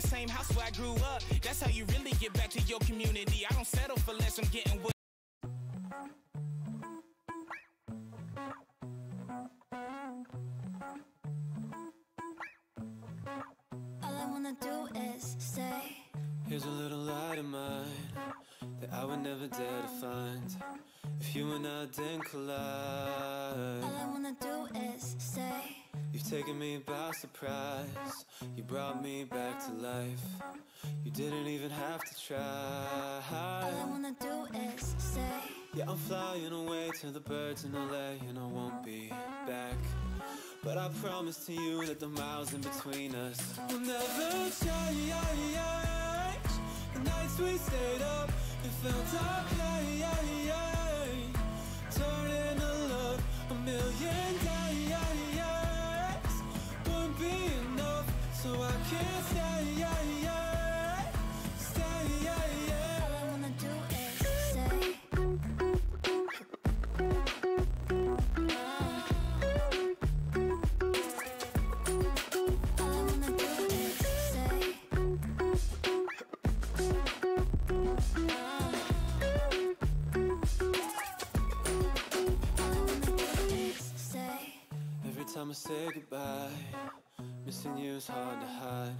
the same house where I grew up. That's how you really get back to your community. I don't settle for less, I'm getting what. All I wanna do is stay. Here's a little light of mine that I would never dare to find if you and I didn't collide. All I wanna do is stay. You've taken me by surprise. You brought me back to life. You didn't even have to try. All I wanna do is stay. Yeah, I'm flying away to the birds in LA and I won't be back. But I promise to you that the miles in between us will never change. The nights we stayed up, it felt okay. Turning to love a million days wouldn't be enough, so I can't stay. All I wanna do is stay. Time I say goodbye, missing you is hard to hide,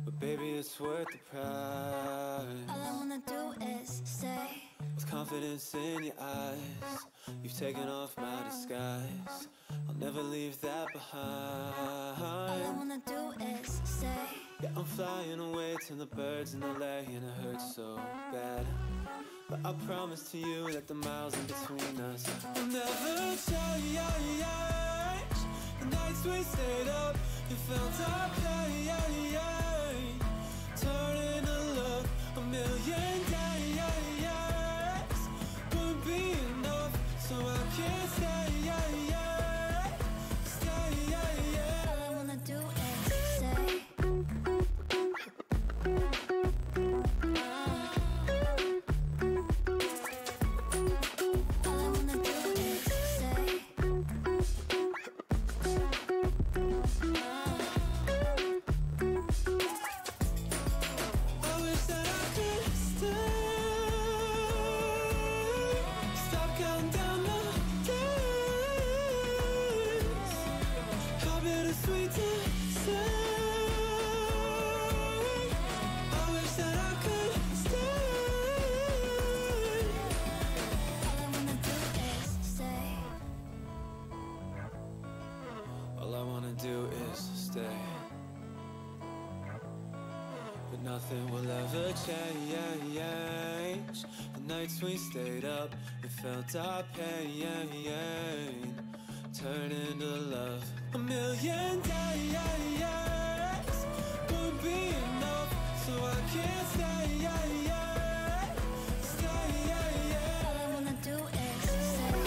but baby it's worth the pride. All I wanna do is stay. With confidence in your eyes, you've taken off my disguise. I'll never leave that behind. All I wanna do is stay. Yeah, I'm flying away to the birds in LA and it hurts so bad. But I promise to you that the miles in between us will never change. The nights we stayed up, it felt okay. Turning to love a million days wouldn't be enough, so I can't stay. All I wanna do is stay. Nothing will ever change. The nights we stayed up, it felt our pain. Turn into love a million days won't be enough, so I can't stay. All I wanna do is stay.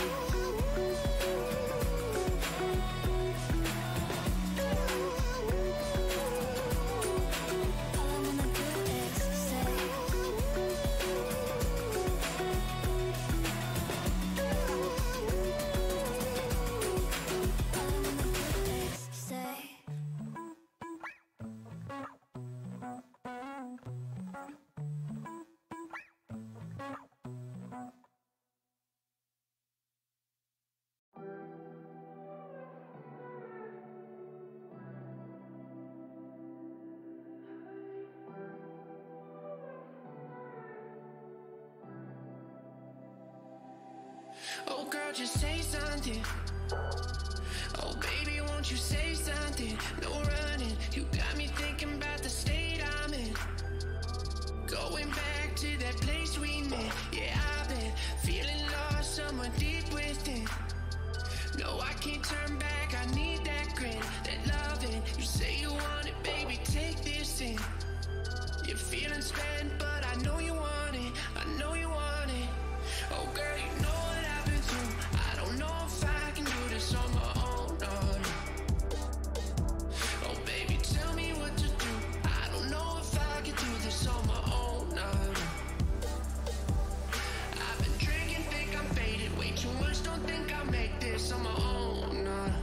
Oh girl, just say something. Oh baby, won't you say something? No running, you got me thinking about the state I'm in. Going back to that place we met. Yeah, I've been feeling lost somewhere deep within. No, I can't turn back, I need that grin, that loving. You say you want it, baby, take this in. You're feeling spent, but I know you want it, I know you want it. Oh girl, you know what I've been through. I don't know if I can do this on my own, no. Oh baby, tell me what to do. I don't know if I can do this on my own, no. I've been drinking, think I'm faded way too much, don't think I'll make this on my own, no.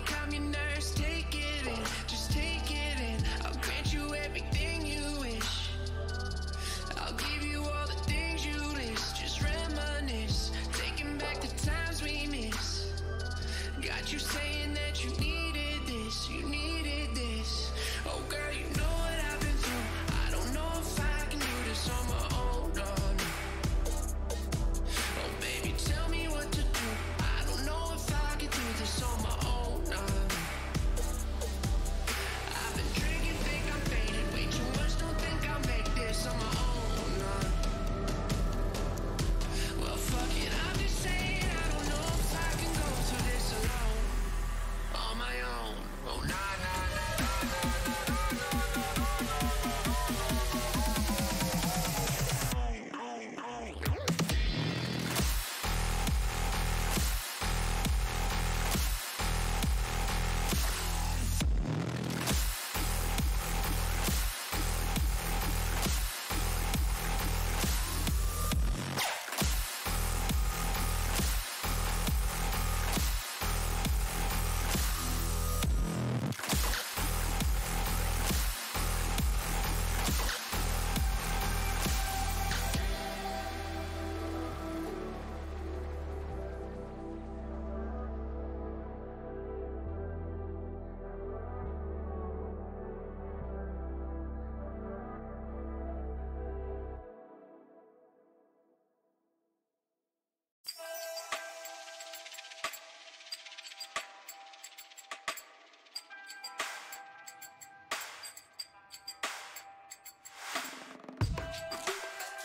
become your nurse. Take it in, just take it in. I'll grant you everything you wish. I'll give you all the things you list. Just reminisce, taking back the times we miss. Got you saying that you needed this, you needed this. Oh girl, you know what I've been through. I don't know if I can do this on my own, no, no. Oh baby, tell me what to do. I don't know if I can do this on my own, no. I've been drinking, think I'm faded. Way too much, don't think I'll make this on my own, no. Well fuck it, I'm just saying I don't know if I can go through this alone. On my own, oh nah, nah, nah,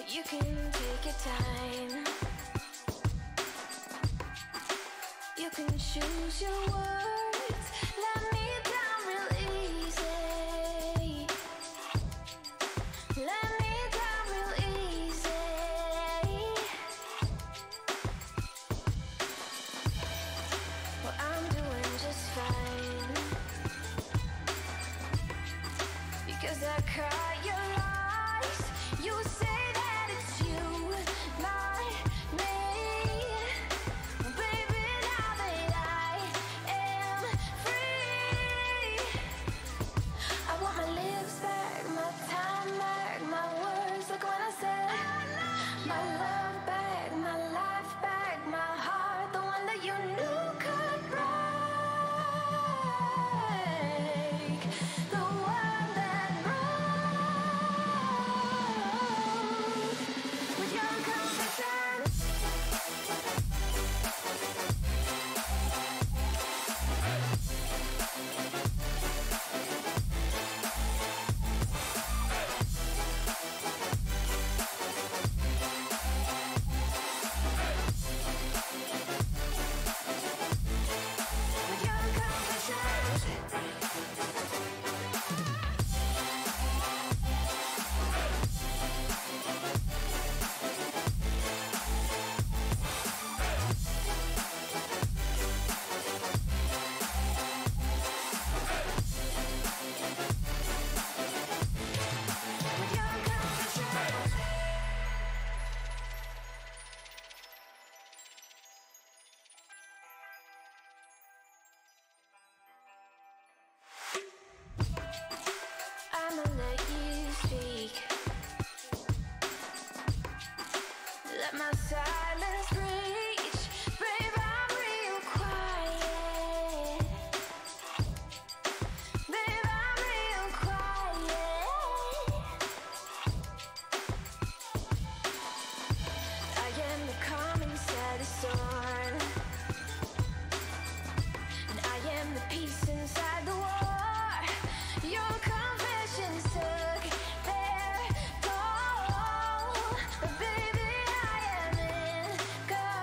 You can take your time. You can choose your words. Let me down real easy. Let me down real easy. Well, I'm doing just fine. Because I caught your lies. You say that it's you, not me. Baby, now that I am free, I want my lips back, my time back, my words like when I said my love back, my life back, my heart, the one that you knew could break, the one that broke with your confession. With your I'ma let you speak. Let my silence reach. Babe, I'm real quiet. Babe, I'm real quiet. I am the calm inside the storm, and I am the peace inside the war. Your confessions took their toll, but baby, I am in control.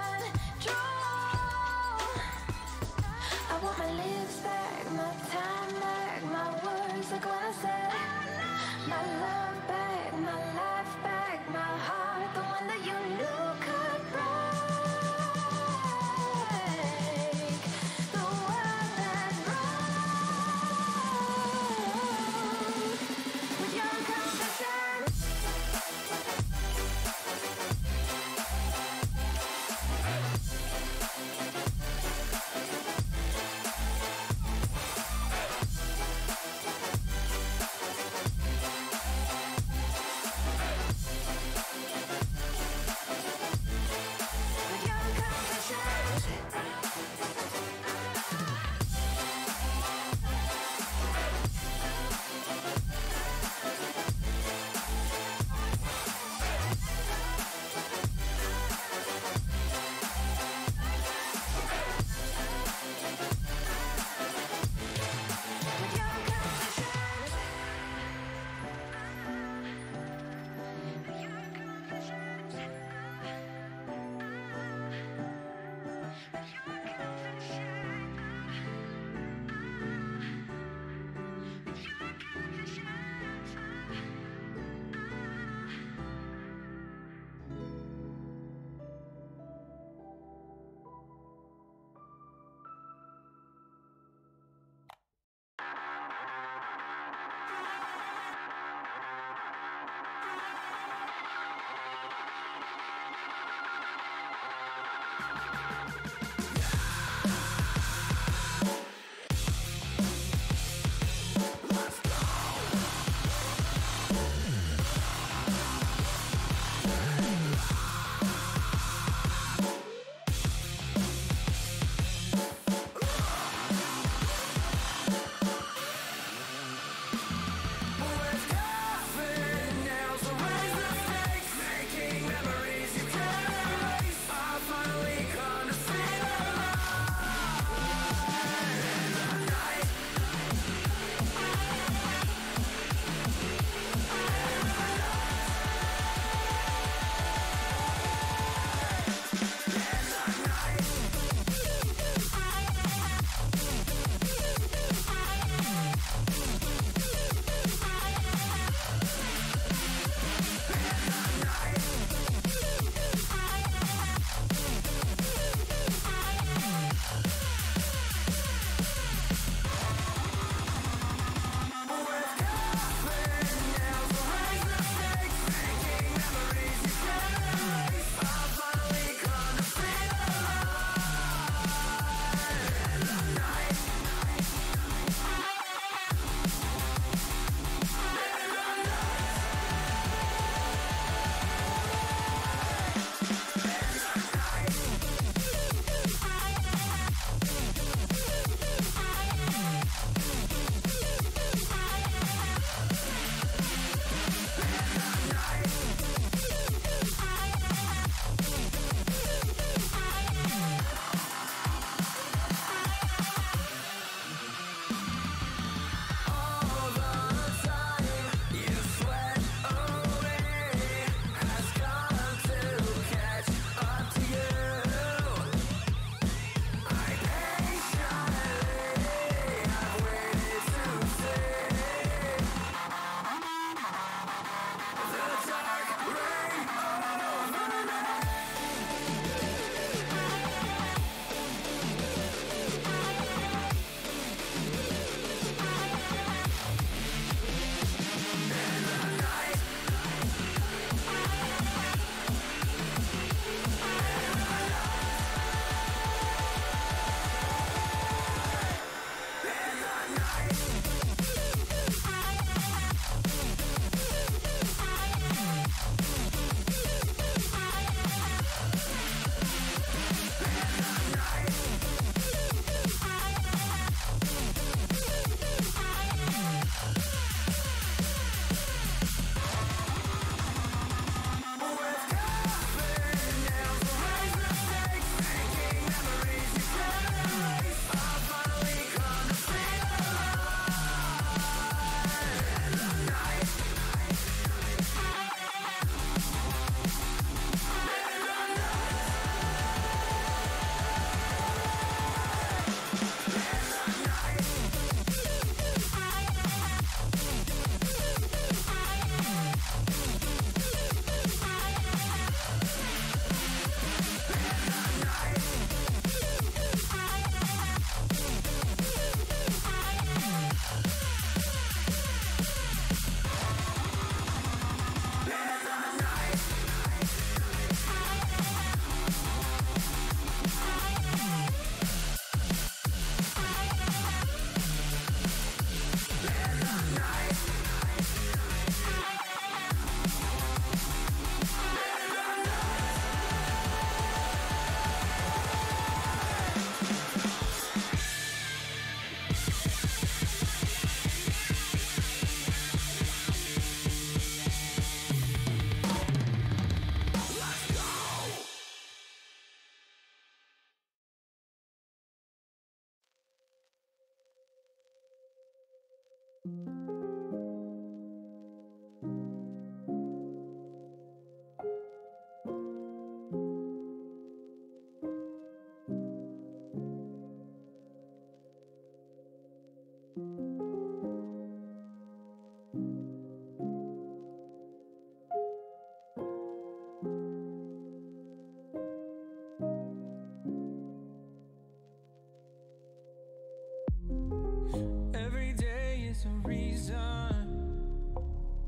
Every day is a reason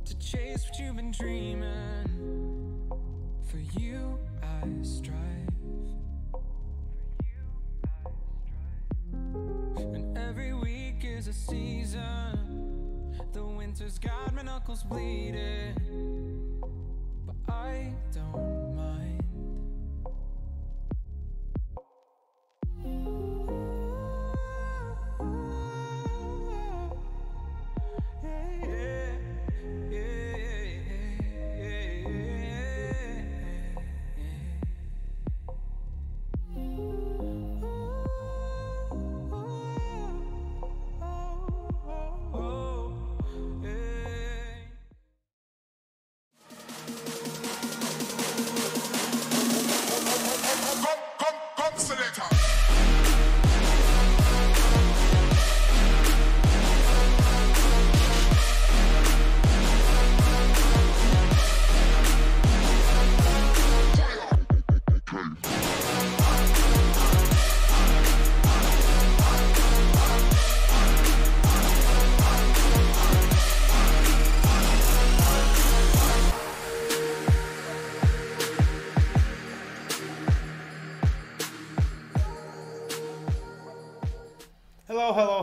to chase what you've been dreaming. For you I strive. And every week is a season. The winter's got my knuckles bleeding, but I don't mind.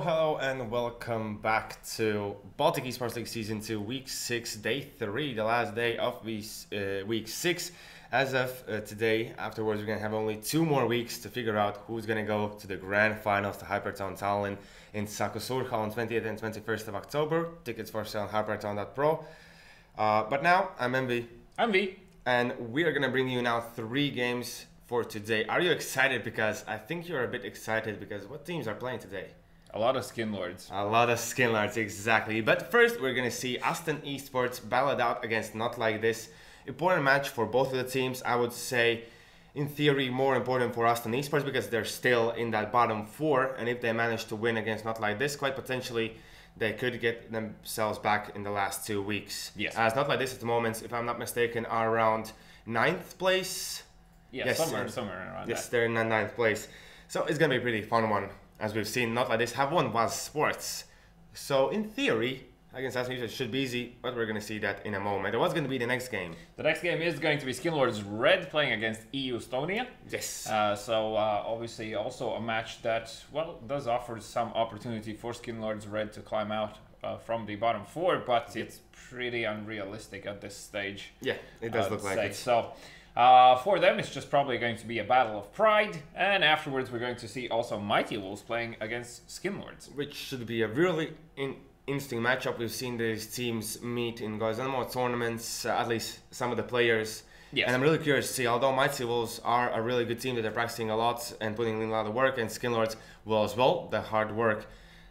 Hello, and welcome back to Baltic eSports League Season 2, Week 6, Day 3, the last day of Week 6. As of today, afterwards we're going to have only 2 more weeks to figure out who's going to go to the Grand Finals to HyperTown Tallin in Saku, Suurhall on 20th and 21st of October. Tickets for sale on HyperTown.pro. But now, I'm MV. I'm V. And we are going to bring you now 3 games for today. Are you excited? Because I think you're a bit excited because what teams are playing today? A lot of skin lords. A lot of skin lords, exactly. But first, we're gonna see Aston Esports battle it out against Not Like This. Important match for both of the teams. I would say, in theory, more important for Aston Esports because they're still in that bottom 4, and if they manage to win against Not Like This, quite potentially they could get themselves back in the last 2 weeks. Yes. As Not Like This at the moment, if I'm not mistaken, are around 9th place. Yeah, Yes, somewhere around Yes, that. they're in the 9th place. So it's gonna be a pretty fun one. As we've seen, Not Like This have won BESL Sports. So in theory, against Aston Esports should be easy, but we're gonna see that in a moment. And what's gonna be the next game? The next game is going to be Skin Lords Red playing against EU Estonia. Yes. Obviously also a match that, well, does offer some opportunity for Skin Lords Red to climb out from the bottom 4, but it's pretty unrealistic at this stage. Yeah, it does look like it. So for them, it's just probably going to be a battle of pride, and afterwards we're going to see also Mighty Wolves playing against Skin Lords. Which should be a really interesting matchup. We've seen these teams meet in GOEXANIMO tournaments, at least some of the players. Yes. And I'm really curious to see, although Mighty Wolves are a really good team that they're practicing a lot and putting in a lot of work, and Skin Lords will as well. The hard work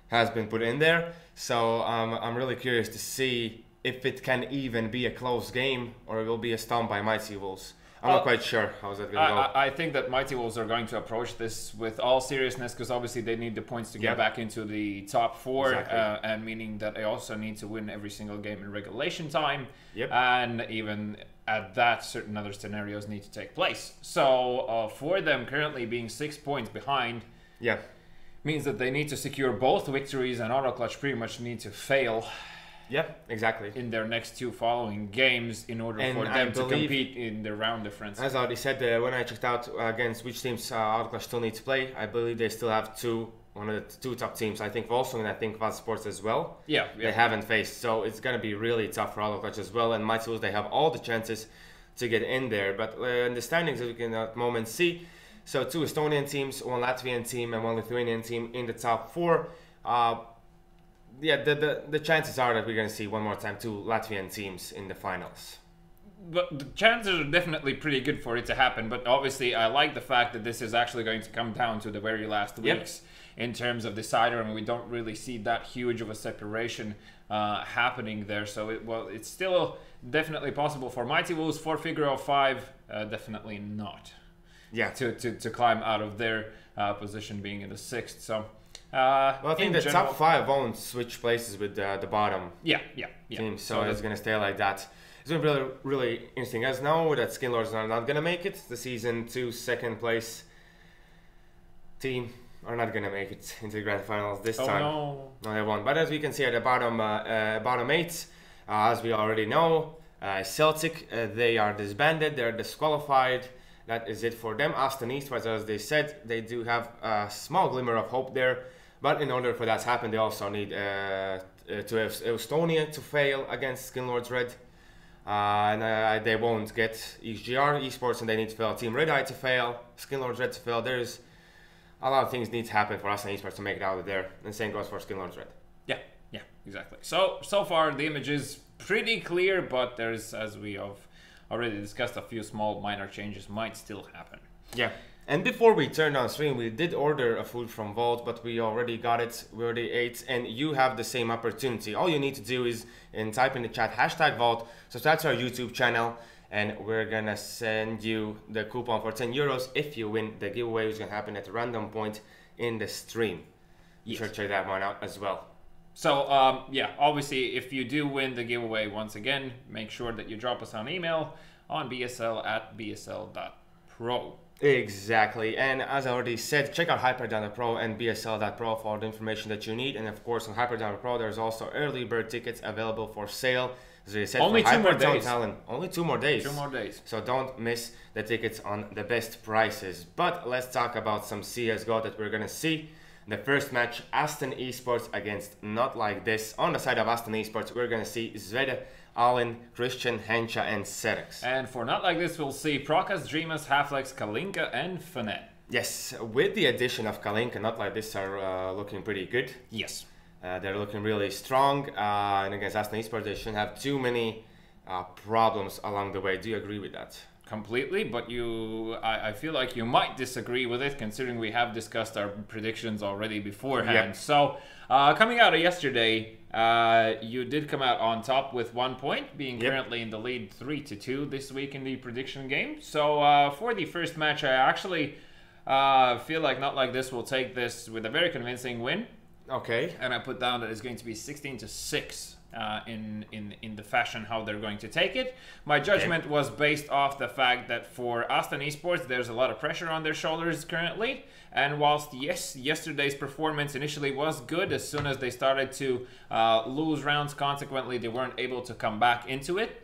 has been put in there. So I'm really curious to see if it can even be a close game or it will be a stomp by Mighty Wolves. I'm not quite sure how's that going to go. I think that Mighty Wolves are going to approach this with all seriousness because obviously they need the points to get back into the top 4, Exactly. and meaning that they also need to win every single game in regulation time. Yep. And even at that, certain other scenarios need to take place. So for them currently being 6 points behind, means that they need to secure both victories, and Auto Clutch pretty much need to fail. Yep, exactly. In their next 2 following games in order for them to compete in the round difference. As I already said, when I checked out against which teams Outclash still need to play, I believe they still have one of the 2 top teams. I think Volsung and I think BESL Sports as well. Yeah. They haven't faced, so it's going to be really tough for Outclash as well. And Mighty Wolves, they have all the chances to get in there. But in the standings that we can at the moment see, so 2 Estonian teams, 1 Latvian team and 1 Lithuanian team in the top 4. The chances are that we're going to see one more time 2 Latvian teams in the finals. But the chances are definitely pretty good for it to happen. But obviously, I like the fact that this is actually going to come down to the very last weeks in terms of decider, and we don't really see that huge of a separation happening there. So it's still definitely possible for Mighty Wolves. For Figure 5, definitely not. Yeah. To climb out of their position being in the 6th. So. Well, I think the top 5 won't switch places with the bottom team, so it's going to stay like that. It's going to be really, really interesting. As now that Skin Lords are not going to make it, the Season 2 second place team are not going to make it into the grand finals this time. No, they won't. But as we can see at the bottom 8, as we already know, Celtic, they are disbanded, they're disqualified. That is it for them. Aston Esports, as they said, they do have a small glimmer of hope there. But in order for that to happen, they also need to have Estonia to fail against Skin Lords Red. And they won't get EGR Esports, and they need to fail Team Red Eye to fail, Skin Lords Red to fail. There's a lot of things need to happen for Aston Esports to make it out of there. And same goes for Skin Lords Red. Yeah, exactly. So far the image is pretty clear, but there's, as we have already discussed, a few small minor changes might still happen. Yeah. And before we turned on stream, we did order a food from Vault, but we already got it, we already ate, and you have the same opportunity. All you need to do is type in the chat #Vault, subscribe to our YouTube channel, and we're gonna send you the coupon for €10 if you win the giveaway, which is gonna happen at a random point in the stream. You should check that one out as well. So obviously if you do win the giveaway, once again, make sure that you drop us an email on bsl@bsl.pro. Exactly, and as I already said, check out HyperTown Pro and BSL.pro for all the information that you need. And of course, on HyperTown Pro, there's also early bird tickets available for sale. As I said, only for 2 more HyperTown days. Tallin, only 2 more days. 2 more days. So don't miss the tickets on the best prices. But let's talk about some CSGO that we're gonna see. The first match, Aston Esports against Not Like This. On the side of Aston Esports, we're gonna see Zvede, Alin, Christian, Hencha, and Serex. And for Not Like This, we'll see Prokas, Dreamas, Halflex, Kalinka, and Fanet. Yes, with the addition of Kalinka, Not Like This are looking pretty good. Yes. They're looking really strong. And against Aston Esports, they shouldn't have too many problems along the way. Do you agree with that? completely, but I feel like you might disagree with it, considering we have discussed our predictions already beforehand. Yep. So, coming out of yesterday, you did come out on top with 1 point, being currently in the lead 3-2 this week in the prediction game. So, for the first match, I actually feel like Not Like This will take this with a very convincing win. Okay. And I put down that it's going to be 16-6 in the fashion how they're going to take it. My judgment was based off the fact that for AST and eSports, there's a lot of pressure on their shoulders currently. And whilst, yes, yesterday's performance initially was good, as soon as they started to lose rounds, consequently, they weren't able to come back into it.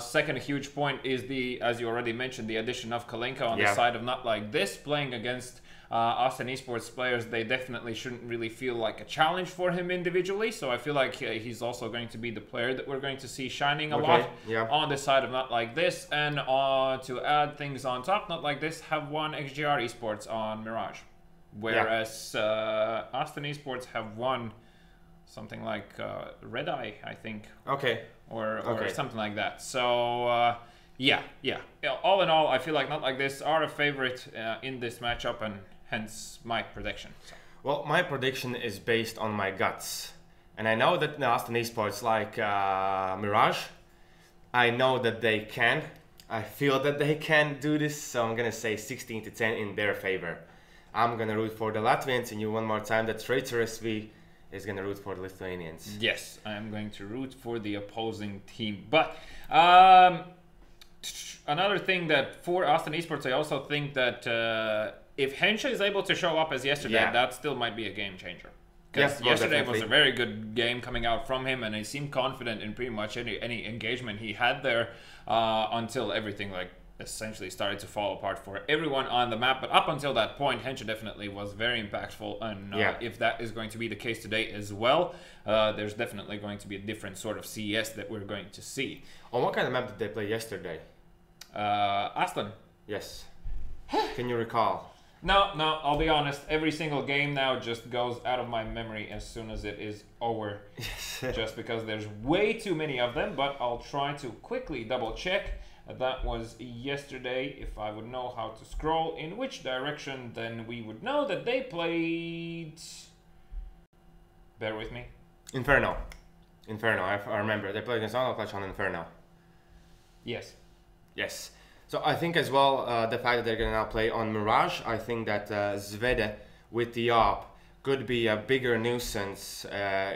Second huge point is as you already mentioned, the addition of Kalinka on the side of Not Like This, playing against AST and eSports players. They definitely shouldn't really feel like a challenge for him individually, so I feel like he's also going to be the player that we're going to see shining a lot on the side of Not Like This. And to add things on top, Not Like This have won XGR eSports on Mirage, whereas AST and eSports have won something like Red Eye, I think. Or something like that. So yeah. All in all, I feel like Not Like This are a favorite in this matchup, and hence my prediction. So. Well, my prediction is based on my guts, and I know that AST and eSports, like Mirage, I know that they can. I feel that they can do this, so I'm gonna say 16-10 in their favor. I'm gonna root for the Latvians, and you one more time that traitorous V is going to root for the Lithuanians. Yes, I am going to root for the opposing team. But another thing that for AST and eSports, I also think that if Hensha is able to show up as yesterday, that still might be a game changer. Because yesterday was a very good game coming out from him, and he seemed confident in pretty much any engagement he had there until everything essentially started to fall apart for everyone on the map. But up until that point, Hensha definitely was very impactful, and if that is going to be the case today as well, there's definitely going to be a different sort of CES that we're going to see. On what kind of map did they play yesterday? Aston. Yes. Can you recall? No, I'll be honest. Every single game now just goes out of my memory as soon as it is over. Just because there's way too many of them, but I'll try to quickly double check. That was yesterday. If I would know how to scroll in which direction, then we would know that they played... Bear with me. Inferno. I remember. They played against Clash on Inferno. Yes. So I think as well, the fact that they're going to now play on Mirage, I think that Zvede with the AWP could be a bigger nuisance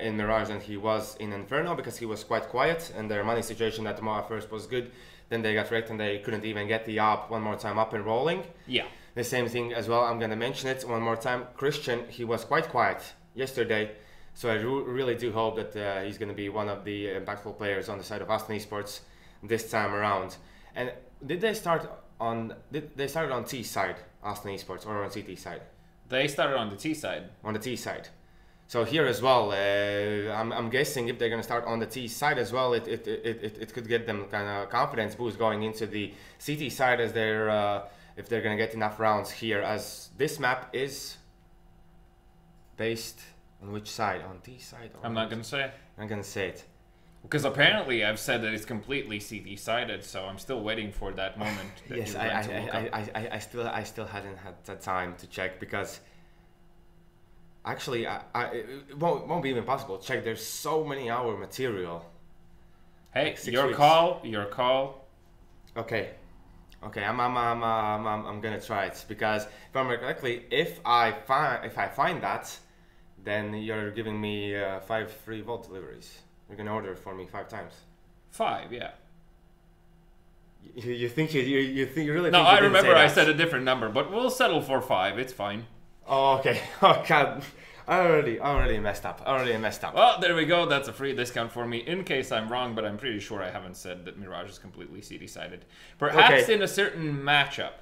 in Mirage than he was in Inferno, because he was quite quiet, and their money situation at first was good. Then they got wrecked and they couldn't even get the AWP one more time up and rolling. Yeah. The same thing as well, I'm going to mention it one more time. Christian, he was quite quiet yesterday. So I really do hope that he's going to be one of the impactful players on the side of AST and eSports this time around. And did they start on T side, AST and eSports, or on CT side? They started on the T side. On the T side. So here as well, I'm guessing if they're going to start on the T side as well, it could get them kind of confidence boost going into the CT side, as if they're going to get enough rounds here, as this map is based on which side? On T side? I'm not going to say it. I'm going to say it. Because apparently I've said that it's completely CT sided, so I'm still waiting for that moment. That yes, I still hadn't had the time to check, because actually, it won't be even possible to check. There's so many hour material. Hey, like your call. Okay, I'm gonna try it, because if I remember correctly, if I find that, then you're giving me 5 free vault deliveries. You're gonna order it for me 5 times. 5, yeah. You think you really? No, think I remember I said a different number, but we'll settle for 5. It's fine. Oh, okay. Oh God, I already messed up. Well, there we go. That's a free discount for me, in case I'm wrong. But I'm pretty sure I haven't said that Mirage is completely CT-sided. Perhaps in a certain matchup,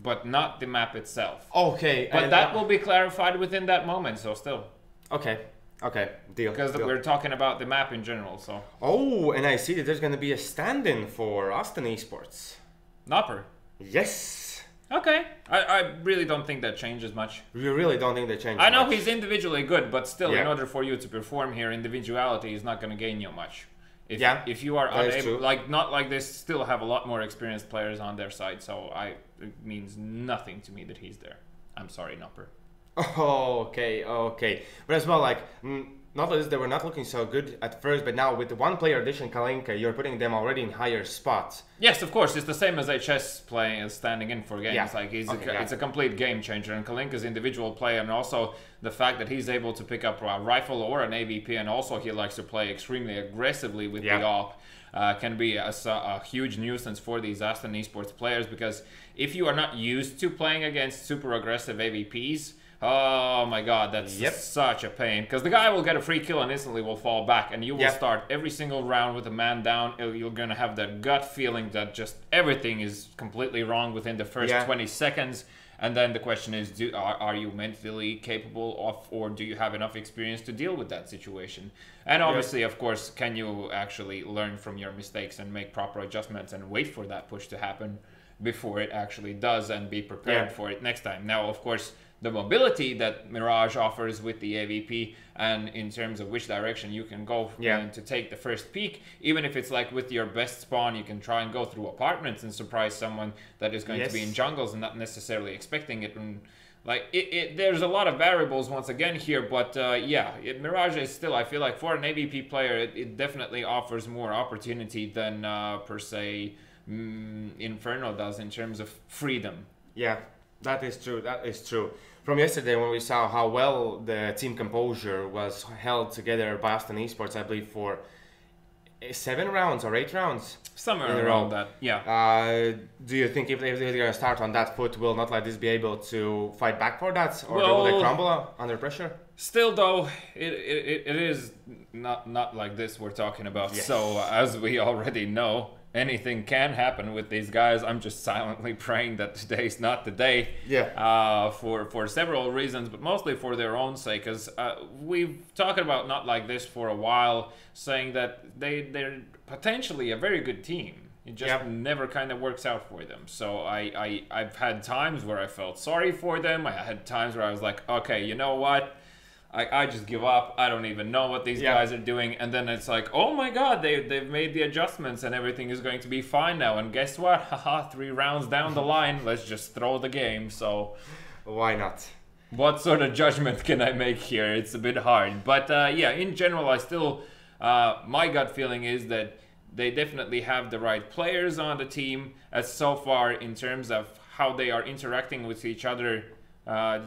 but not the map itself. Okay. But that will be clarified within that moment. So still. Okay. Deal. Because we're talking about the map in general. So. Oh, and I see that there's going to be a stand-in for AST and eSports. Nopper. Yes. Okay. I really don't think that changes much. You really don't think that changes much? I know much? He's individually good, but still, in order for you to perform here, individuality is not going to gain you much. If you are that is unable, true. like not like they still have a lot more experienced players on their side, so it means nothing to me that he's there. I'm sorry, Nupper. Oh, okay. But as well, like, not that they were not looking so good at first, but now with the one player addition, Kalinka, you're putting them already in higher spots. Yes, of course, it's the same as HS playing and standing in for games. Yeah. Like Okay, it's a complete game changer, and Kalinka's individual play, and also the fact that he's able to pick up a rifle or an AVP, and also he likes to play extremely aggressively with the AWP. Can be a huge nuisance for these AST and esports players, because if you are not used to playing against super aggressive AVPs, oh my god, that's such a pain. Because the guy will get a free kill and instantly will fall back, and you will start every single round with a man down. You're gonna have that gut feeling that just everything is completely wrong within the first 20 seconds. And then the question is, are you mentally capable of, or do you have enough experience to deal with that situation? And obviously, of course, can you actually learn from your mistakes and make proper adjustments and wait for that push to happen before it actually does, and be prepared for it next time? Now, of course, the mobility that Mirage offers with the AVP, and in terms of which direction you can go to take the first peek, even if it's like with your best spawn, you can try and go through apartments and surprise someone that is going to be in jungles and not necessarily expecting it. And like there's a lot of variables once again here, but Mirage is still, I feel like for an AVP player, it definitely offers more opportunity than per se Inferno does in terms of freedom. Yeah, that is true. From yesterday, when we saw how well the team composure was held together by AST and esports, I believe for 7 rounds or 8 rounds, somewhere around that. Do you think if they're going to start on that foot, will not like this be able to fight back for that, or will they crumble under pressure? Still, though, it is not like this we're talking about. So as we already know, anything can happen with these guys. I'm just silently praying that today's not the day. For several reasons, but mostly for their own sake. Because we've talked about not like this for a while, saying that they're potentially a very good team. It just never kind of works out for them. So I've had times where I felt sorry for them. I had times where I was like, okay, you know what? I just give up. I don't even know what these guys are doing. And then it's like, oh my god, they've made the adjustments and everything is going to be fine now. And guess what? Haha, 3 rounds down the line, let's just throw the game. So why not? What sort of judgment can I make here? It's a bit hard. But in general, I still, my gut feeling is that they definitely have the right players on the team. As so far, in terms of how they are interacting with each other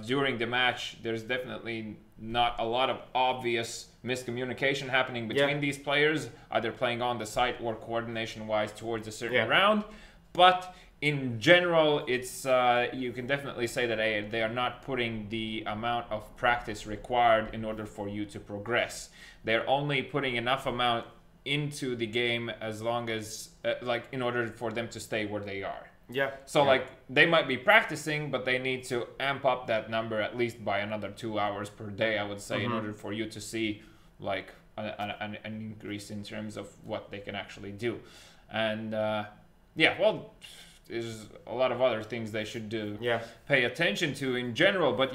during the match, there's definitely not a lot of obvious miscommunication happening between these players, either playing on the site or coordination-wise towards a certain round. But in general, it's you can definitely say that they are not putting the amount of practice required in order for you to progress. They're only putting enough amount into the game as long as, in order for them to stay where they are. So they might be practicing, but they need to amp up that number at least by another 2 hours per day, I would say, in order for you to see like an increase in terms of what they can actually do. And there's a lot of other things they should do, pay attention to in general. But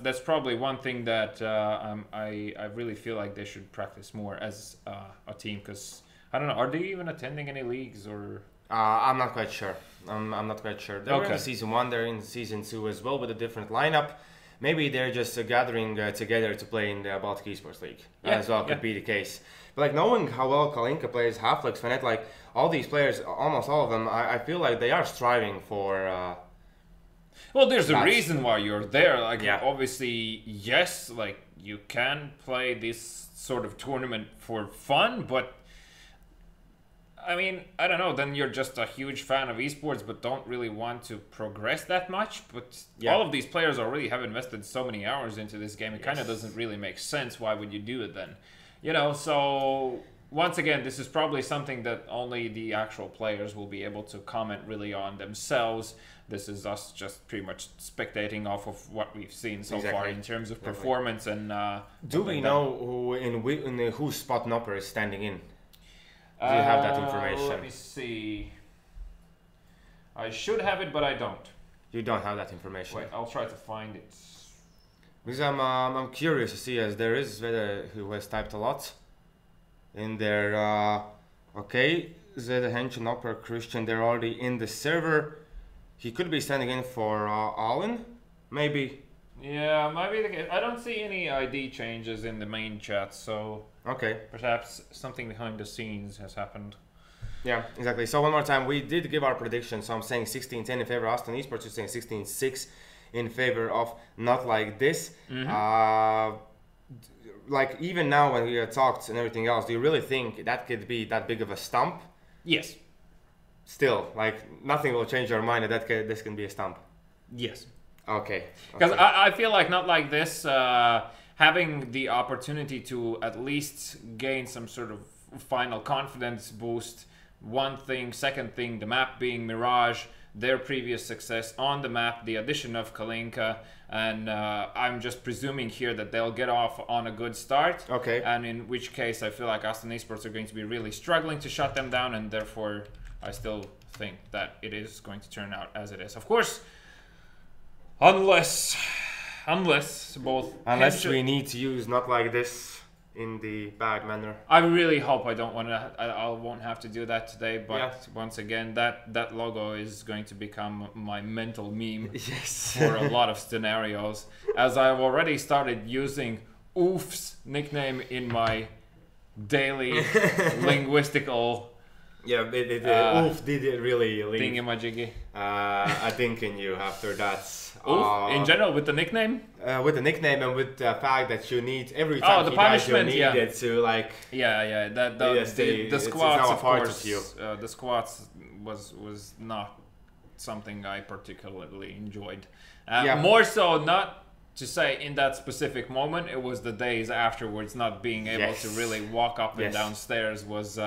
that's probably one thing that I really feel like they should practice more as a team, because I don't know, are they even attending any leagues or? I'm not quite sure. I'm not quite sure. They were in season 1, they're in season 2 as well with a different lineup. Maybe they're just gathering together to play in the Baltic Esports League. As well could be the case. But like knowing how well Kalinka plays, Halflex, Fnatic, like all these players, almost all of them, I feel like they are striving for. Well, there's a reason why you're there. Like obviously, yes, like you can play this sort of tournament for fun, but I mean, I don't know, then you're just a huge fan of esports but don't really want to progress that much. But all of these players already have invested so many hours into this game, it kind of doesn't really make sense. Why would you do it then? You know, so once again, this is probably something that only the actual players will be able to comment really on themselves. This is us just pretty much spectating off of what we've seen so far in terms of performance. And do we know who in whose spot Nopper is standing in? Do you have that information? Let me see. I should have it, but I don't. You don't have that information. Wait, I'll try to find it. Because I'm curious to see, as there is who has typed a lot in their Okay, Zed, Hench, and Upper Christian, they're already in the server. He could be standing in for Allen, maybe. Yeah, maybe. I don't see any ID changes in the main chat, so okay, perhaps something behind the scenes has happened. Yeah, exactly. So one more time, we did give our prediction. So I'm saying 16-10 in favor of Aston eSports. You're saying 16-6 in favor of Not Like This. Like even now when we talked and everything else, do you really think that could be that big of a stump? Yes. Still, like nothing will change your mind that this can be a stump. Yes. Okay. Because I feel like Not Like This, having the opportunity to at least gain some sort of final confidence boost. One thing, second thing, the map being Mirage, their previous success on the map, the addition of Kalinka, and I'm just presuming here that they'll get off on a good start. Okay. And in which case I feel like Aston eSports are going to be really struggling to shut them down, and therefore I still think that it is going to turn out as it is. Of course, unless we need to use Not Like This in the bad manner. I really hope I won't have to do that today, but once again, that logo is going to become my mental meme for a lot of scenarios, as I've already started using Oof's nickname in my daily linguistical Oof did it really leave thingamajiggy. I think in you after that. Oof, in general, with the nickname? With the nickname and with the fact that you need every time the he dies, you punishment, need it to like. The squats, of course. The squats was not something I particularly enjoyed. More so, not to say in that specific moment. It was the days afterwards, not being able to really walk up and down stairs was.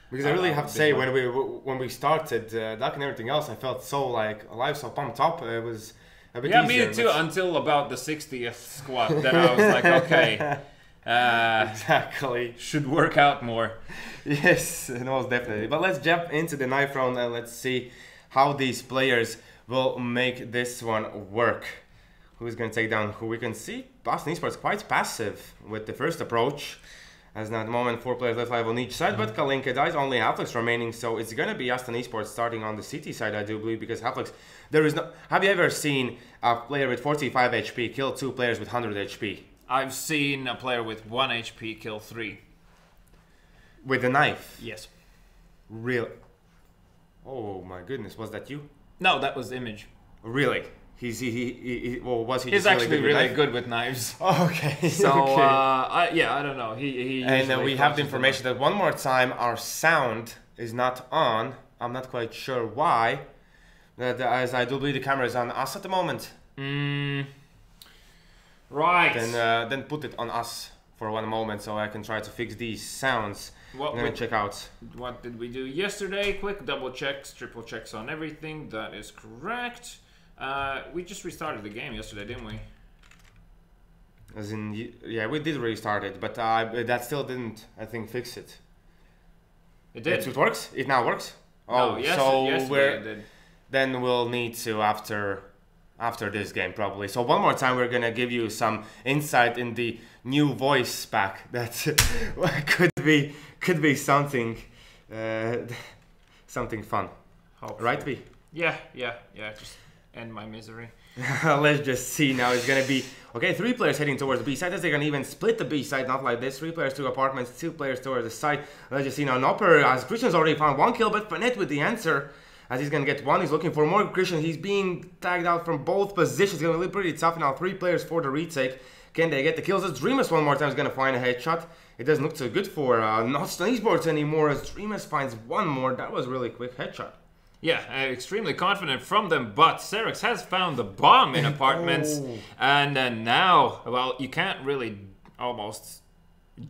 Because I really have to say, when we started Duck and everything else, I felt so like alive, so pumped up. It was a bit easier. Me too. Until about the 60th squat, then I was like, okay, exactly, should work out more. Yes, most definitely. But let's jump into the knife round and let's see how these players will make this one work. Who's going to take down who? We can see Boston Esports quite passive with the first approach. As now at the moment, 4 players left live on each side, but Kalinka dies, only Halflix remaining, so it's gonna be Aston eSports starting on the CT side, I do believe, because Halflix, there is no... Have you ever seen a player with 45 HP kill 2 players with 100 HP? I've seen a player with 1 HP kill 3. With a knife? Yes. Really? Oh my goodness, was that you? No, that was Image. Really? Was he? He's actually really good with knives. Oh, okay. So I don't know. He and we have the information that one more time our sound is not on. I'm not quite sure why. As I do believe the camera is on us at the moment. Right. Then put it on us for one moment so I can try to fix these sounds. I'm gonna check out. What did we do yesterday? Quick double checks, triple checks on everything. That is correct. We just restarted the game yesterday, didn't we? As in, yeah, we did restart it, but that still didn't, I think, fix it. It did. It works? It now works? Oh, yes, so yesterday it did. Then we'll need to after this game probably. So one more time, we're gonna give you some insight in the new voice pack that could be something something fun. Hopefully. Right, V? Yeah. Just end my misery. Let's just see now. It's gonna be okay. 3 players heading towards the B side. They're gonna even split the B side, not like this. 3 players to apartments, 2 players towards the side. Let's just see now. Nopper, as Christian's already found 1 kill, but Fanet with the answer. As he's gonna get 1, he's looking for more. Christian, he's being tagged out from both positions. It's gonna be pretty tough now. 3 players for the retake. Can they get the kills? As Dreamus one more time is gonna find a headshot. It doesn't look so good for not eSports anymore. As Dreamus finds 1 more. That was really quick headshot. Yeah, extremely confident from them, but Serex has found the bomb in apartments, and now, well, you can't really almost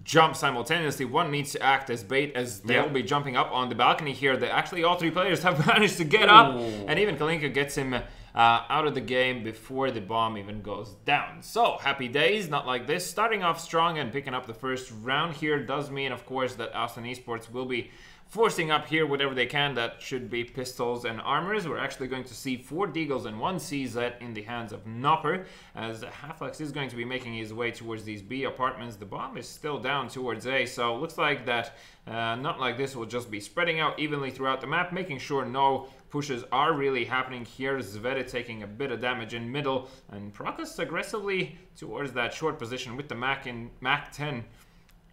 jump simultaneously. One needs to act as bait, as they'll be jumping up on the balcony here. Actually, all 3 players have managed to get up, and even Kalinka gets him out of the game before the bomb even goes down. So, happy days, not like this. Starting off strong and picking up the first round here does mean, of course, that AST and eSports will be forcing up here whatever they can. That should be pistols and armors. We're actually going to see 4 Deagles and 1 CZ in the hands of Nopper, as Halflex is going to be making his way towards these B apartments. The bomb is still down towards A, so looks like that not like this will just be spreading out evenly throughout the map, making sure no pushes are really happening here. Zvede taking a bit of damage in middle, and Prokus aggressively towards that short position with the Mac 10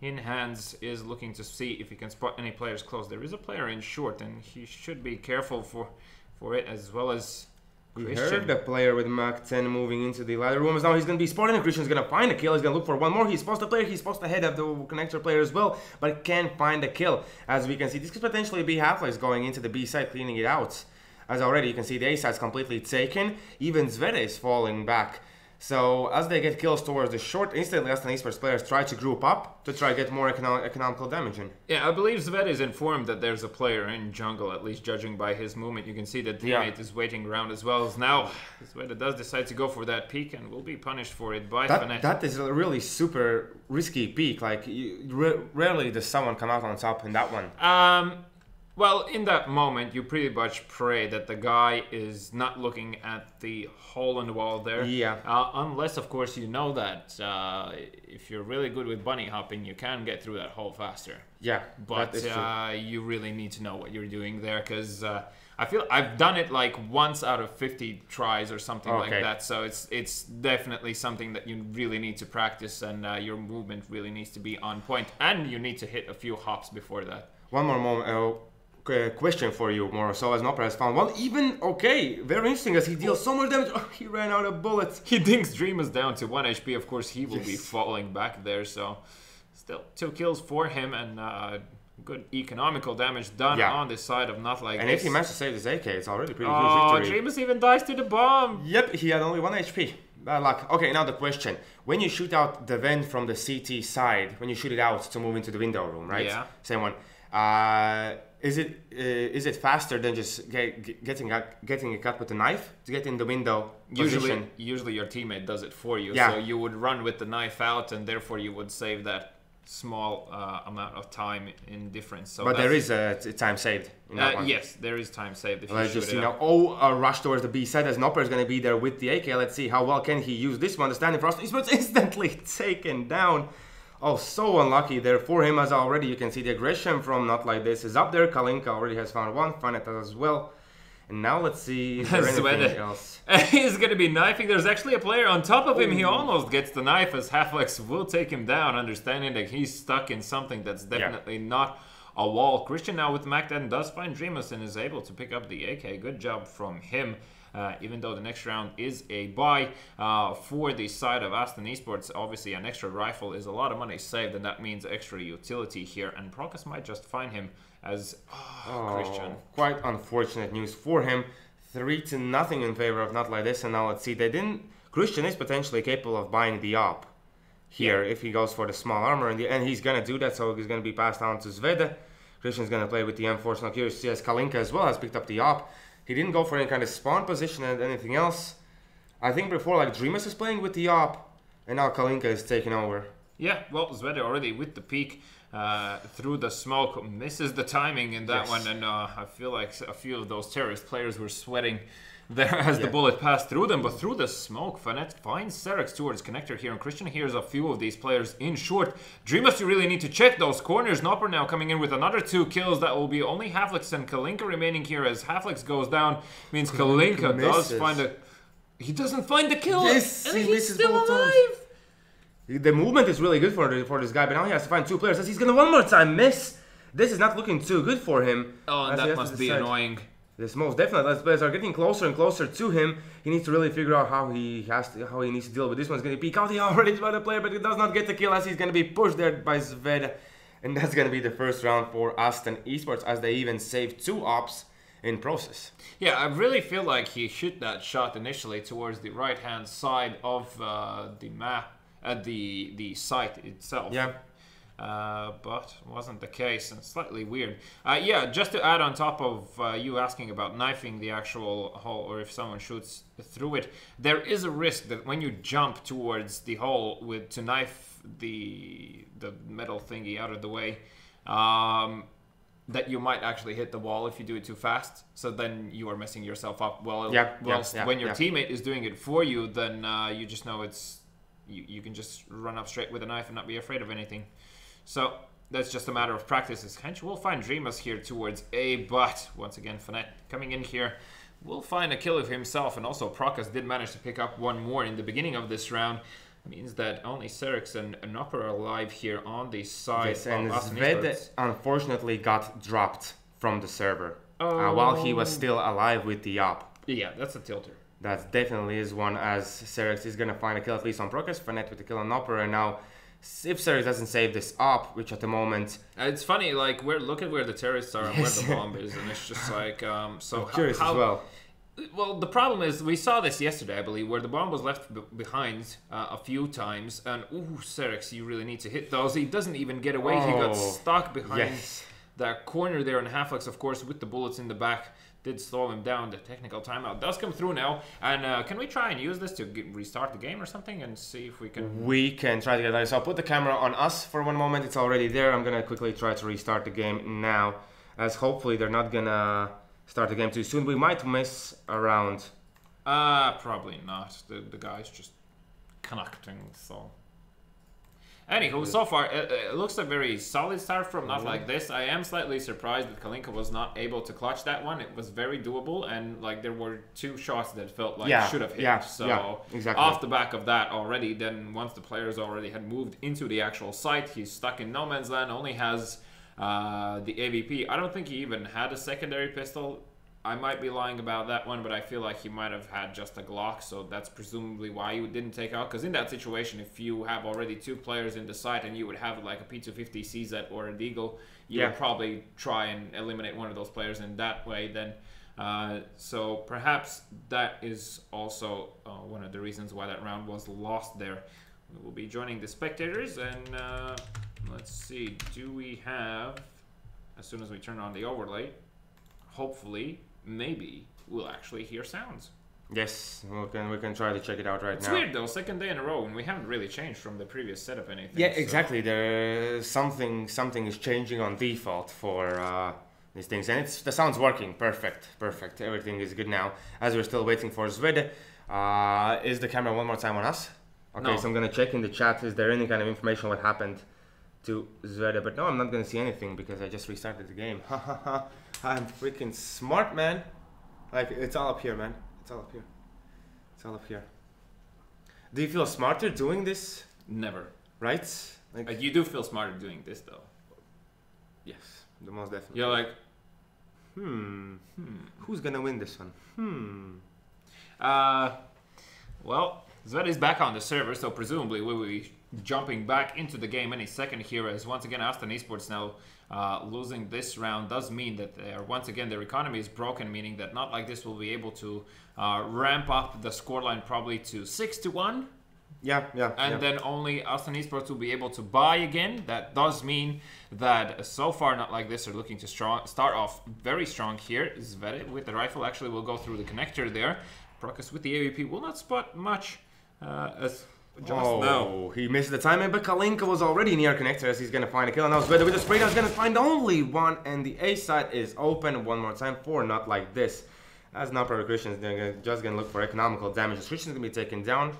in hands, is looking to see if he can spot any players close. There is a player in short, and he should be careful for it, as well as Christian. We heard the player with Mac 10 moving into the ladder rooms. Now he's going to be spotted, and Christian's going to find a kill. He's going to look for one more. He spots the player. He spots the head of the connector player as well, but can't find a kill. As we can see, this could potentially be Halflex going into the B side, cleaning it out. As already you can see, the A side's completely taken. Even Zvede is falling back. So as they get kills towards the short, instantly AST and eSports players try to group up to try to get more economical damage in. Yeah, I believe Zvede is informed that there's a player in jungle, at least judging by his movement. You can see that teammate is waiting around as well. As now, Zvede does decide to go for that peek and will be punished for it by Fnatic. That is a really super risky peek. Like, rarely does someone come out on top in that one. Well, in that moment, you pretty much pray that the guy is not looking at the hole in the wall there. Yeah. Unless, of course, you know that if you're really good with bunny hopping, you can get through that hole faster. Yeah, but you really need to know what you're doing there, because I feel I've done it like once out of 50 tries or something like that. So it's definitely something that you really need to practice, and your movement really needs to be on point, and you need to hit a few hops before that. One more moment. Question for you, more so, as Nopper has found one. Even very interesting, as he deals so much damage. Oh, he ran out of bullets. He dinks Dreamus down to 1 HP. Of course, he will be falling back there. So, still 2 kills for him, and good economical damage done on this side of Not Like And This. if he managed to save this AK, it's already pretty huge victory. Dreamus even dies to the bomb. Yep, he had only 1 HP. Bad luck. Okay, now the question: when you shoot out the vent from the CT side, when you shoot it out to move into the window room, right? Yeah. Same one. Is it faster than just getting a cut with a knife to get in the window position? Usually your teammate does it for you. Yeah. So you would run with the knife out, and therefore you would save that small amount of time in difference. So but there is a time saved in that one. Yes, there is time saved if you Let's shoot just it see out. now. A rush towards the B side, as Nopper is going to be there with the AK. Let's see how well can he use this one. The standing frost is instantly taken down. Oh, so unlucky there for him, as already you can see the aggression from Not Like This is up there. Kalinka already has found one, Fnatic as well. And now let's see, is there anything else? He's going to be knifing. There's actually a player on top of him. He almost gets the knife, as Halflex will take him down, understanding that he's stuck in something that's definitely not a wall. Christian now with Mac 10 does find Dreamus and is able to pick up the AK. Good job from him. Even though the next round is a buy for the side of AST and eSports, obviously an extra rifle is a lot of money saved, and that means extra utility here. And Prokus might just find him as Christian. Quite unfortunate news for him. 3-0 in favor of Not Like This, and now let's see. Christian is potentially capable of buying the op here if he goes for the small armor, and he's gonna do that. So he's gonna be passed on to Zvede. Christian's gonna play with the M4. So now curious to see, as Kalinka as well has picked up the op. He didn't go for any kind of spawn position and anything else. I think before, like, Dreamus is playing with the op, and now Kalinka is taking over. Yeah, well, Zvede already with the peek through the smoke, misses the timing in that one, and I feel like a few of those terrorist players were sweating there as the bullet passed through them. But through the smoke, Fnatic finds Serex towards connector here, and Christian hears a few of these players in short. Dreamus, you really need to check those corners. Nopper now coming in with another 2 kills. That will be only Halflex and Kalinka remaining here, as Halflex goes down. Means Kalinka does find a... He doesn't find the kill, and he's still alive! The movement is really good for this guy, but now he has to find 2 players, as he's gonna one more time miss. This is not looking too good for him. Oh, and that must be annoying. This most definitely, as players are getting closer and closer to him. He needs to really figure out how he needs to deal with this. One's going to peek out. He already by the player, but he does not get the kill, as he's going to be pushed there by Zvede. And that's going to be the first round for AST and eSports, as they even saved 2 ops in process. Yeah, I really feel like he shoot that shot initially towards the right-hand side of the map, at the site itself. Yeah. but wasn't the case, and slightly weird. Yeah, just to add on top of you asking about knifing the actual hole, or if someone shoots through it, there is a risk that when you jump towards the hole to knife the metal thingy out of the way, that you might actually hit the wall if you do it too fast. So then you are messing yourself up. Well, when your teammate is doing it for you, then you just know you can just run up straight with a knife and not be afraid of anything. So that's just a matter of practice. Hench will find Dreamus here towards A, but once again, Fnatt coming in here will find a kill of himself, and also Prokas did manage to pick up one more in the beginning of this round. Means that only Serix and Nopper are alive here on the side. Yes, and Zved unfortunately got dropped from the server while he was still alive with the op. Yeah, that's a tilter. That definitely is one, as Serix is going to find a kill at least on Prokas, Fnatt with the kill on Nopper, and now if Serix doesn't save this op, which at the moment... It's funny, like, look at where the terrorists are and where the bomb is, and it's just like, so I'm curious as well. Well, the problem is, we saw this yesterday, I believe, where the bomb was left behind a few times, and ooh, Serix, you really need to hit those. He doesn't even get away, he got stuck behind that corner there, and Halflex, of course, with the bullets in the back, did slow him down. The technical timeout does come through now, and can we try and use this to restart the game or something, and see if we can... We can try to get that. So I'll put the camera on us for one moment, it's already there. I'm gonna quickly try to restart the game now, as hopefully they're not gonna... start the game too soon. We might miss a round. Probably not. The guy's just connecting, so... Anywho, so far, it looks a very solid start from not like this. I am slightly surprised that Kalinka was not able to clutch that one. It was very doable, and like there were two shots that felt like should have hit. So exactly. Off the back of that already, then once the players already had moved into the actual site, he's stuck in no man's land, only has... the AVP. I don't think he even had a secondary pistol. I might be lying about that one, but I feel like he might have had just a Glock, so that's presumably why you didn't take out. Because in that situation, if you have already two players in the site and you would have like a P250 CZ or a Deagle, you would probably try and eliminate one of those players in that way then. So perhaps that is also one of the reasons why that round was lost there. We will be joining the spectators, and let's see, do we have, as soon as we turn on the overlay, hopefully, maybe we'll actually hear sounds. Yes, we can try to check it out right now. It's weird though, second day in a row, and we haven't really changed from the previous setup anything. Yeah, exactly. There's something is changing on default for these things, and the sound's working. Perfect. Everything is good now. As we're still waiting for Zved, is the camera one more time on us? Okay, no. So I'm gonna check in the chat. Is there any kind of information what happened to Zved? But no, I'm not gonna see anything because I just restarted the game. I'm freaking smart, man. Like, it's all up here, man. It's all up here. It's all up here. Do you feel smarter doing this? Never. Right? Like you do feel smarter doing this, though. Yes, the most definitely. You're like, who's gonna win this one? Well, Zved is back on the server, so presumably we will be jumping back into the game any second here, as once again Aston Esports now losing this round does mean that once again their economy is broken, meaning that not like this will be able to ramp up the scoreline probably to 6-1. And then only Aston Esports will be able to buy again. That does mean that so far not like this are looking to start off very strong here. Zved with the rifle actually will go through the connector there. Prokas with the AVP will not spot much as just now. He missed the timing, but Kalinka was already near connector as he's going to find a kill. And now Zved with the spray down is going to find only one, and the A side is open one more time for not like this. As Nopper Christian's just going to look for economical damage. Christian's going to be taken down,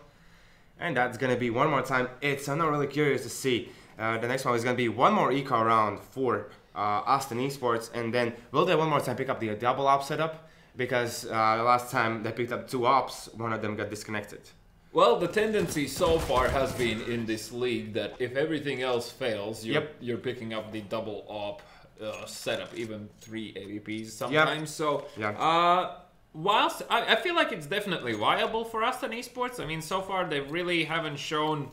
and that's going to be one more time. I'm not really curious to see. The next one is going to be one more eco round for Aston Esports, and then will they one more time pick up the double op setup? Because last time they picked up two ops, one of them got disconnected. Well, the tendency so far has been in this league that if everything else fails, you're picking up the double op setup, even 3 AVPs sometimes. So, whilst I feel like it's definitely viable for Aston Esports. I mean, so far they really haven't shown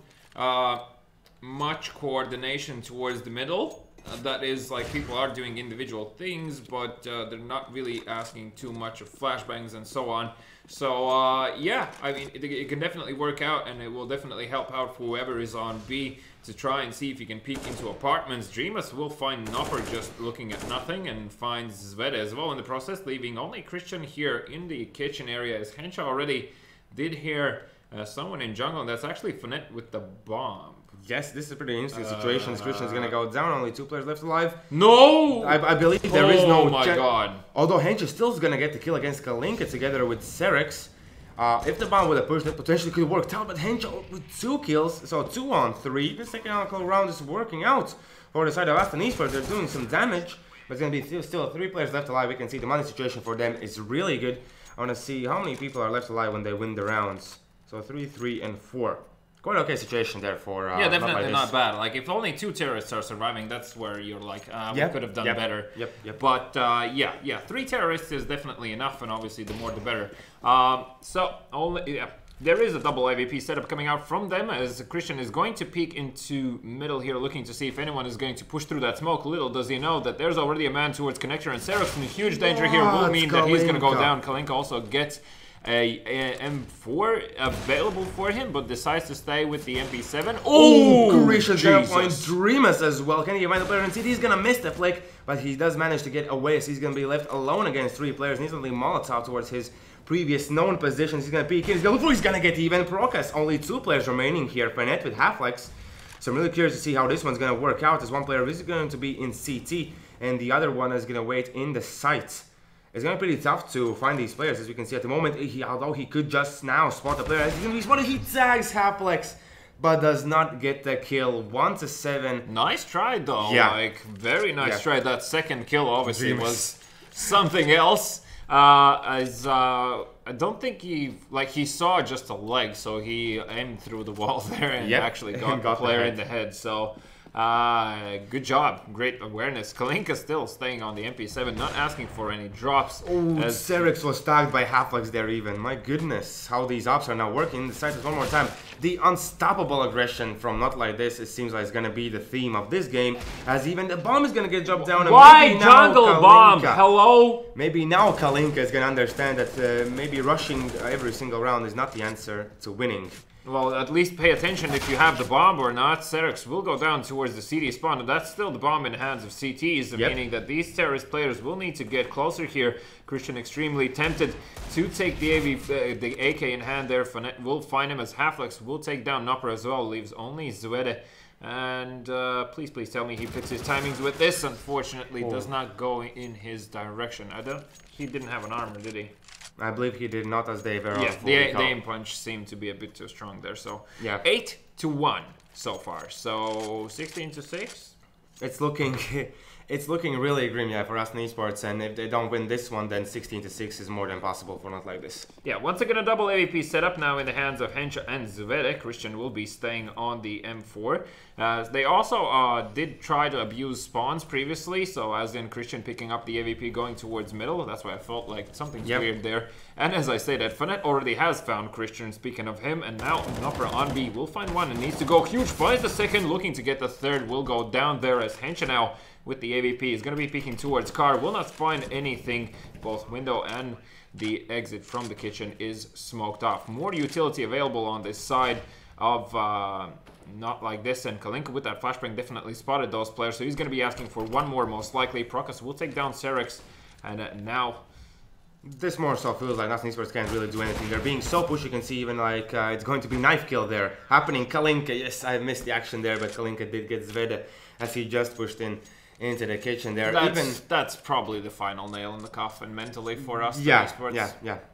much coordination towards the middle. That is, like, people are doing individual things, but they're not really asking too much of flashbangs and so on. So, yeah, I mean, it can definitely work out, and it will definitely help out whoever is on B. to try and see if he can peek into apartments. Dreamus will find Nopper just looking at nothing and finds Zvede as well in the process, leaving only Christian here in the kitchen area, as Hensha already did hear someone in jungle, and that's actually Fonet with the bomb. Yes, this is a pretty interesting situation. Christian is going to go down. Only 2 players left alive. No! I believe there is no... Oh my god. Although Hensha still is going to get the kill against Kalinka together with Serex. If the bomb would have pushed, it potentially could work out. But Hensha with 2 kills, so 2 on 3. The second round is working out for the side of AST and eSports. They're doing some damage. But it's going to be still 3 players left alive. We can see the money situation for them is really good. I want to see how many people are left alive when they win the rounds. So 3, 3, and 4. Quite okay situation there for... yeah, definitely not bad. Like, if only 2 terrorists are surviving, that's where you're like, we could have done better. But, yeah, 3 terrorists is definitely enough, and obviously the more the better. There is a double AVP setup coming out from them, as Christian is going to peek into middle here, looking to see if anyone is going to push through that smoke. Little does he know that there's already a man towards connector, and Serex in huge danger here will mean that he's going to go down. Kalinka also gets a M4 available for him, but decides to stay with the MP7. Oh, Christian's gonna point Dreamus as well. Can he find the player in CT? He's gonna miss the flick, but he does manage to get away, so he's gonna be left alone against 3 players. And instantly Molotov towards his previous known positions. He's gonna peek in. He's gonna get even. Procas. Only 2 players remaining here. Fenet with Half-Lex. So I'm really curious to see how this one's gonna work out, as one player is going to be in CT, and the other one is gonna wait in the site. It's going to be pretty tough to find these players, as we can see at the moment. Although he could just now spot the player, he's going to be spotted. He tags Half-Lex, but does not get the kill. 1-7. Nice try, though. Yeah. Like, very nice try. That second kill obviously was something else. I don't think he saw just a leg, so he aimed through the wall there and actually got the player in the head. So. Good job. Great awareness. Kalinka still staying on the MP7, not asking for any drops. Oh, Serex was tagged by Half-Lex there even. My goodness, how these ops are now working. The site one more time. The unstoppable aggression from Not Like This, it seems like it's going to be the theme of this game, as even the bomb is going to get dropped down. Why jungle bomb? Hello? Maybe now Kalinka is going to understand that maybe rushing every single round is not the answer to winning. Well, at least pay attention if you have the bomb or not. Serex will go down towards the CD spawn, and that's still the bomb in the hands of CTs, meaning that these terrorist players will need to get closer here. Christian extremely tempted to take the AK in hand there. Fonet will find him, as Half-Lex will take down Nopper as well, leaves only Zvede. And please tell me he picks his timings with this. Unfortunately, does not go in his direction. He didn't have an armor, did he? I believe he did not, as they were on the aim punch seemed to be a bit too strong there. So 8-1 so far. So 16-6. It's looking really grim, for AST and eSports, and if they don't win this one, then 16-6 is more than possible for Not Like This. Yeah, once again a double AVP setup now in the hands of Hensha and Zvede. Christian will be staying on the M4. They also did try to abuse spawns previously, so as in Christian picking up the AVP going towards middle. That's why I felt like something's weird there. And as I say that, Fonet already has found Christian, speaking of him, and now Nopper on B will find one and needs to go huge. Finds the second, looking to get the third, will go down there, as Hensha now with the AVP is going to be peeking towards car. Will not find anything. Both window and the exit from the kitchen is smoked off. More utility available on this side of Not Like This, and Kalinka with that flashbang definitely spotted those players, so he's going to be asking for one more most likely. Procas will take down Serex, and now this more so feels like AST and eSports can't really do anything. They're being so pushed. You can see even like it's going to be knife kill there happening. Kalinka, yes, I missed the action there, but Kalinka did get Zvede as he just pushed into the kitchen there. That's probably the final nail in the coffin mentally for us. Yeah,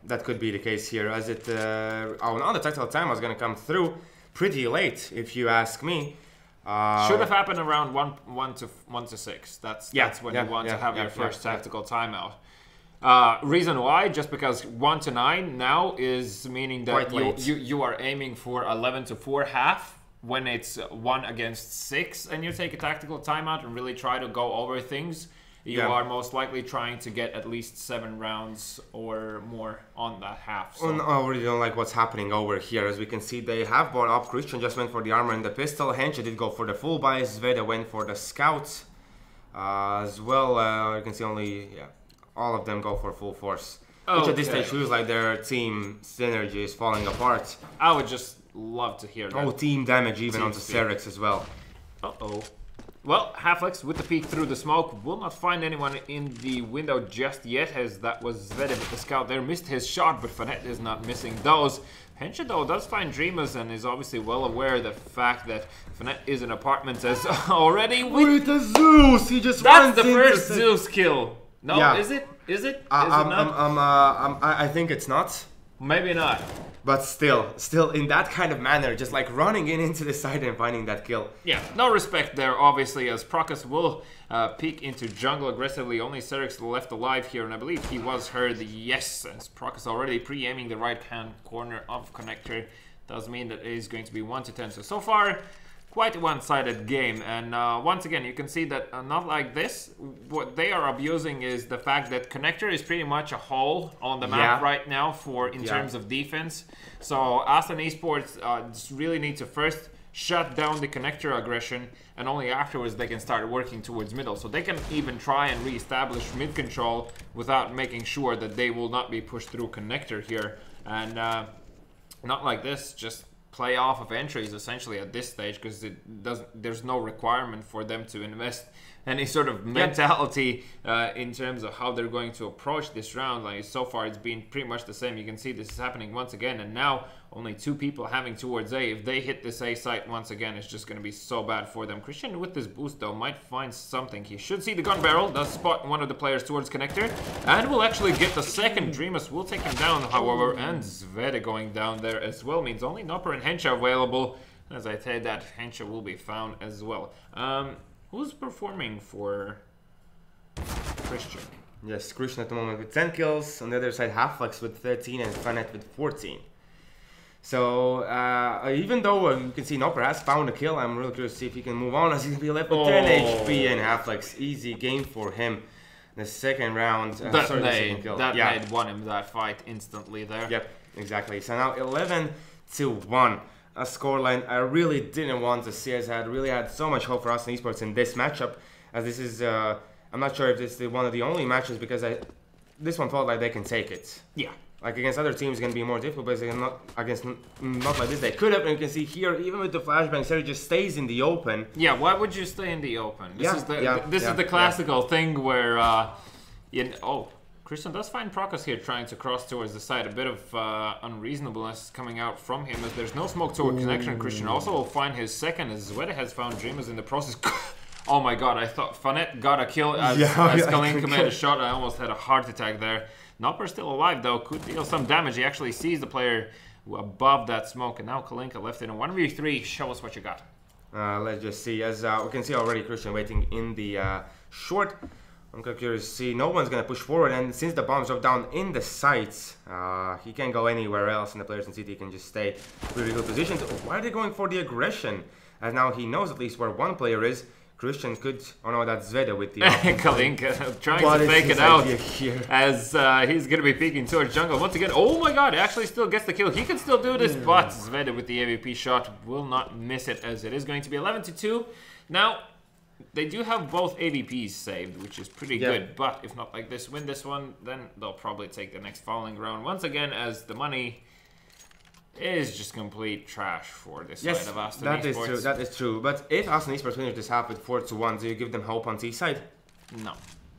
that could be the case here, as it now the tactical time was going to come through pretty late, if you ask me. Should have happened around 1 to 6. That's when you want to have your first tactical timeout. Reason why? Just because 1 to 9 now is meaning that you are aiming for 11 to 4 half. When it's 1 against 6 and you take a tactical timeout and really try to go over things, you are most likely trying to get at least 7 rounds or more on that half. So. I really don't like what's happening over here. As we can see, they have bought up. Christian just went for the armor and the pistol. Hensha did go for the full buy. Zvede went for the scouts as well. You can see only all of them go for full force. Which at this stage feels like their team synergy is falling apart. I would just love to hear that. Oh, team damage even Team onto speed. Serix as well. Uh-oh. Well, Halflex with the peek through the smoke will not find anyone in the window just yet, as that was Zvedev with the scout there. Missed his shot, but Fonet is not missing those. Hensha, though, does find Dreamers and is obviously well aware of the fact that Fonet is in apartments as already with the Zeus! He just That's runs the into first Zeus kill. No, Yeah. is it? Is it? Is it not? I think it's not. Maybe not. But still in that kind of manner, just like running into the side and finding that kill. Yeah, no respect there, obviously, as Prokus will peek into jungle aggressively. Only Serix left alive here, and I believe he was heard. Yes, as Prokus already pre-aiming the right-hand corner of Connector. Does mean that it is going to be 1-10. So far, quite a one-sided game. And once again, you can see that not like this. What they are abusing is the fact that Connector is pretty much a hole on the map right now in terms of defense. So AST and eSports just really need to first shut down the Connector aggression, and only afterwards they can start working towards middle. So they can even try and re-establish mid control without making sure that they will not be pushed through Connector here. And not like this, just play off of entries essentially at this stage, because there's no requirement for them to invest any sort of mentality in terms of how they're going to approach this round. Like, so far it's been pretty much the same. You can see this is happening once again, and now only 2 people having towards A. If they hit this A site once again, it's just going to be so bad for them. Christian with this boost though might find something. He should see the gun barrel, does spot one of the players towards Connector, and will actually get the second. Dreamus will take him down, however, and Zvede going down there as well means only Nopper and Hensha available. As I said, that Hensha will be found as well. Who's performing for Christian? Yes, Christian at the moment with 10 kills. On the other side, Halflex with 13 and Fanet with 14. So, even though you can see Nopper has found a kill, I'm really curious to see if he can move on, as he's going to be left with 10 HP and Halflex. Easy game for him. The second round, That second kill. made won him that fight instantly there. Yep, exactly. So now 11-1. A scoreline I really didn't want to see, as I really had so much hope for us in esports in this matchup, as this is, I'm not sure if this is one of the only matches, because this one felt like they can take it. Yeah. Like against other teams, it's going to be more difficult, but not like this. They could have, and you can see here, even with the flashbang, Seri just stays in the open. Yeah, why would you stay in the open? This is the classical thing where, Christian does find Prokus here trying to cross towards the side. A bit of unreasonableness coming out from him, as there's no smoke toward connection. Christian also will find his second, as Zweda has found Dreamers in the process. Oh my god, I thought Fanet got a kill as Kalinka made a shot. I almost had a heart attack there. Nopper's still alive though, could deal some damage. He actually sees the player above that smoke, and now Kalinka left in a 1v3. Show us what you got. Let's just see, as we can see already Christian waiting in the short. I'm curious to see, no one's going to push forward, and since the bombs drop down in the sights, he can't go anywhere else, and the players in CT can just stay really good positions. Why are they going for the aggression? As now he knows at least where one player is. Christian could, oh no, that's Zveda with the Kalinka trying to fake it out as he's going to be peeking towards jungle once again. Oh my god, he actually still gets the kill. He can still do this, but Zveda with the AVP shot will not miss it, as it is going to be 11-2. Now, they do have both AVPs saved, which is pretty good, but if not like this, win this one, then they'll probably take the next following round once again, as the money is just complete trash for this side of Aston Esports. That is true. But if Aston Esports finish this half with 4-1, do you give them hope on T side? No.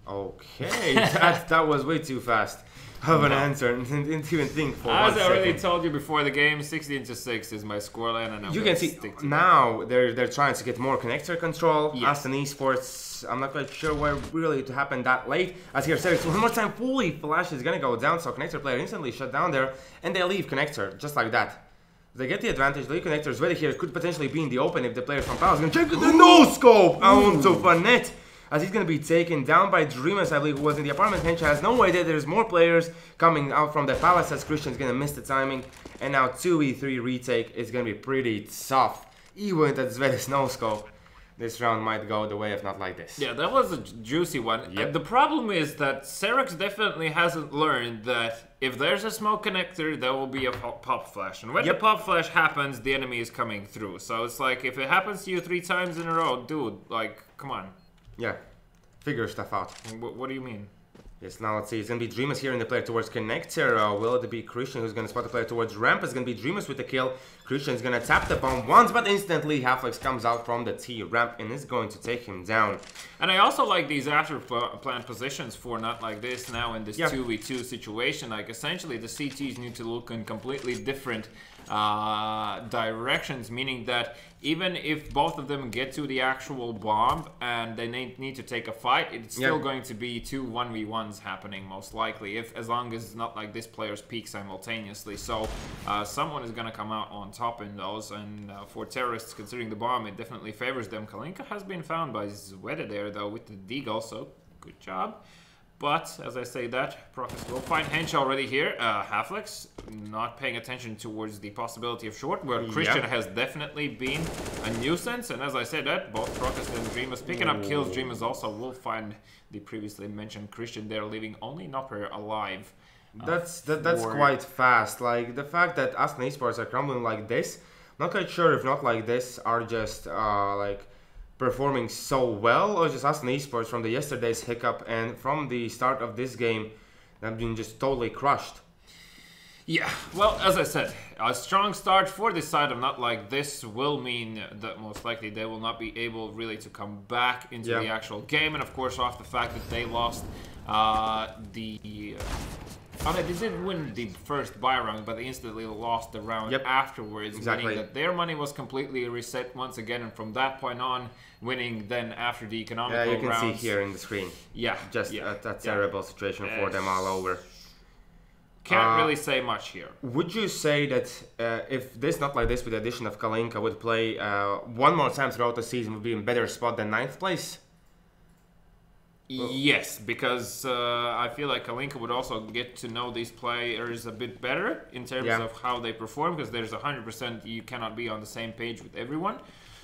Okay, that was way too fast of an answer. Didn't even think for As 1 I already second. told you before the game, 16-6 is my scoreline, and I'm You can see stick to now they're trying to get more connector control. Yes. Aston Esports, I'm not quite sure why really to happen that late. As here said, one more time, fully flash is gonna go down, so connector player instantly shut down there, and they leave connector just like that. They get the advantage. The lead connector is ready here. Could potentially be in the open if the players from Palace is gonna check the no scope onto Fanet, as he's gonna be taken down by Dreamers, I believe, who was in the apartment. Hensha has no idea there's more players coming out from the Palace, as Christian's gonna miss the timing, and now 2v3 retake is gonna be pretty tough. Even with that Zveda's no scope, this round might go the way of not like this. Yeah, that was a juicy one. Yep. The problem is that Serex definitely hasn't learned that if there's a smoke connector, there will be a pop flash. And when the pop flash happens, the enemy is coming through. So it's like, if it happens to you 3 times in a row, dude, like, come on. Yeah, figure stuff out. What do you mean? Yes, now let's see. It's going to be Dreamers here in the player towards Connector. Will it be Christian who's going to spot the player towards Ramp? It's going to be Dreamers with the kill. Christian's going to tap the bomb once, but instantly Halflex comes out from the T ramp and is going to take him down. And I also like these after plan positions for not like this now in this 2v2 situation. Like essentially the CTs need to look in completely different directions, meaning that even if both of them get to the actual bomb and they need to take a fight, it's still going to be 2 1v1s happening most likely, as long as it's not like this players peak simultaneously. So someone is going to come out on top in those, and for terrorists considering the bomb, it definitely favors them. Kalinka has been found by Zweda there though with the deagle, so good job. But, as I say that, Procus will find Hench already here. Halflex not paying attention towards the possibility of short, where Christian has definitely been a nuisance. And as I said that, both Procus and Dreamers picking up kills. Dreamers also will find the previously mentioned Christian there, leaving only Nopper alive. That's quite fast. Like, the fact that Aston eSports are crumbling like this, not quite sure if not like this are just, like, performing so well, or just Aston eSports from the yesterday's hiccup and from the start of this game have been just totally crushed. Yeah, well, as I said, a strong start for this side of not like this will mean that most likely they will not be able really to come back into the actual game, and of course off the fact that they lost they did win the first buy round, but they instantly lost the round afterwards, meaning that their money was completely reset once again, and from that point on, winning then after the economical rounds. Yeah, you can see here in the screen. Just a terrible situation for them all over. Can't really say much here. Would you say that if this not like this with the addition of Kalinka would play one more time throughout the season would be in better spot than 9th place? Yes, because I feel like Kalinka would also get to know these players a bit better in terms of how they perform, because there's 100% you cannot be on the same page with everyone.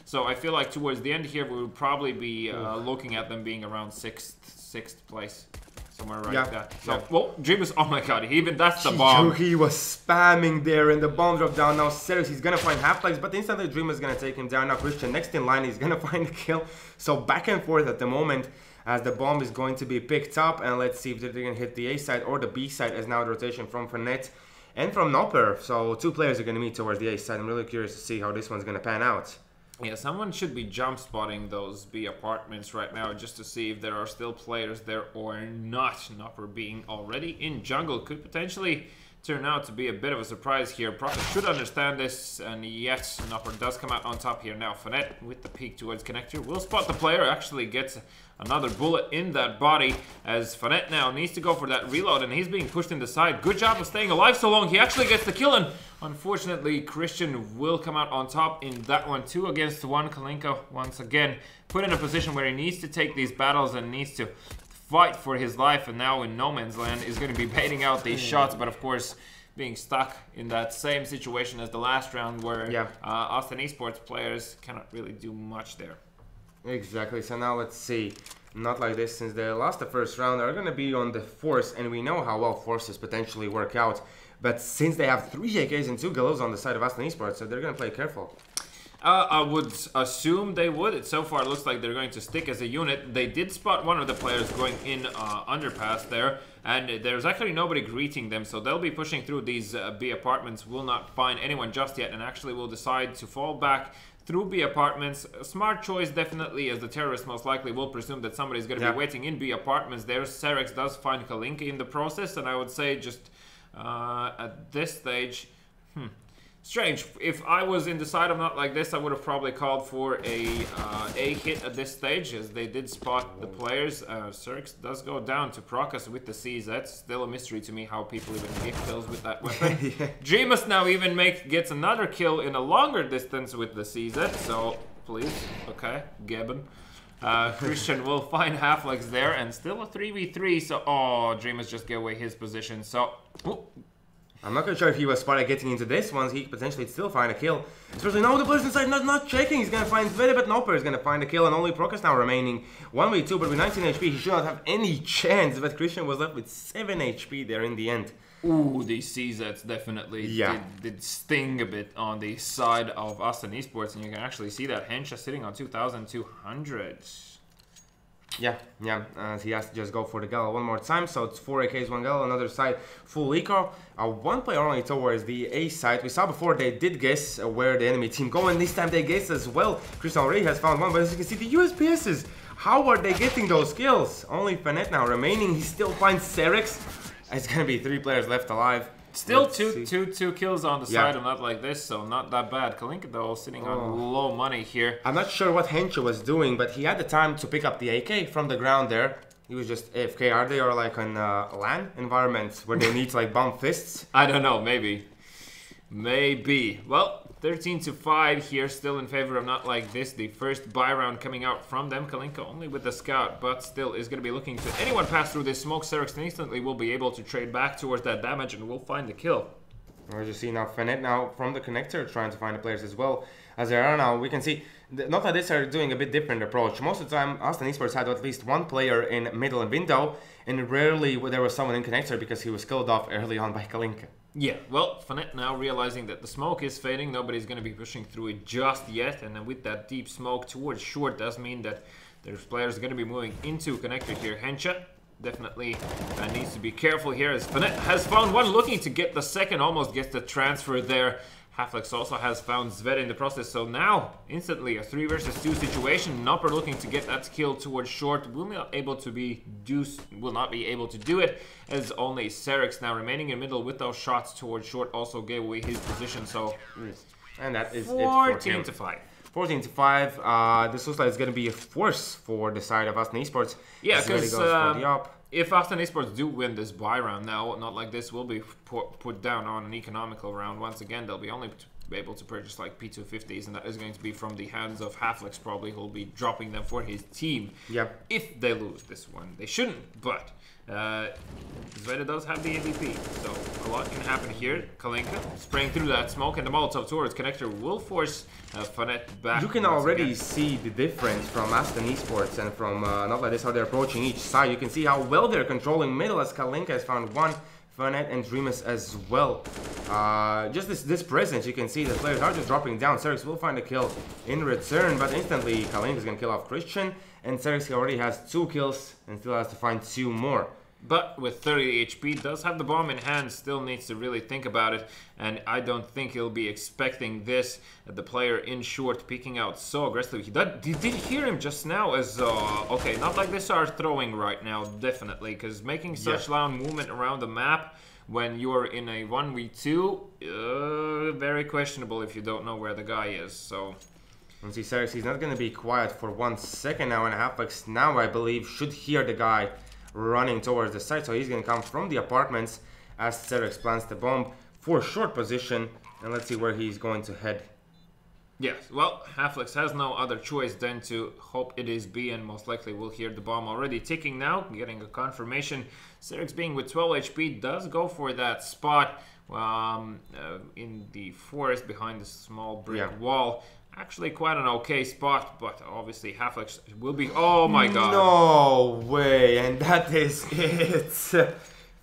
So I feel like towards the end here we would probably be looking at them being around 6th place. Somewhere like that. So, well, Dreamers, oh my god, that's the bomb. He was spamming there and the bomb dropped down. Now, Serious, he's gonna find Halflex, but instantly Dreamer's gonna take him down. Now, Christian next in line, he's gonna find the kill. So, back and forth at the moment as the bomb is going to be picked up. And let's see if they're gonna hit the A side or the B side, as now the rotation from Fernet and from Nopper. So, 2 players are gonna meet towards the A side. I'm really curious to see how this one's gonna pan out. Yeah, someone should be jump spotting those B apartments right now just to see if there are still players there or not. Nopper being already in jungle could potentially turn out to be a bit of a surprise here. Process should understand this, and yes, Nopper does come out on top here now. Fonet with the peek towards Connector will spot the player, actually gets another bullet in that body, as Fonet now needs to go for that reload, and he's being pushed in the side. Good job of staying alive so long. He actually gets the kill, and unfortunately, Christian will come out on top in that one. 2 against 1. Kalinka once again put in a position where he needs to take these battles and needs to fight for his life, and now in no man's land is going to be baiting out these shots, but of course being stuck in that same situation as the last round where Aston eSports players cannot really do much there. Exactly, so now let's see. Not like this, since they lost the first round, they're going to be on the Force, and we know how well Forces potentially work out. But since they have 3 AKs and 2 Galils on the side of Aston eSports, so they're going to play careful. I would assume they would. It so far looks like they're going to stick as a unit. They did spot one of the players going in underpass there, and there's actually nobody greeting them, so they'll be pushing through these B apartments, will not find anyone just yet, and actually will decide to fall back through B apartments. A smart choice definitely, as the terrorists most likely will presume that somebody's going to be waiting in B apartments there. Serex does find Kalinka in the process, and I would say just at this stage, strange. If I was in the side of not like this, I would have probably called for a hit at this stage, as they did spot the players. Serex does go down to Procus with the C's. That's still a mystery to me how people even get kills with that weapon. Dreamus now even gets another kill in a longer distance with the CZ, so please, okay, Gabon. Christian will find Halflex there, and still a 3v3, so Dreamus just gave away his position, so I'm not quite sure if he was spotted getting into this one. He could potentially still find a kill. Especially now the players inside not checking. He's going to find Zvede, but Nopper is going to find a kill. And only Procus now remaining. 1v2, but with 19 HP, he should not have any chance. But Christian was left with 7 HP there in the end. Ooh, these CZs definitely did sting a bit on the side of Aston eSports. And you can actually see that Hensha sitting on 2,200. Yeah, he has to just go for the Gala one more time, so it's 4 AKs, 1 Gala, another side full eco. One player only towards the A side. We saw before they did guess where the enemy team go, and this time they guessed as well. Christian already has found one, but as you can see, the USPSs, how are they getting those kills? Only Fanet now remaining. He still finds Serex. It's gonna be 3 players left alive. Still two kills on the side of not like this, so not that bad. Kalinka though sitting on low money here. I'm not sure what Hencha was doing, but he had the time to pick up the AK from the ground there. He was just AFK. Are they or like on LAN environments where they need to like bomb fists? I don't know, maybe. Well, 13-5 here, still in favor of not like this. The first buy round coming out from them. Kalinka only with the scout, but still is going to be looking to anyone pass through this smoke. Serex instantly will be able to trade back towards that damage and will find the kill. We're just seeing now Fanet now from the connector trying to find the players as well as they are now. We can see not like this are doing a bit different approach. Most of the time, Austin Esports had at least one player in middle and window, and rarely there was someone in connector because he was killed off early on by Kalinka. Yeah, well, Fanet now realizing that the smoke is fading, nobody's going to be pushing through it just yet, and then with that deep smoke towards short does mean that there's players going to be moving into connector here. Hencha definitely needs to be careful here as Fanet has found one, looking to get the second, almost gets the transfer there. Halflex also has found Zved in the process, so now instantly a 3 versus 2 situation. Nopper looking to get that kill towards short, will not be able to do it, as only Serex now remaining in middle with those shots towards short also gave away his position. So and that is 14-5. 14-5. This looks like it's going to be a force for the side of Austin Esports. Yeah, because if Austin Esports do win this buy round now, not like this will be put down on an economical round. Once again, they'll be only able to purchase like P250s, and that is going to be from the hands of Halflex probably, who'll be dropping them for his team. Yep. If they lose this one. They shouldn't, but Zveda does have the MVP, so a lot can happen here. Kalinka spraying through that smoke, and the Molotov towards connector will force Fanet back. You can already see the difference from Aston Esports and from not like this how they're approaching each side. You can see how well they're controlling middle, as Kalinka has found one, Fanet and Dreamus as well. Just this presence, you can see the players are just dropping down. Serex will find a kill in return, but instantly Kalinka is going to kill off Christian, and Serex already has 2 kills and still has to find 2 more. But with 30 HP, does have the bomb in hand, still needs to really think about it, and I don't think he'll be expecting this. The player in short peeking out so aggressively. He did hear him just now as, okay, not like this are throwing right now, definitely, because making such loud movement around the map when you're in a 1v2, very questionable if you don't know where the guy is, so... And see, Serex, he's not going to be quiet for 1 second now, and Halflex now, I believe, should hear the guy running towards the site, so he's going to come from the apartments as Serex plants the bomb for short position, and let's see where he's going to head. Yes, well, Halflex has no other choice than to hope it is B, and most likely we'll hear the bomb already ticking now, getting a confirmation. Serex being with 12 HP does go for that spot in the forest behind the small brick wall. Actually quite an okay spot, but obviously Halflex will be... Oh my god. No way, and that is it.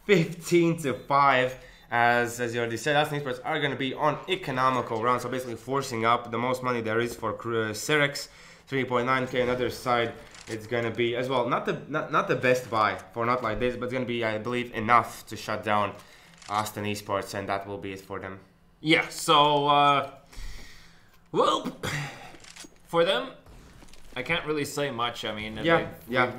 15-5. As you already said, Aston Esports are going to be on economical round, so basically forcing up the most money there is for Serex. 3.9k on the other side. It's going to be as well not the best buy for not like this, but it's going to be, I believe, enough to shut down Aston Esports, and that will be it for them. Yeah, so well, for them, I can't really say much. I mean,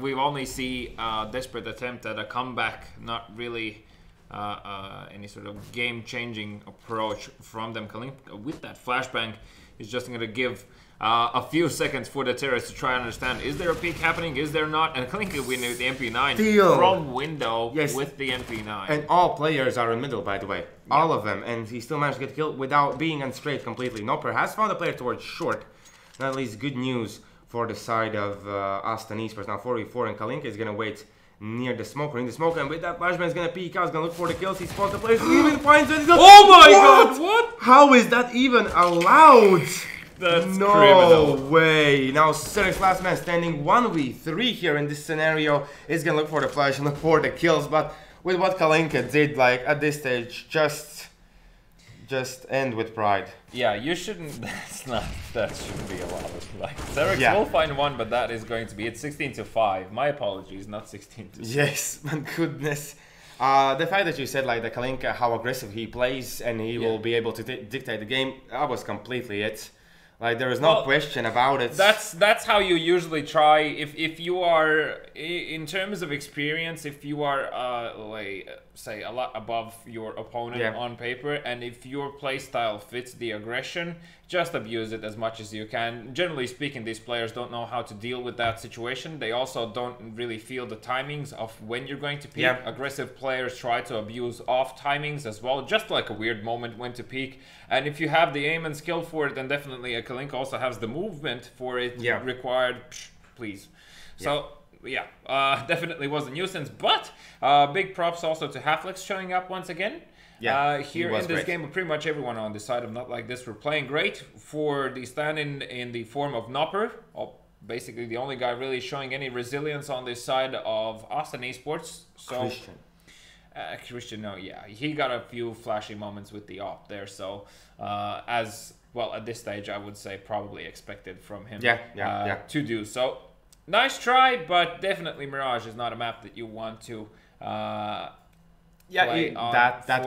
we've only seen a desperate attempt at a comeback, not really any sort of game-changing approach from them. Kalinka with that flashbang is just going to give a few seconds for the terrorists to try and understand, is there a peek happening, is there not? And Kalinka winning with the MP9 from window with the MP9. And all players are in middle, by the way. All of them. And he still managed to get killed without being on straight completely. Nopper has found a player towards short. And at least good news for the side of Aston Esports. Now 4v4, and Kalinka is going to wait near the smoke, ring the smoke, and with that flashbang is going to peek out, he's going to look for the kills, he spots the players, he even finds it. Oh my god! What? How is that even allowed? That's no way. Now Serex, last man standing, 1v3 here in this scenario, is going to look for the flash and look for the kills, but with what Kalinka did, like, at this stage, just just end with pride. Yeah, you shouldn't. That shouldn't be allowed. Like Xerix will find one, but that is going to be. It's 16-5. My apologies, not 16-6. Yes, my goodness. The fact that you said like the Kalinka, how aggressive he plays and he will be able to dictate the game, that was completely it. Like there is no question about it. That's how you usually try. If you are in terms of experience, if you are like say a lot above your opponent on paper, and if your playstyle fits the aggression, just abuse it as much as you can. Generally speaking, these players don't know how to deal with that situation. They also don't really feel the timings of when you're going to peak. Aggressive players try to abuse off timings as well, just like a weird moment when to peak. And if you have the aim and skill for it, then definitely a Kalinka also has the movement for it required. Please. So definitely was a nuisance. But big props also to Halflex showing up once again. Here in this game, pretty much everyone on the side of Not Like This were playing great. For the stand-in in the form of Nopper, basically the only guy really showing any resilience on this side of us and esports. So Christian, he got a few flashy moments with the op there. So as well at this stage, I would say probably expected from him to do so. Nice try, but definitely Mirage is not a map that you want to that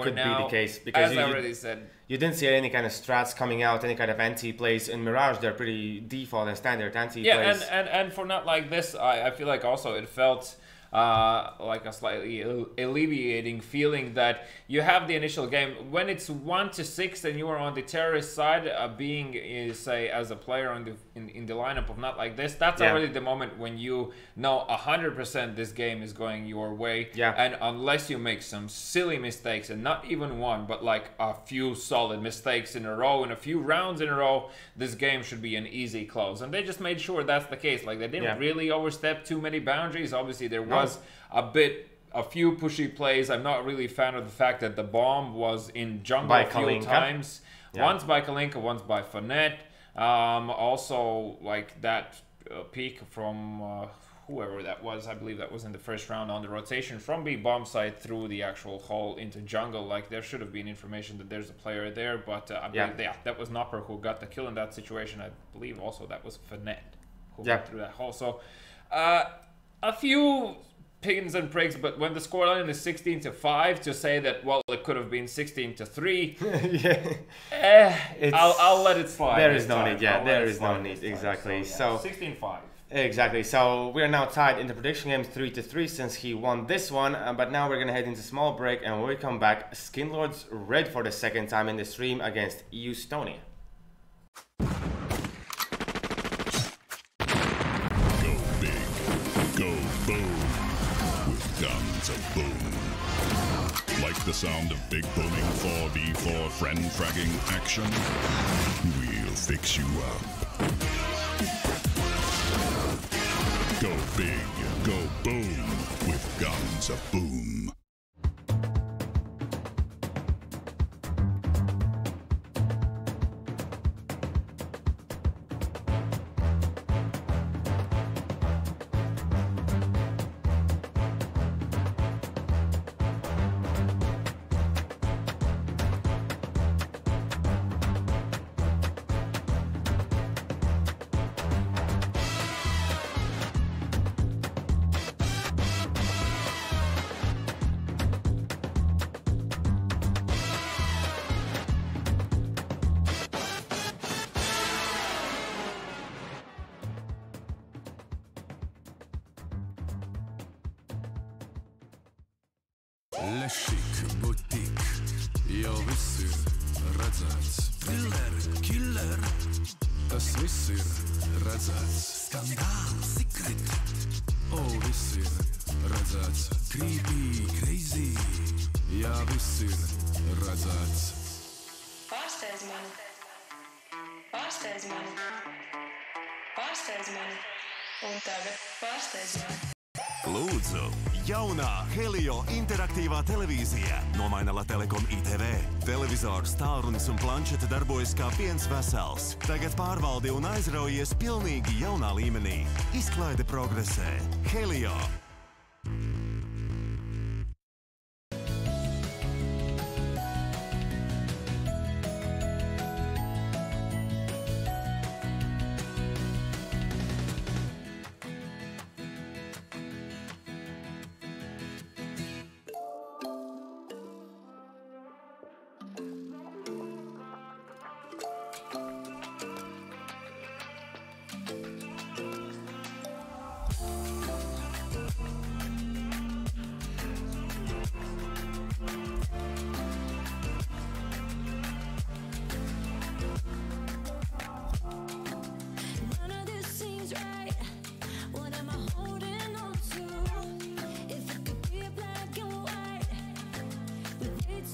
could be the case, because as I already said, you didn't see any kind of strats coming out, any kind of anti-plays. In Mirage, they're pretty default and standard anti-plays. And for Not Like This, I feel like also it felt like a slightly alleviating feeling that you have the initial game when it's 1-6 and you are on the terrorist side, being say as a player on in the lineup of Not Like This. That's already the moment when you know 100% this game is going your way. And unless you make some silly mistakes, and not even one, but like a few solid mistakes in a row and a few rounds in a row, this game should be an easy close. And they just made sure that's the case. Like they didn't really overstep too many boundaries. Obviously there was a few pushy plays. I'm not really a fan of the fact that the bomb was in jungle a few times. Once by Kalinka, once by Fonet. Also, like that peak from whoever that was. I believe that was in the first round on the rotation from the bomb site through the actual hole into jungle. Like there should have been information that there's a player there, but I believe, that was Nopper who got the kill in that situation. I believe also that was Fonet who went through that hole. So a few pins and prigs, but when the scoreline is 16-5, to say that, well, it could have been 16-3, I'll let it slide. There is no need, there is no need, exactly. So 16-5. Exactly. So we are now tied in the prediction games 3-3 since he won this one. But now we're gonna head into small break, and when we come back, Skinlord's red for the second time in the stream against EUS Estonia. Go big, go boom. Guns of boom. Like the sound of big booming 4v4 friend fragging action? We'll fix you up. Go big, go boom with Guns of Boom. Lešik, butik, jau viss ir redzēts. Thriller, killer, tas viss ir redzēts. Skandāls, secret, viss ir redzēts. Creepy, crazy, jā, viss ir redzēts. Pārsteidz mani, pārsteidz mani, pārsteidz mani, un tagad pārsteidz mani. Lūdzu, jaunā Helio interaktīvā televīzija nomaina Lattelecom ITV. Televizors, tālrunis un planšete darbojas kā viens vesels. Tagad pārvaldi un aizraujies pilnīgi jaunā līmenī. Izklaide progresē. Helio.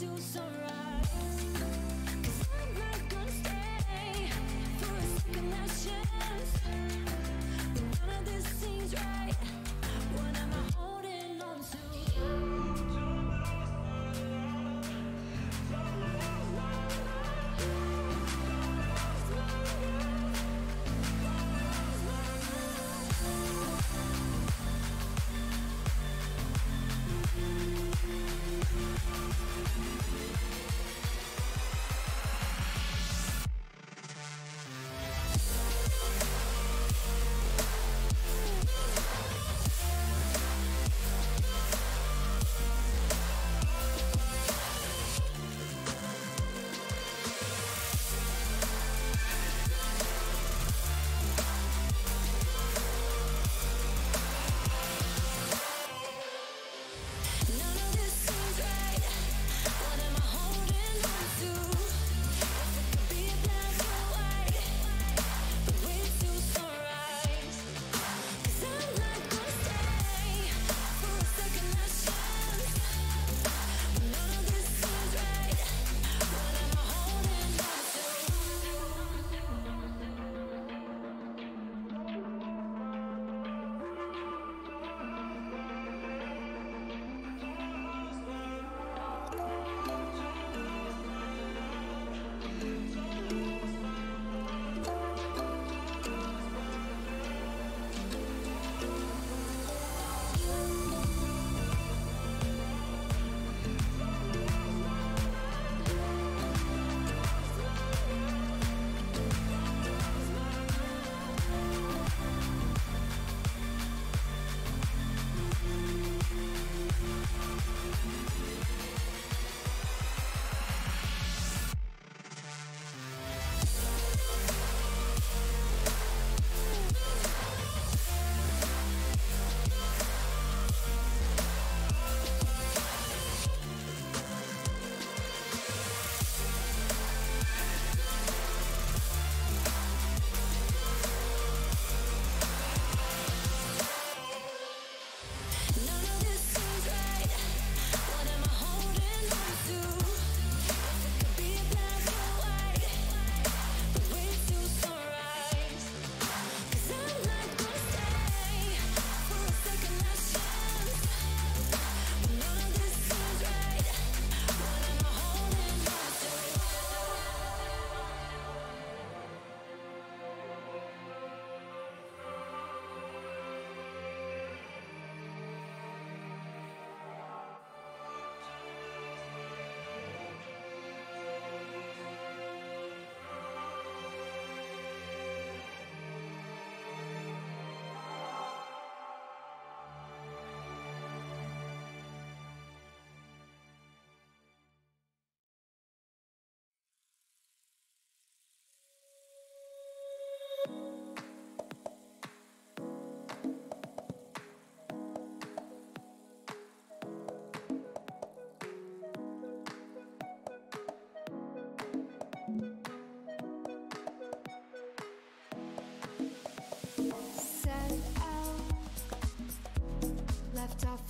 till sunrise. 'Cause I'm not gonna stay for a second last chance. But none of this seems right. What am I holding on to?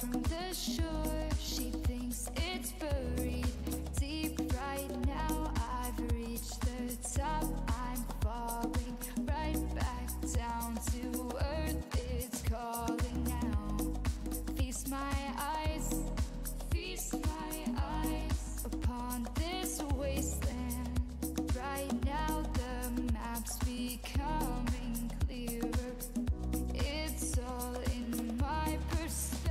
From the shore, she thinks it's buried deep right now. I've reached the top, I'm falling right back down to earth. It's calling now. Feast my eyes upon this wasteland. Right now, the map's becoming clearer. It's all in my perspective.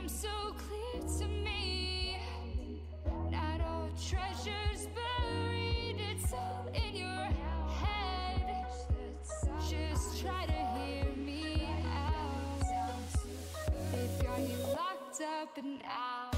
come so clear to me. Not all treasures buried, it's all in your head. Just try to hear me out. They've got you locked up and out.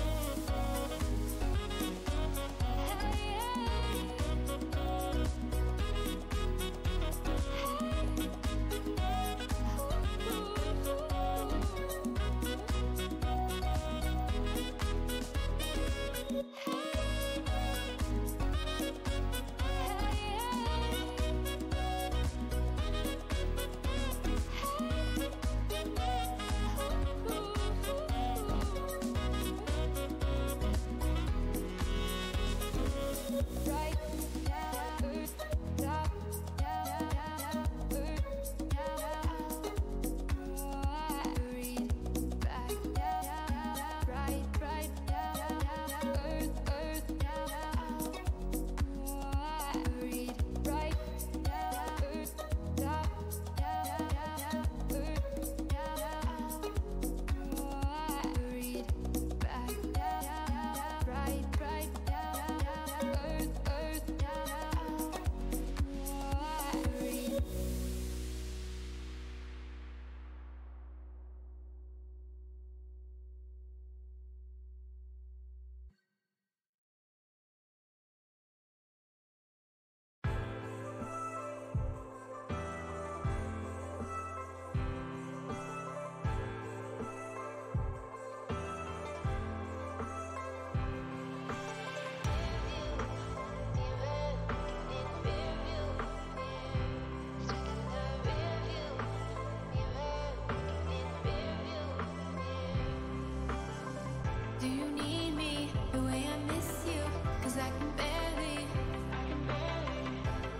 Do you need me the way I miss you? 'Cause I can barely.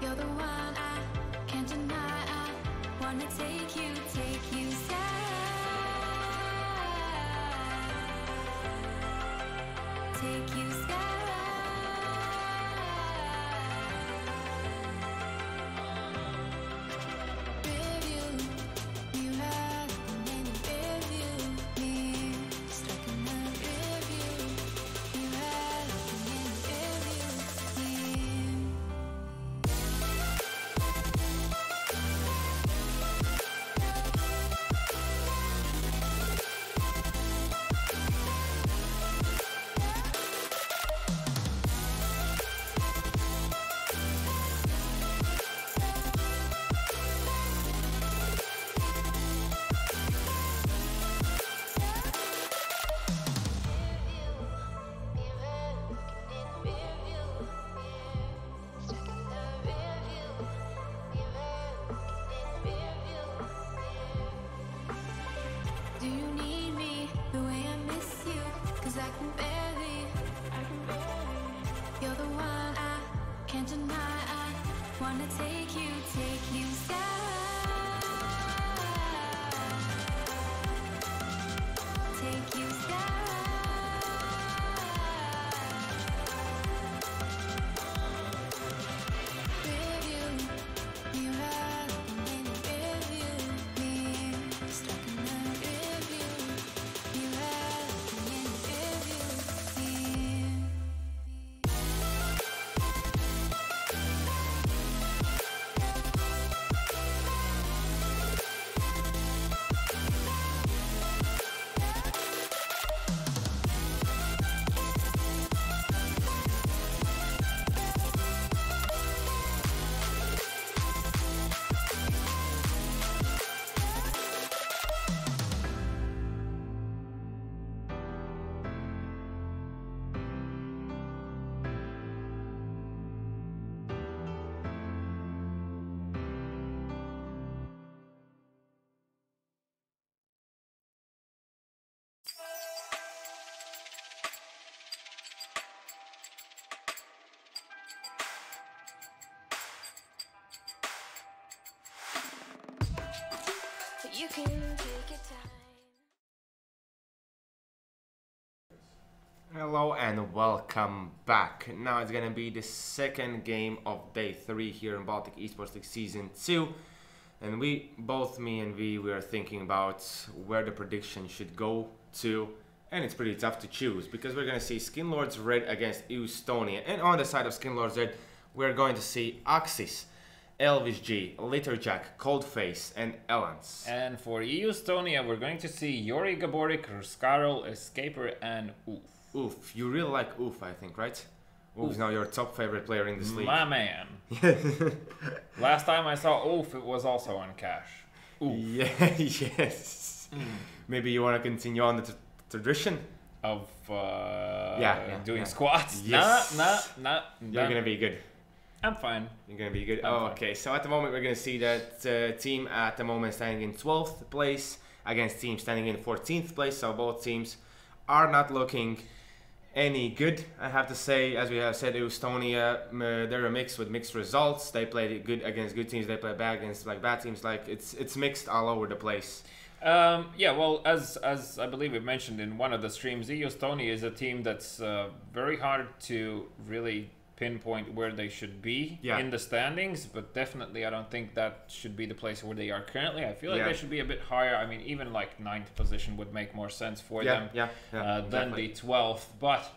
You're the one I can't deny. I wanna take you sky. Take you sky. Review, you have in review me. Stuck in the review, you have in review me. Do you need me the way I miss you? 'Cause I can barely. You're the one I can't deny. I wanna take you sky. Take you sky. Review, you have in review me. Stuck in the review, you have in review me. You can take your time. Hello and welcome back. Now it's gonna be the second game of day 3 here in Baltic Esports League Season 2. And both me and we are thinking about where the prediction should go to. And it's pretty tough to choose because we're going to see Skinlords Red against Estonia. And on the side of Skinlords Red, we're going to see Axis, Elvis G, Litterjack, Coldface, and Elans. And for Estonia, we're going to see Yori Gaborik, Ruskarol, Escaper, and Oof. Oof. You really like Oof, I think, right? Oof is now your top favorite player in this league. My man. Last time I saw Oof, it was also on cash. Oof. Yeah, yes. Maybe you want to continue on the tradition of doing squats. Yes. Nah. You're gonna be good. I'm fine. You're gonna be good. Okay. So at the moment, we're gonna see that team at the moment standing in 12th place against team standing in 14th place. So both teams are not looking any good, I have to say. As we have said, Estonia, they're a mix with mixed results. They played good against good teams. They play bad against bad teams. It's mixed all over the place. Yeah, well, as I believe we mentioned in one of the streams, Estonia is a team that's very hard to really pinpoint where they should be in the standings, but definitely I don't think that should be the place where they are currently. I feel like they should be a bit higher. I mean, even like 9th position would make more sense for them than the 12th, but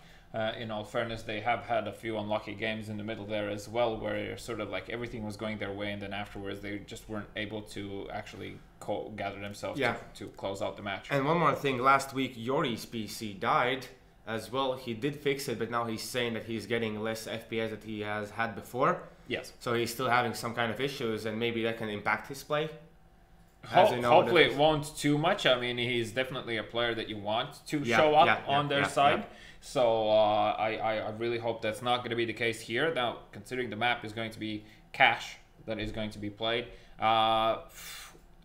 in all fairness, they have had a few unlucky games in the middle there as well, where sort of like everything was going their way and then afterwards they just weren't able to actually gather themselves to close out the match. And one more thing, last week Yori's PC died as well. He did fix it, but now he's saying that he's getting less FPS that he has had before. Yes. So he's still having some kind of issues, and maybe that can impact his play. Hopefully it won't too much. I mean, he's definitely a player that you want to show up on their side. So I really hope that's not going to be the case here. Now, considering the map is going to be cash that is going to be played,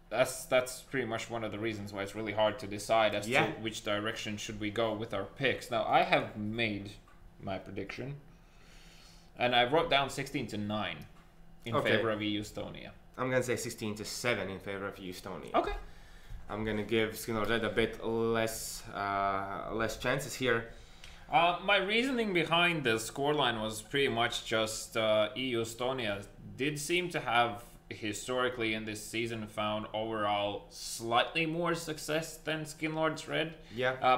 that's pretty much one of the reasons why it's really hard to decide as to which direction should we go with our picks. Now, I have made my prediction, and I wrote down 16-9 in favor of Estonia. I'm going to say 16-7 in favor of Estonia. Okay. I'm going to give Skinlords Red a bit less chances here. My reasoning behind the scoreline was pretty much just Estonia did seem to have historically in this season found overall slightly more success than Skinlords Red.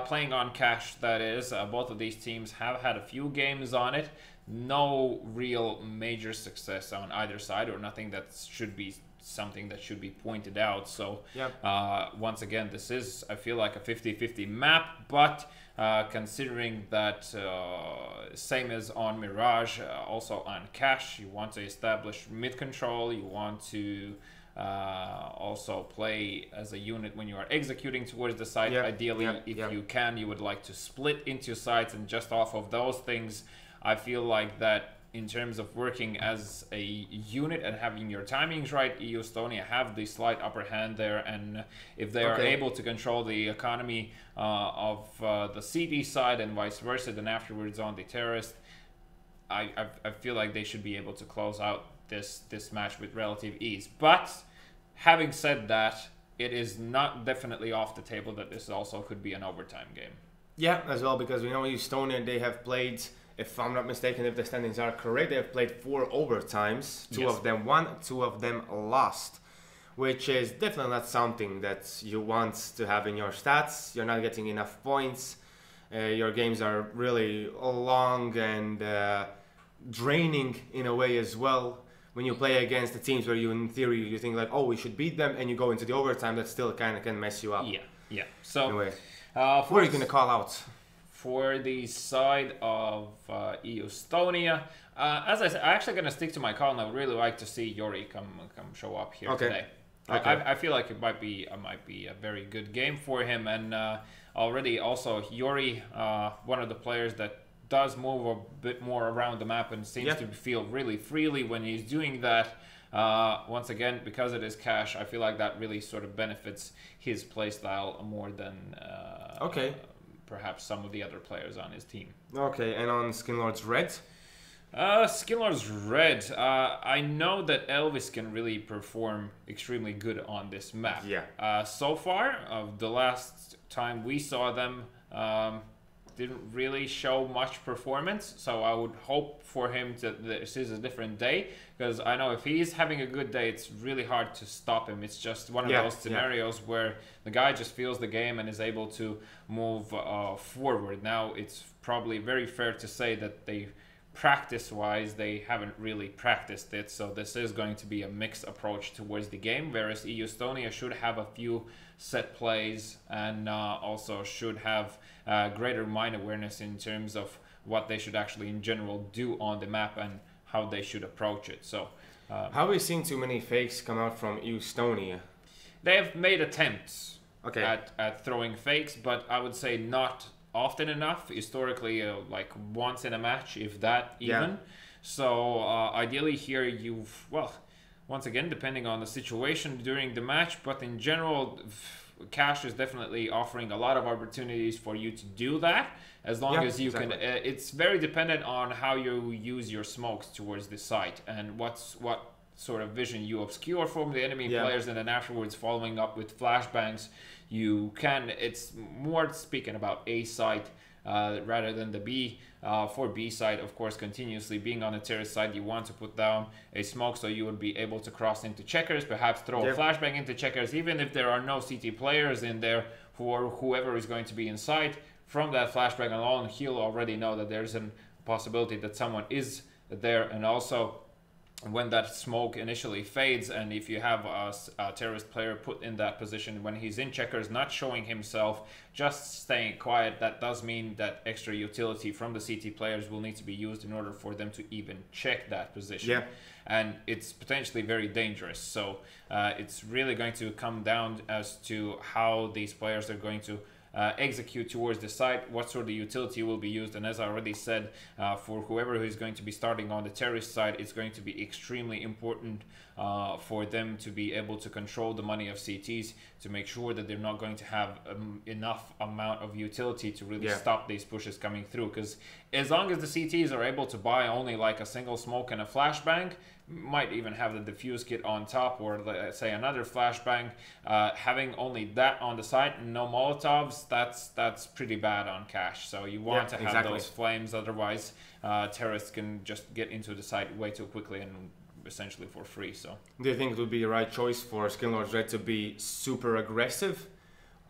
Playing on cash, that is. Both of these teams have had a few games on it. No real major success on either side, or nothing that should be something that should be pointed out. So once again, this is, I feel like, a 50-50 map, but considering that same as on Mirage, also on cash, you want to establish mid control, you want to also play as a unit when you are executing towards the site. Ideally, if you can, you would like to split into sites, and just off of those things, I feel like that in terms of working as a unit and having your timings right, Estonia have the slight upper hand there, and if they are able to control the economy of the CD side and vice versa, then afterwards on the terrorist, I feel like they should be able to close out this match with relative ease. But having said that, it is not definitely off the table that this also could be an overtime game. Yeah, as well, because we know Estonia, they have played, if I'm not mistaken, if the standings are correct, they have played 4 overtimes. 2 of them won, 2 of them lost, which is definitely not something that you want to have in your stats. You're not getting enough points. Your games are really long and draining in a way as well. When you play against the teams where you, in theory, you think like, oh, we should beat them, and you go into the overtime, that still kind of can mess you up. Yeah. So, anyway, what are you going to call out? For the side of Estonia, as I said, I'm actually going to stick to my call, and I would really like to see Yori come show up here today. I feel like it might be a very good game for him, and already also Yori, one of the players that does move a bit more around the map and seems to feel really freely when he's doing that. Once again, because it is cash, I feel like that really sort of benefits his playstyle more than perhaps some of the other players on his team. Okay, and on Skinlords Red? Skinlords Red, I know that Elvis can really perform extremely good on this map. So far, the last time we saw them, didn't really show much performance. So I would hope for him that this is a different day, because I know if he's having a good day, it's really hard to stop him. It's just one of those scenarios where the guy just feels the game and is able to move forward. Now, it's probably very fair to say that they practice-wise, they haven't really practiced it, so this is going to be a mixed approach towards the game, whereas EU Estonia should have a few set plays and also should have greater mind awareness in terms of what they should actually in general do on the map and how they should approach it. So have we seen too many fakes come out from EU Estonia? They have made attempts at throwing fakes, but I would say not often enough. Historically, like once in a match, if that even. So ideally here once again, depending on the situation during the match, but in general, Cash is definitely offering a lot of opportunities for you to do that, as long as you can. It's very dependent on how you use your smokes towards the site and what sort of vision you obscure from the enemy players, and then afterwards following up with flashbangs. You can, it's more speaking about A site rather than the B. For B side, of course, continuously being on the terrace side, you want to put down a smoke so you would be able to cross into checkers, perhaps throw a flashbang into checkers, even if there are no CT players in there, for whoever is going to be inside. From that flashbang alone, he'll already know that there's a possibility that someone is there. And also, when that smoke initially fades, and if you have a terrorist player put in that position when he's in checkers, not showing himself, just staying quiet, that does mean that extra utility from the CT players will need to be used in order for them to even check that position. And it's potentially very dangerous. So it's really going to come down as to how these players are going to execute towards the site, what sort of utility will be used. And as I already said, for whoever is going to be starting on the terrorist side, it's going to be extremely important for them to be able to control the money of CTs, to make sure that they're not going to have enough amount of utility to really stop these pushes coming through. Because as long as the CTs are able to buy only like a single smoke and a flashbang, might even have the diffuse kit on top, or let's say another flashbang, having only that on the side and no Molotovs, that's pretty bad on Cash. So you want to have those flames, otherwise terrorists can just get into the site way too quickly and essentially for free. So do you think it would be the right choice for Skinlord's Red to be super aggressive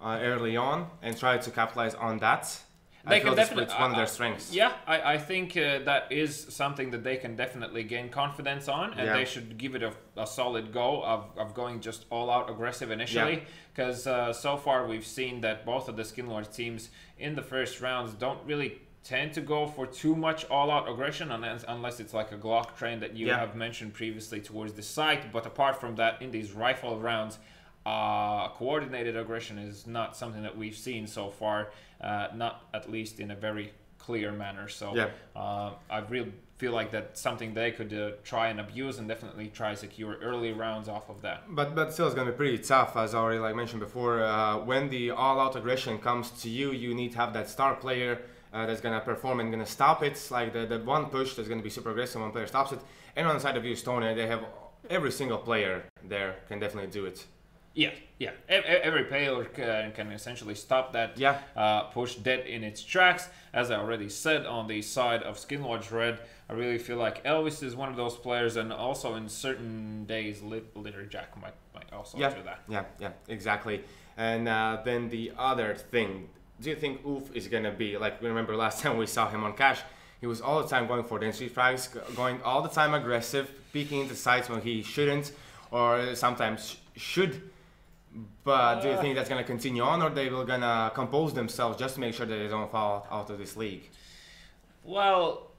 early on and try to capitalize on that? They can definitely, it's one of their strengths. Yeah, I think that is something that they can definitely gain confidence on, and they should give it a solid go of going just all out aggressive initially, because so far we've seen that both of the Skinlord teams in the first rounds don't really tend to go for too much all-out aggression unless it's like a Glock train that you have mentioned previously towards the site. But apart from that, in these rifle rounds, coordinated aggression is not something that we've seen so far, not at least in a very clear manner. So I really feel like that's something they could try and abuse, and definitely try secure early rounds off of that. But still, it's going to be pretty tough, as I already mentioned before. When the all-out aggression comes to you, you need to have that star player that's going to perform and going to stop it. It's like the one push that's going to be super aggressive, one player stops it. And on the side of EU Estonia, they have every single player there can definitely do it. Yeah. Every player can essentially stop that push dead in its tracks. As I already said, on the side of Skinlord's Red, I really feel like Elvis is one of those players, and also in certain days, Litter Jack might also do that. Yeah, exactly. And then the other thing, do you think Oof is going to be, like, we remember last time we saw him on Cash, he was all the time going for the entry frags, going all the time aggressive, peeking into sites when he shouldn't, or sometimes should. But do you think that's going to continue on, or they will going to compose themselves just to make sure that they don't fall out of this league? Well,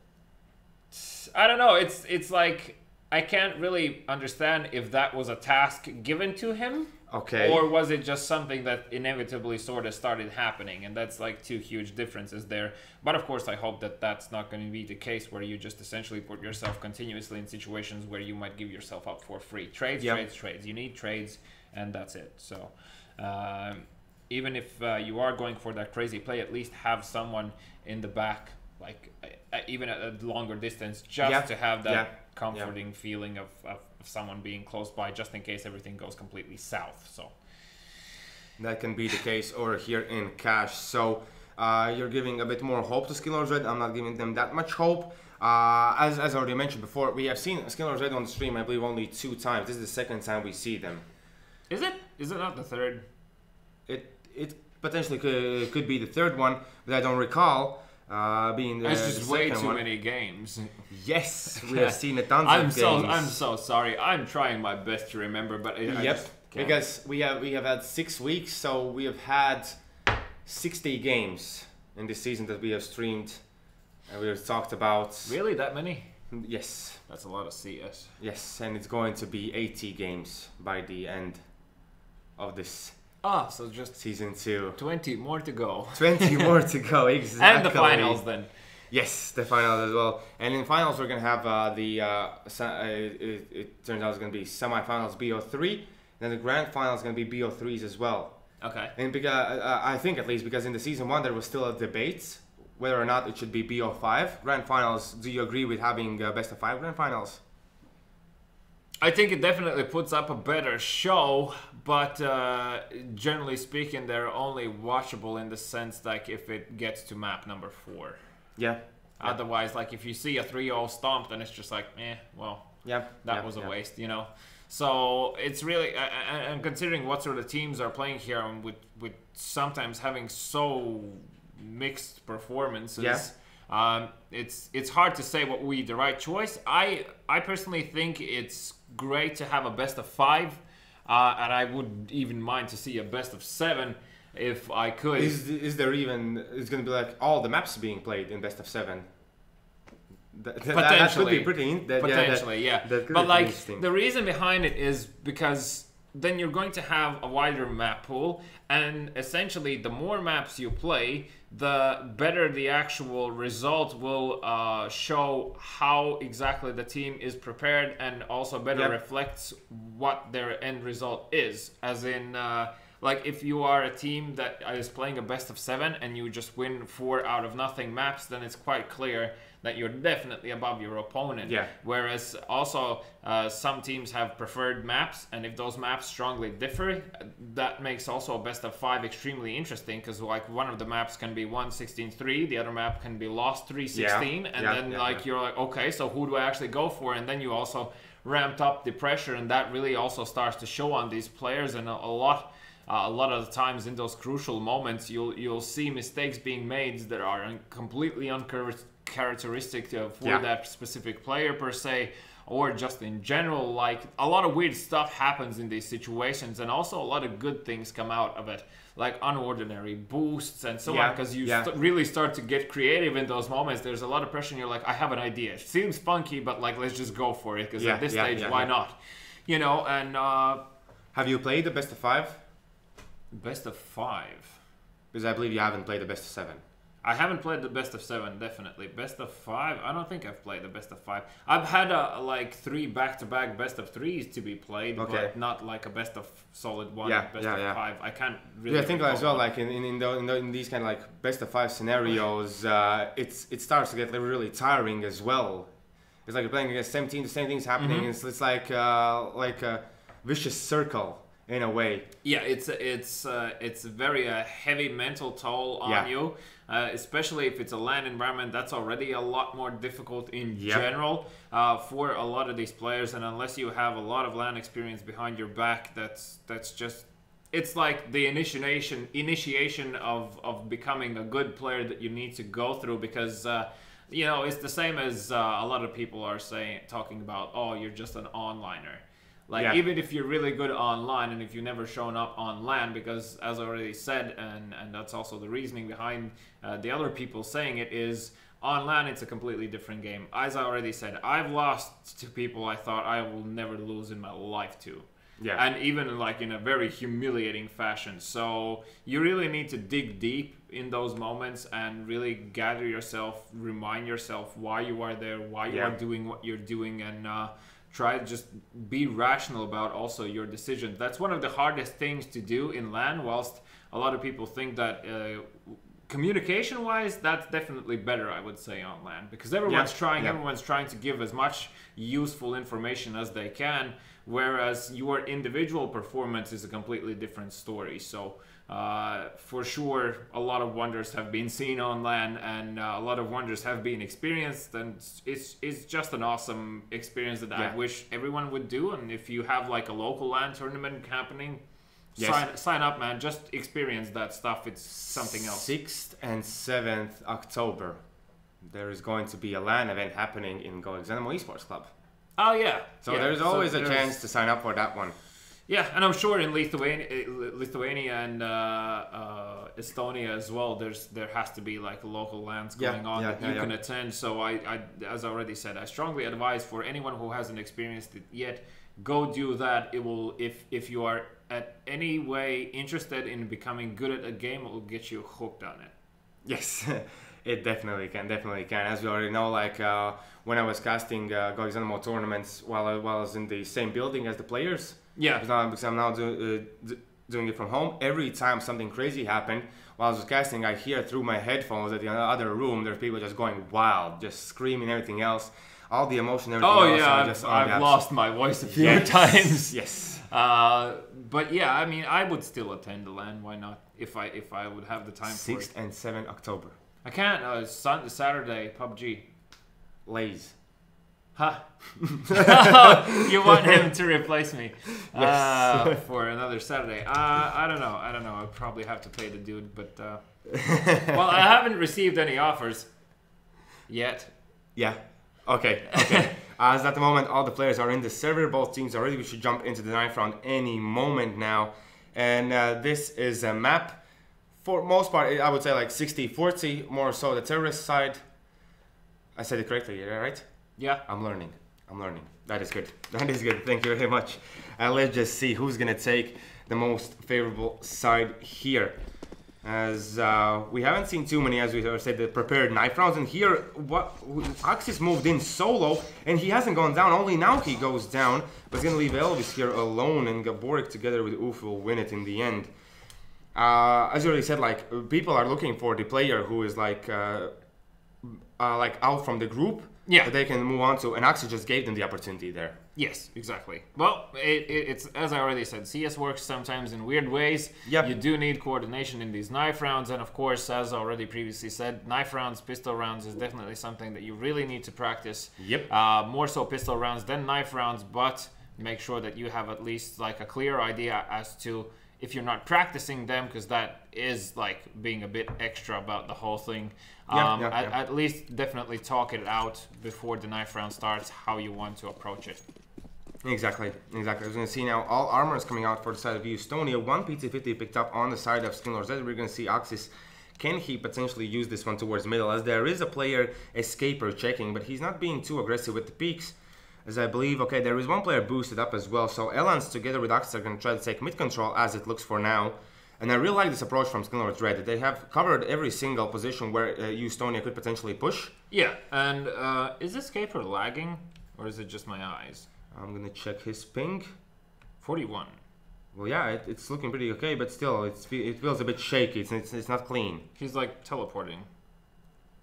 I don't know. It's like, I can't really understand if that was a task given to him. Okay. Or was it just something that inevitably sort of started happening? And that's like two huge differences there. But of course, I hope that that's not going to be the case, where you just essentially put yourself continuously in situations where you might give yourself up for free. Trades. You need trades, and that's it. So even if you are going for that crazy play, at least have someone in the back, like even at a longer distance, just to have that comforting feeling of someone being close by, just in case everything goes completely south. So that can be the case over here in Cash. So you're giving a bit more hope to Skillers Red. I'm not giving them that much hope. As I already mentioned before, we have seen Skillers Red on the stream, I believe, only 2 times. This is the second time we see them. Is it? Is it not the third? It potentially could be the third one, but I don't recall being the It's just way too one. many games. Yes, we have seen a tons of games. I'm so sorry. I'm trying my best to remember, but I just can't. Because we have had 6 weeks, so we have had 60 games in this season that we have streamed and we have talked about. Really, that many? Yes. That's a lot of CS. Yes, and it's going to be 80 games by the end of this. So just season 2. 20 more to go. 20 more to go, exactly. And the finals then. Yes, the finals as well. And in finals we're going to have it turns out it's going to be semifinals BO3. Then the grand final is going to be BO3s as well. Okay. And because I think at least because in the season 1 there was still a debate whether or not it should be BO5 grand finals. Do you agree with having best of 5 grand finals? I think it definitely puts up a better show, but generally speaking, they're only watchable in the sense like if it gets to map number 4. Yeah. Otherwise, like if you see a 3-0 stomp, then it's just like, well, that was a waste, you know. So it's really, and considering what sort of teams are playing here, and with sometimes having so mixed performances. It's hard to say what would be the right choice. I personally think it's great to have a best of 5, and I would even mind to see a best of 7 if I could. Is there even? It's going to be like all the maps being played in best of 7. Potentially, that could be pretty. Potentially, that could but be like the reason behind it is because then you're going to have a wider map pool, and essentially the more maps you play, the better the actual result will show how exactly the team is prepared, and also better reflects what their end result is. As in, like if you are a team that is playing a best of 7 and you just win 4 out of nothing maps, then it's quite clear that you're definitely above your opponent. Whereas also some teams have preferred maps, and if those maps strongly differ, that makes also a best of 5 extremely interesting, because like one of the maps can be 1-16-3, the other map can be lost 3-16, and then you're like, okay, so who do I actually go for? And then you also ramped up the pressure, and that really also starts to show on these players. And a lot of the times in those crucial moments, you'll see mistakes being made that are completely uncharacteristic for that specific player per se, or just in general. Like a lot of weird stuff happens in these situations, and also a lot of good things come out of it, like unordinary boosts and so on, because you really start to get creative in those moments. There's a lot of pressure and you're like, I have an idea, it seems funky, but like let's just go for it, because at this stage why not, you know? And have you played the best of 5? Best of 5? Because I believe you haven't played the best of 7. I haven't played the best of 7, definitely. Best of 5? I don't think I've played the best of 5. I've had like 3 back-to-back best of 3s to be played, but not like a best of solid 1, best of 5. I can't really. I think as well, like in these kind of like best of 5 scenarios, it starts to get really tiring as well. It's like you're playing against the same team, the same thing's happening. And it's like a vicious circle. In a way, it's a very heavy mental toll on you, especially if it's a LAN environment. That's already a lot more difficult in general for a lot of these players, and unless you have a lot of LAN experience behind your back, that's just, it's like the initiation of becoming a good player that you need to go through, because you know, it's the same as a lot of people are talking about, oh, you're just an onliner. Like, even if you're really good online, and if you've never shown up on LAN, because as I already said, and that's also the reasoning behind the other people saying it, is on LAN it's a completely different game. As I already said, I've lost to people I thought I will never lose in my life to. And even like in a very humiliating fashion. So you really need to dig deep in those moments and really gather yourself, remind yourself why you are there, why you are doing what you're doing, and try to just be rational about also your decisions. That's one of the hardest things to do in LAN, whilst a lot of people think that communication-wise, that's definitely better, I would say, on LAN, because everyone's trying to give as much useful information as they can, whereas your individual performance is a completely different story. So for sure, a lot of wonders have been seen on LAN, and a lot of wonders have been experienced, and it's just an awesome experience that I wish everyone would do. And if you have like a local LAN tournament happening, sign up, man. Just experience that stuff. It's something else. 6th and 7th October, there is going to be a LAN event happening in GOEXANIMO Esports Club. Oh yeah. So there's always a chance to sign up for that one. Yeah, and I'm sure in Lithuania and Estonia as well, there has to be like local LANs going on that you can attend. So I, as I already said, I strongly advise for anyone who hasn't experienced it yet, go do that. It will, if you are at any way interested in becoming good at a game, it will get you hooked on it. Yes, it definitely can. As we already know, like when I was casting GOEXANIMO tournaments while I was in the same building as the players. Yeah. Because I'm now doing it from home. Every time something crazy happened while I was casting, I hear through my headphones at the other room, there's people just going wild, just screaming everything else. All the emotion, everything else. I've lost my voice a few times. Yes. But yeah, I mean, I would still attend the LAN. Why not? If I would have the time for it. 6th and 7th October. I can't. Saturday, PUBG. Lays. Huh. You want him to replace me for another Saturday. I don't know. I'll probably have to pay the dude, but well, I haven't received any offers yet. Yeah. Okay. As at the moment, all the players are in the server. Both teams are ready. We should jump into the 9th round any moment now. And this is a map. For most part, I would say like 60-40, more so the terrorist side. I said it correctly, right? Yeah. I'm learning. That is good. Thank you very much. Let's just see who's going to take the most favorable side here. As we haven't seen too many, as we said, the prepared 9th rounds. And here, Axis moved in solo, and he hasn't gone down. Only now he goes down. But he's going to leave Elvis here alone, and Gaborik together with Uf will win it in the end. As you already said, like, people are looking for the player who is like out from the group. Yeah. That they can move on to, and Axis just gave them the opportunity there. Yes, exactly. Well, it's as I already said, CS works sometimes in weird ways. Yep. You do need coordination in these knife rounds, and of course, as already previously said, knife rounds, pistol rounds is definitely something that you really need to practice. Yep. More so pistol rounds than knife rounds, but make sure that you have at least like a clear idea as to if you're not practicing them, because that is like being a bit extra about the whole thing. At least definitely talk it out before the knife round starts, how you want to approach it. Exactly. As we're going to see now, all armor is coming out for the side of Estonia. One PT-50 picked up on the side of Skinlor's We're going to see Axis. Can he potentially use this one towards middle, as there is a player, Escaper, checking, but he's not being too aggressive with the peaks. As I believe, okay, there is one player boosted up as well. So Elans together with Axis are going to try to take mid control as it looks for now. And I really like this approach from Skinlord's Red. They have covered every single position where Estonia could potentially push. Yeah, and is Escaper lagging, or is it just my eyes? I'm going to check his ping. 41. Well, yeah, it's looking pretty okay, but still, it feels a bit shaky. It's not clean. He's like teleporting.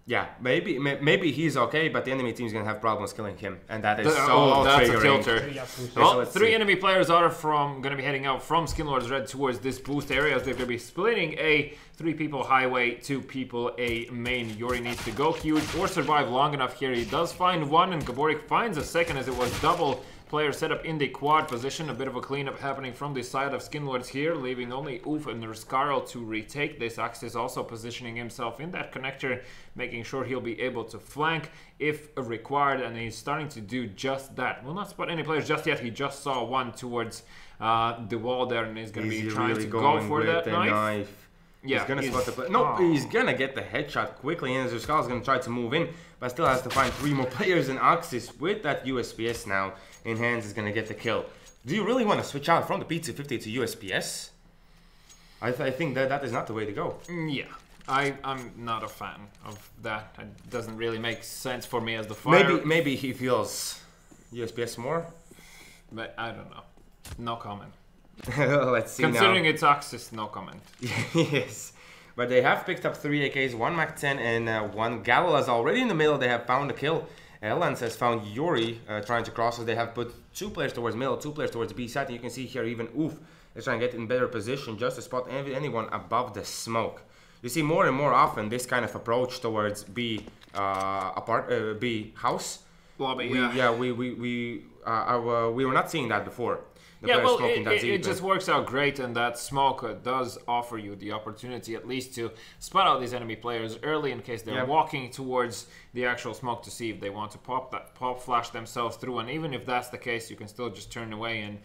Yeah, maybe he's okay, but the enemy team's gonna have problems killing him, and that is that's a tilter. Well, so 3 enemy players are gonna be heading out from Skinlord's Red towards this boost area, as they're gonna be splitting a 3 people highway, 2 people a main. Yuri needs to go huge or survive long enough here. He does find one, and Gaborik finds a second, as it was double player set up in the quad position. A bit of a cleanup happening from the side of Skinlords here, leaving only Oof and Raskarl to retake this. Axis also positioning himself in that connector, making sure he'll be able to flank if required, and he's starting to do just that. Will not spot any players just yet. He just saw one towards the wall there, and he's going to be trying to go for that knife. Yeah, he's gonna spot the play. No, he's gonna get the headshot quickly, and Raskarl's gonna try to move in, but still has to find 3 more players in Axis. With that USPS now in hands, is gonna get the kill. Do you really want to switch out from the PT-50 to USPS? I think that is not the way to go. Yeah, I'm not a fan of that. It doesn't really make sense for me as the fire. Maybe he feels USPS more. But I don't know. No comment. Let's see. Considering now. it's Axis, no comment. Yes. but they have picked up 3 AKs, 1 MAC-10 and 1 Gallas. Already in the middle, they have found a kill. Lens has found Yuri trying to cross us. They have put 2 players towards middle, 2 players towards B side, and you can see here even Oof is trying to get in better position just to spot anyone above the smoke. You see more and more often this kind of approach towards B B house lobby. We were not seeing that before. Yeah, well, it just works out great, and that smoke does offer you the opportunity at least to spot out these enemy players early in case they're walking towards the actual smoke to see if they want to pop flash themselves through. And even if that's the case, you can still just turn away and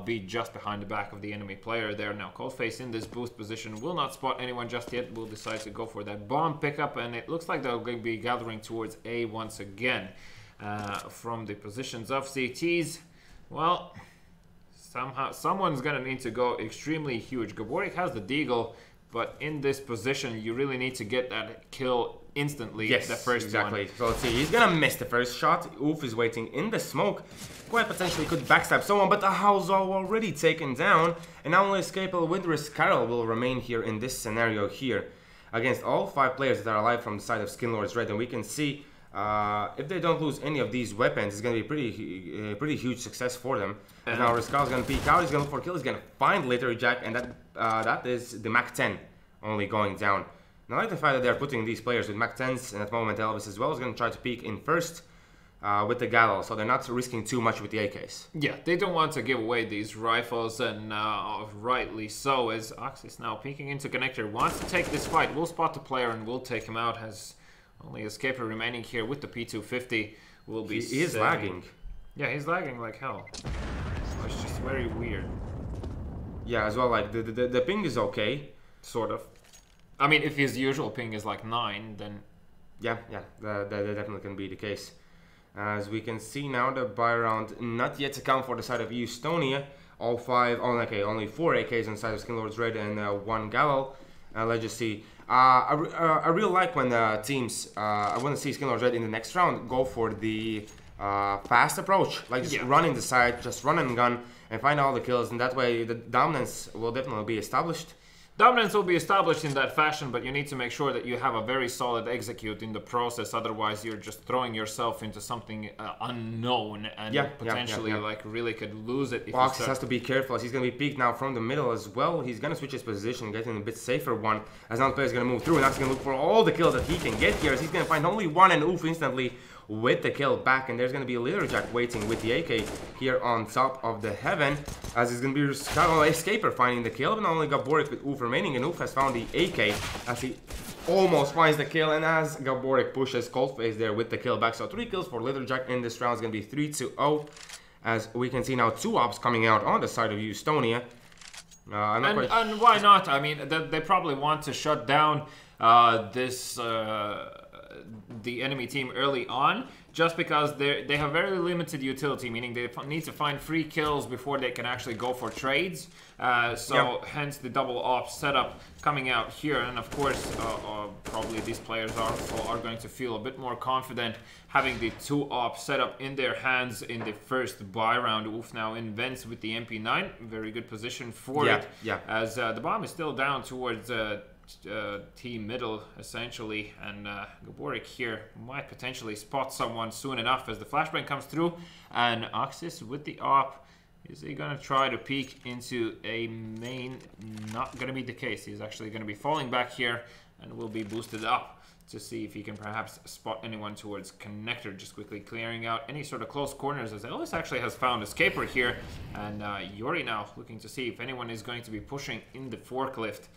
be just behind the back of the enemy player there. Now, Coldface in this boost position will not spot anyone just yet. Will decide to go for that bomb pickup, and it looks like they're going to be gathering towards A once again from the positions of CTs. Well, somehow someone's gonna need to go extremely huge. GOEXANIMO has the deagle, but in this position you really need to get that kill instantly. Yes, the first exactly. one. So let's see, he's gonna miss the first shot. Oof is waiting in the smoke. Quite potentially could backstab someone, but the house already taken down, and now only escapable with Riscarl will remain here in this scenario here against all 5 players that are alive from the side of Skinlord's Red. And we can see if they don't lose any of these weapons, it's going to be pretty huge success for them. And now Riscarl's going to peek out, he's going to look for a kill, he's going to find Lattelecom, and that is the MAC-10 only going down. And I like the fact that they're putting these players with MAC-10s, and at the moment Elvis as well is going to try to peek in first with the Gallo, so they're not risking too much with the AKs. Yeah, they don't want to give away these rifles, and rightly so, as Oxys now peeking into connector, wants to take this fight, will spot the player and will take him out, has only Escaper remaining here with the P250. Will be he is lagging. Yeah, he's lagging like hell. So it's just very weird. Yeah, as well, like the ping is okay, sort of. I mean, if his usual ping is like 9, then yeah, that definitely can be the case. As we can see now, the buy round not yet to count for the side of Estonia. Only 4 AKs on the side of Skinlord's Red and 1 Gallo. Let's just see. I really like when teams, I want to see Skinlord's Red in the next round go for the fast approach, like just running the side, just run and gun and find all the kills, and that way the dominance will definitely be established. Dominance will be established in that fashion, but you need to make sure that you have a very solid execute in the process. Otherwise, you're just throwing yourself into something unknown and potentially like really could lose it. Fox has to be careful as he's going to be peeked now from the middle as well. He's going to switch his position, getting a bit safer one as now the player is going to move through, and now he's going to look for all the kills that he can get here as he's going to find only 1 and Oof instantly with the kill back, and there's going to be a Lattelecom waiting with the AK here on top of the heaven as it's going to be Escaper finding the kill, but not only GOEXANIMO with Oof remaining, and Oof has found the AK as he almost finds the kill, and as GOEXANIMO pushes Coldface there with the kill back. So 3 kills for Lattelecom in this round is going to be 3-0 as we can see now 2 ops coming out on the side of Estonia. And why not? I mean, they probably want to shut down the enemy team early on, just because they have very limited utility, meaning they need to find free kills before they can actually go for trades. Hence the double op setup coming out here, and of course probably these players are going to feel a bit more confident having the 2 op setup in their hands in the first buy round. Oof now in vents with the MP9, very good position for it, as the bomb is still down towards team middle essentially, and GOEXANIMO here might potentially spot someone soon enough as the flashbang comes through, and Oxys with the op. Is he gonna try to peek into a main? Not gonna be the case. He's actually gonna be falling back here and will be boosted up to see if he can perhaps spot anyone towards connector, just quickly clearing out any sort of close corners, as Elvis actually has found Escaper here, and Yuri now looking to see if anyone is going to be pushing in the forklift.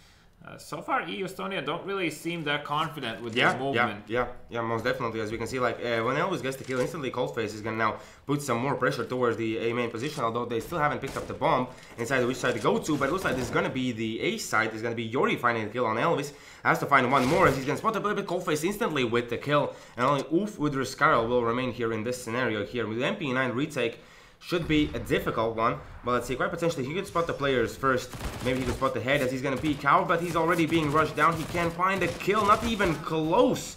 So far, Estonia don't really seem that confident with this movement. Yeah, most definitely. As we can see, like when Elvis gets the kill, instantly Coldface is gonna now put some more pressure towards the A main position. Although they still haven't picked up the bomb inside which side to go to, but it looks like this is gonna be the A side. It's gonna be Yuri finding the kill on Elvis. Has to find 1 more as he's gonna spot a little bit Coldface instantly with the kill, and only Oof with Riscarl will remain here in this scenario here with the MP9 retake. Should be a difficult one, but let's see, quite potentially he could spot the players first. Maybe he could spot the head as he's gonna peek out, but he's already being rushed down. He can't find a kill, not even close,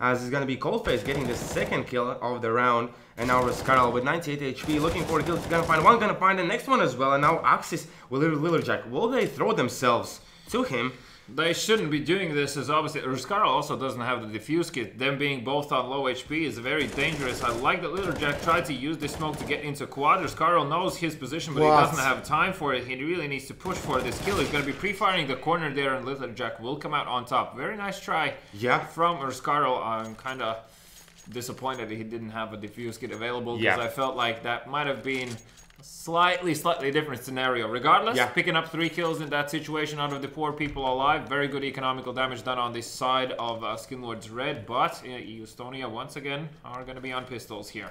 as it's gonna be Coldface getting the 2nd kill of the round. And now Riscarl with 98 HP looking for the kill. He's gonna find 1, gonna find the next one as well, and now Oxys with Lattelecom. Will they throw themselves to him? They shouldn't be doing this, as obviously Ruscaro also doesn't have the diffuse kit. Them being both on low HP is very dangerous. I like that Lattelecom tried to use this smoke to get into quad. Ruscaro knows his position, but he doesn't have time for it. He really needs to push for this kill. He's going to be pre-firing the corner there, and Lattelecom will come out on top. Very nice try from Ruscaro. I'm kind of disappointed that he didn't have a diffuse kit available, because I felt like that might have been slightly different scenario. Regardless, picking up 3 kills in that situation out of the 4 people alive. Very good economical damage done on this side of Skinlord's Red, but Estonia once again are going to be on pistols here.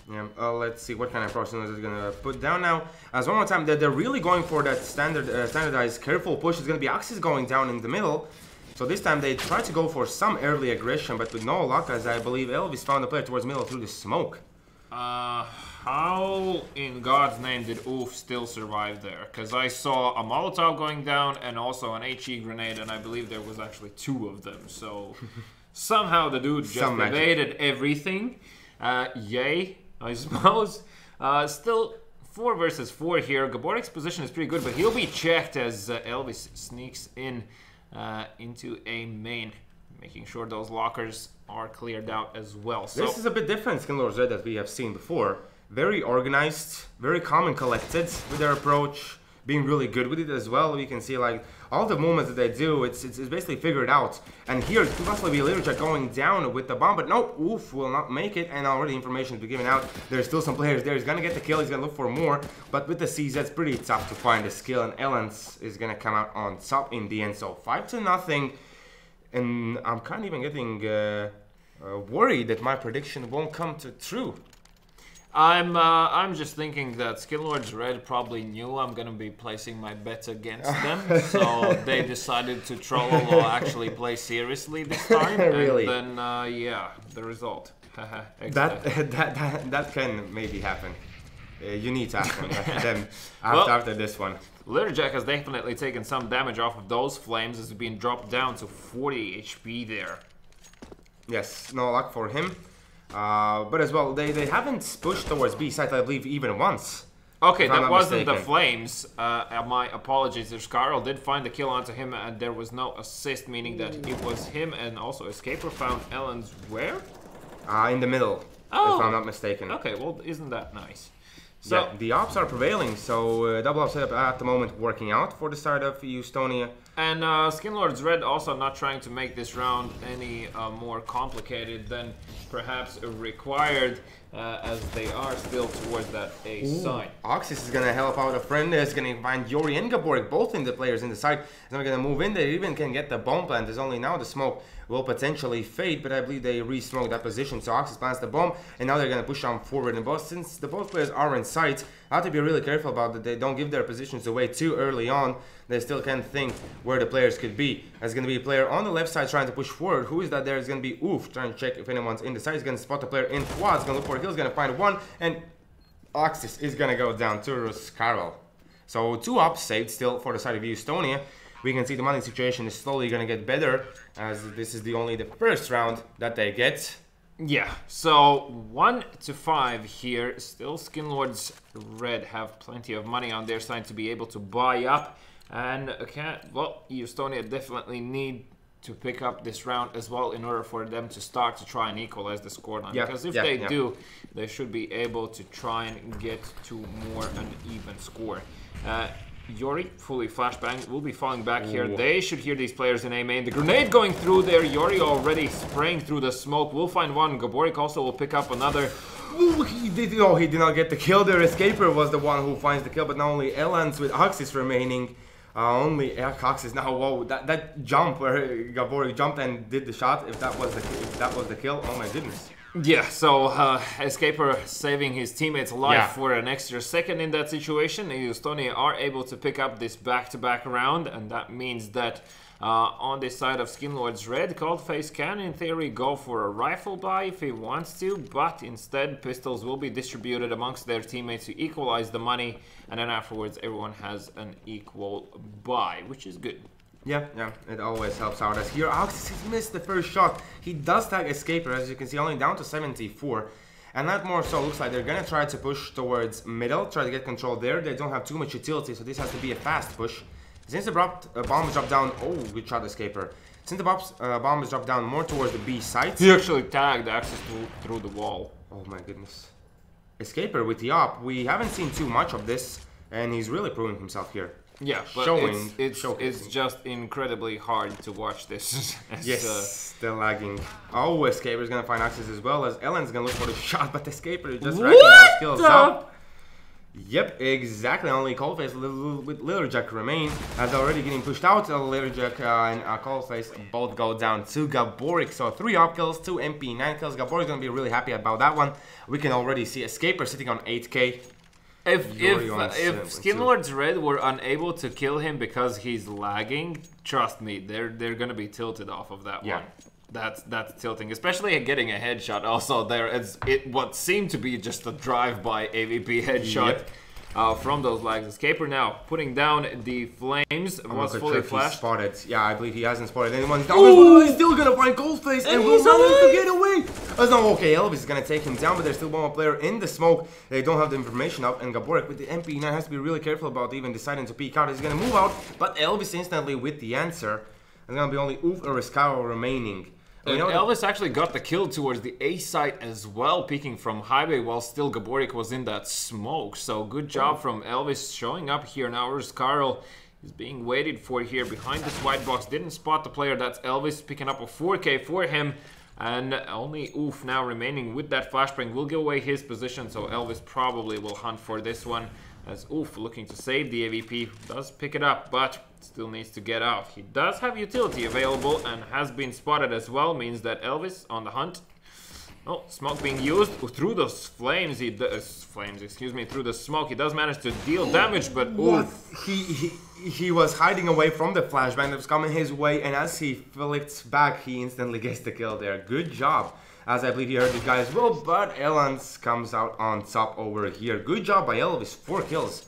Yeah, let's see what kind of process is going to put down now. As one more time, they're really going for that standardized careful push. It's going to be Axis going down in the middle. So this time they try to go for some early aggression, but with no luck, as I believe Elvis found the player towards middle through the smoke. How in God's name did Oof still survive there? Because I saw a Molotov going down and also an HE grenade, and I believe there was actually 2 of them. So somehow the dude just evaded everything. Yay, I suppose. Still 4 versus 4 here. Gaborik's position is pretty good, but he'll be checked as Elvis sneaks in into a main, making sure those lockers are cleared out as well. So this is a bit different Skinlord's Red that we have seen before. Very organized, very calm and collected with their approach, being really good with it as well. We can see like all the movements that they do, it's basically figured out. And here it could possibly be Lattelecom going down with the bomb, but nope, Oof will not make it, and already information has been given out. There's still some players there. He's gonna get the kill, he's gonna look for more, but with the CZ it's pretty tough to find the skill, and Ellens is gonna come out on top in the end. So 5-0, and I'm kind of even getting worried that my prediction won't come true. I'm just thinking that Skinlord's Red probably knew I'm gonna be placing my bets against them, so they decided to troll or actually play seriously this time. Really? And then yeah, the result. that can maybe happen. You need to ask them after this one. Lattelecom has definitely taken some damage off of those flames, as being dropped down to 40 HP there. Yes, no luck for him. But as well, they haven't pushed towards B site, I believe, even once. Okay, that wasn't the flames. My apologies. Ruscaro did find the kill onto him, and there was no assist, meaning that it was him, and also Escaper found Ellen's where? In the middle, if I'm not mistaken. Okay, well, isn't that nice? So yeah, the ops are prevailing, so double op setup at the moment working out for the side of Estonia. And Skinlord's Red also not trying to make this round any more complicated than perhaps required, as they are still towards that A side. Oxys is gonna help out a friend. Is gonna find Yori and Gaborik, both in the players in the side. They're gonna move in. They even can get the bomb plant. There's only now the smoke will potentially fade, but I believe they re-smoked that position. So Oxys plants the bomb, and now they're gonna push on forward. And both, since the both players are in sight, I have to be really careful about that. They don't give their positions away too early on. They still can't think where the players could be. There's going to be a player on the left side trying to push forward. Who is that there? It's going to be Oof trying to check if anyone's in the side. He's going to spot the player in quad. He's going to look for a kill. He's going to find one. And Oxys is going to go down to Ruscaro. So 2 ops saved still for the side of Estonia. We can see the money situation is slowly going to get better, as this is only the first round that they get. Yeah, so 1-5 here. Still Skinlord's Red have plenty of money on their side to be able to buy up. And well, Estonia definitely need to pick up this round as well in order for them to start to try and equalize the scoreline. Because if they do, they should be able to try and get to more an even score. Yori, fully flashbang, will be falling back here. They should hear these players in A main. The grenade going through there. Yori already spraying through the smoke. We'll find one. Gaborik also will pick up another. Ooh, he did not get the kill there. Escaper was the one who finds the kill, but now only Ellens with Oxys remaining. Only Oxys now. Whoa, that jump where Gaborik jumped and did the shot. If that was the kill, oh my goodness. Yeah, so Escaper saving his teammate's life for an extra second in that situation. Estonia are able to pick up this back-to-back round, and that means that on this side of Skinlord's Red, Coldface can in theory go for a rifle buy if he wants to, but instead pistols will be distributed amongst their teammates to equalize the money, and then afterwards everyone has an equal buy, which is good. Yeah, it always helps out. As here, Oxys missed the first shot. He does tag Escaper, as you can see, only down to 74. And that more so looks like they're gonna try to push towards middle, try to get control there. They don't have too much utility, so this has to be a fast push. Since the bomb is dropped down, oh, good shot, Escaper. Since the bomb is dropped down more towards the B site. He actually tagged access through the wall. Oh my goodness. Escaper with the op, we haven't seen too much of this, and he's really proving himself here. Yeah, but it's just incredibly hard to watch this. Yes, still lagging. Oh, Escaper's gonna find access as well as Ellen's gonna look for the shot, but Escaper is just racking those skills up. Yep, exactly. Only Coldface with Lattelecom remain as they're already getting pushed out. Lattelecom and Coldface both go down to Gaborik. So 3 op kills, 2 MP9 kills. Gaborik's gonna be really happy about that one. We can already see Escaper sitting on 8k. If Skinlord's Red were unable to kill him because he's lagging, trust me, they're gonna be tilted off of that one. That's tilting, especially getting a headshot. Also, there is what seemed to be just a drive-by AVP headshot from those lags. Escaper now putting down the flames. Was fully flashed. Spotted. Yeah, I believe he hasn't spotted anyone. He's still gonna find Coldface and will manage to get away. That's not okay. Elvis is gonna take him down, but there's still one more player in the smoke. They don't have the information up, and Gaborik with the MP9 has to be really careful about even deciding to peek out. He's gonna move out, but Elvis instantly with the answer. There's gonna be only Oof or Riscaro remaining. And Elvis actually got the kill towards the A site as well, peeking from highway while still Gaborik was in that smoke. So good job from Elvis showing up here now. Riscaro is being waited for here behind this white box. Didn't spot the player. That's Elvis picking up a 4K for him. And only Oof now remaining with that flashbang will give away his position. So Elvis probably will hunt for this one. As Oof looking to save the AVP, does pick it up, but still needs to get out. He does have utility available and has been spotted as well, means that Elvis on the hunt. Oh, smoke being used through those flames. Through the smoke, he does manage to deal damage, but Oof. He was hiding away from the flashbang that was coming his way, and as he flicks back, he instantly gets the kill there. Good job. As I believe he heard this guy as well, but Elans comes out on top over here. Good job by Elvis, 4 kills.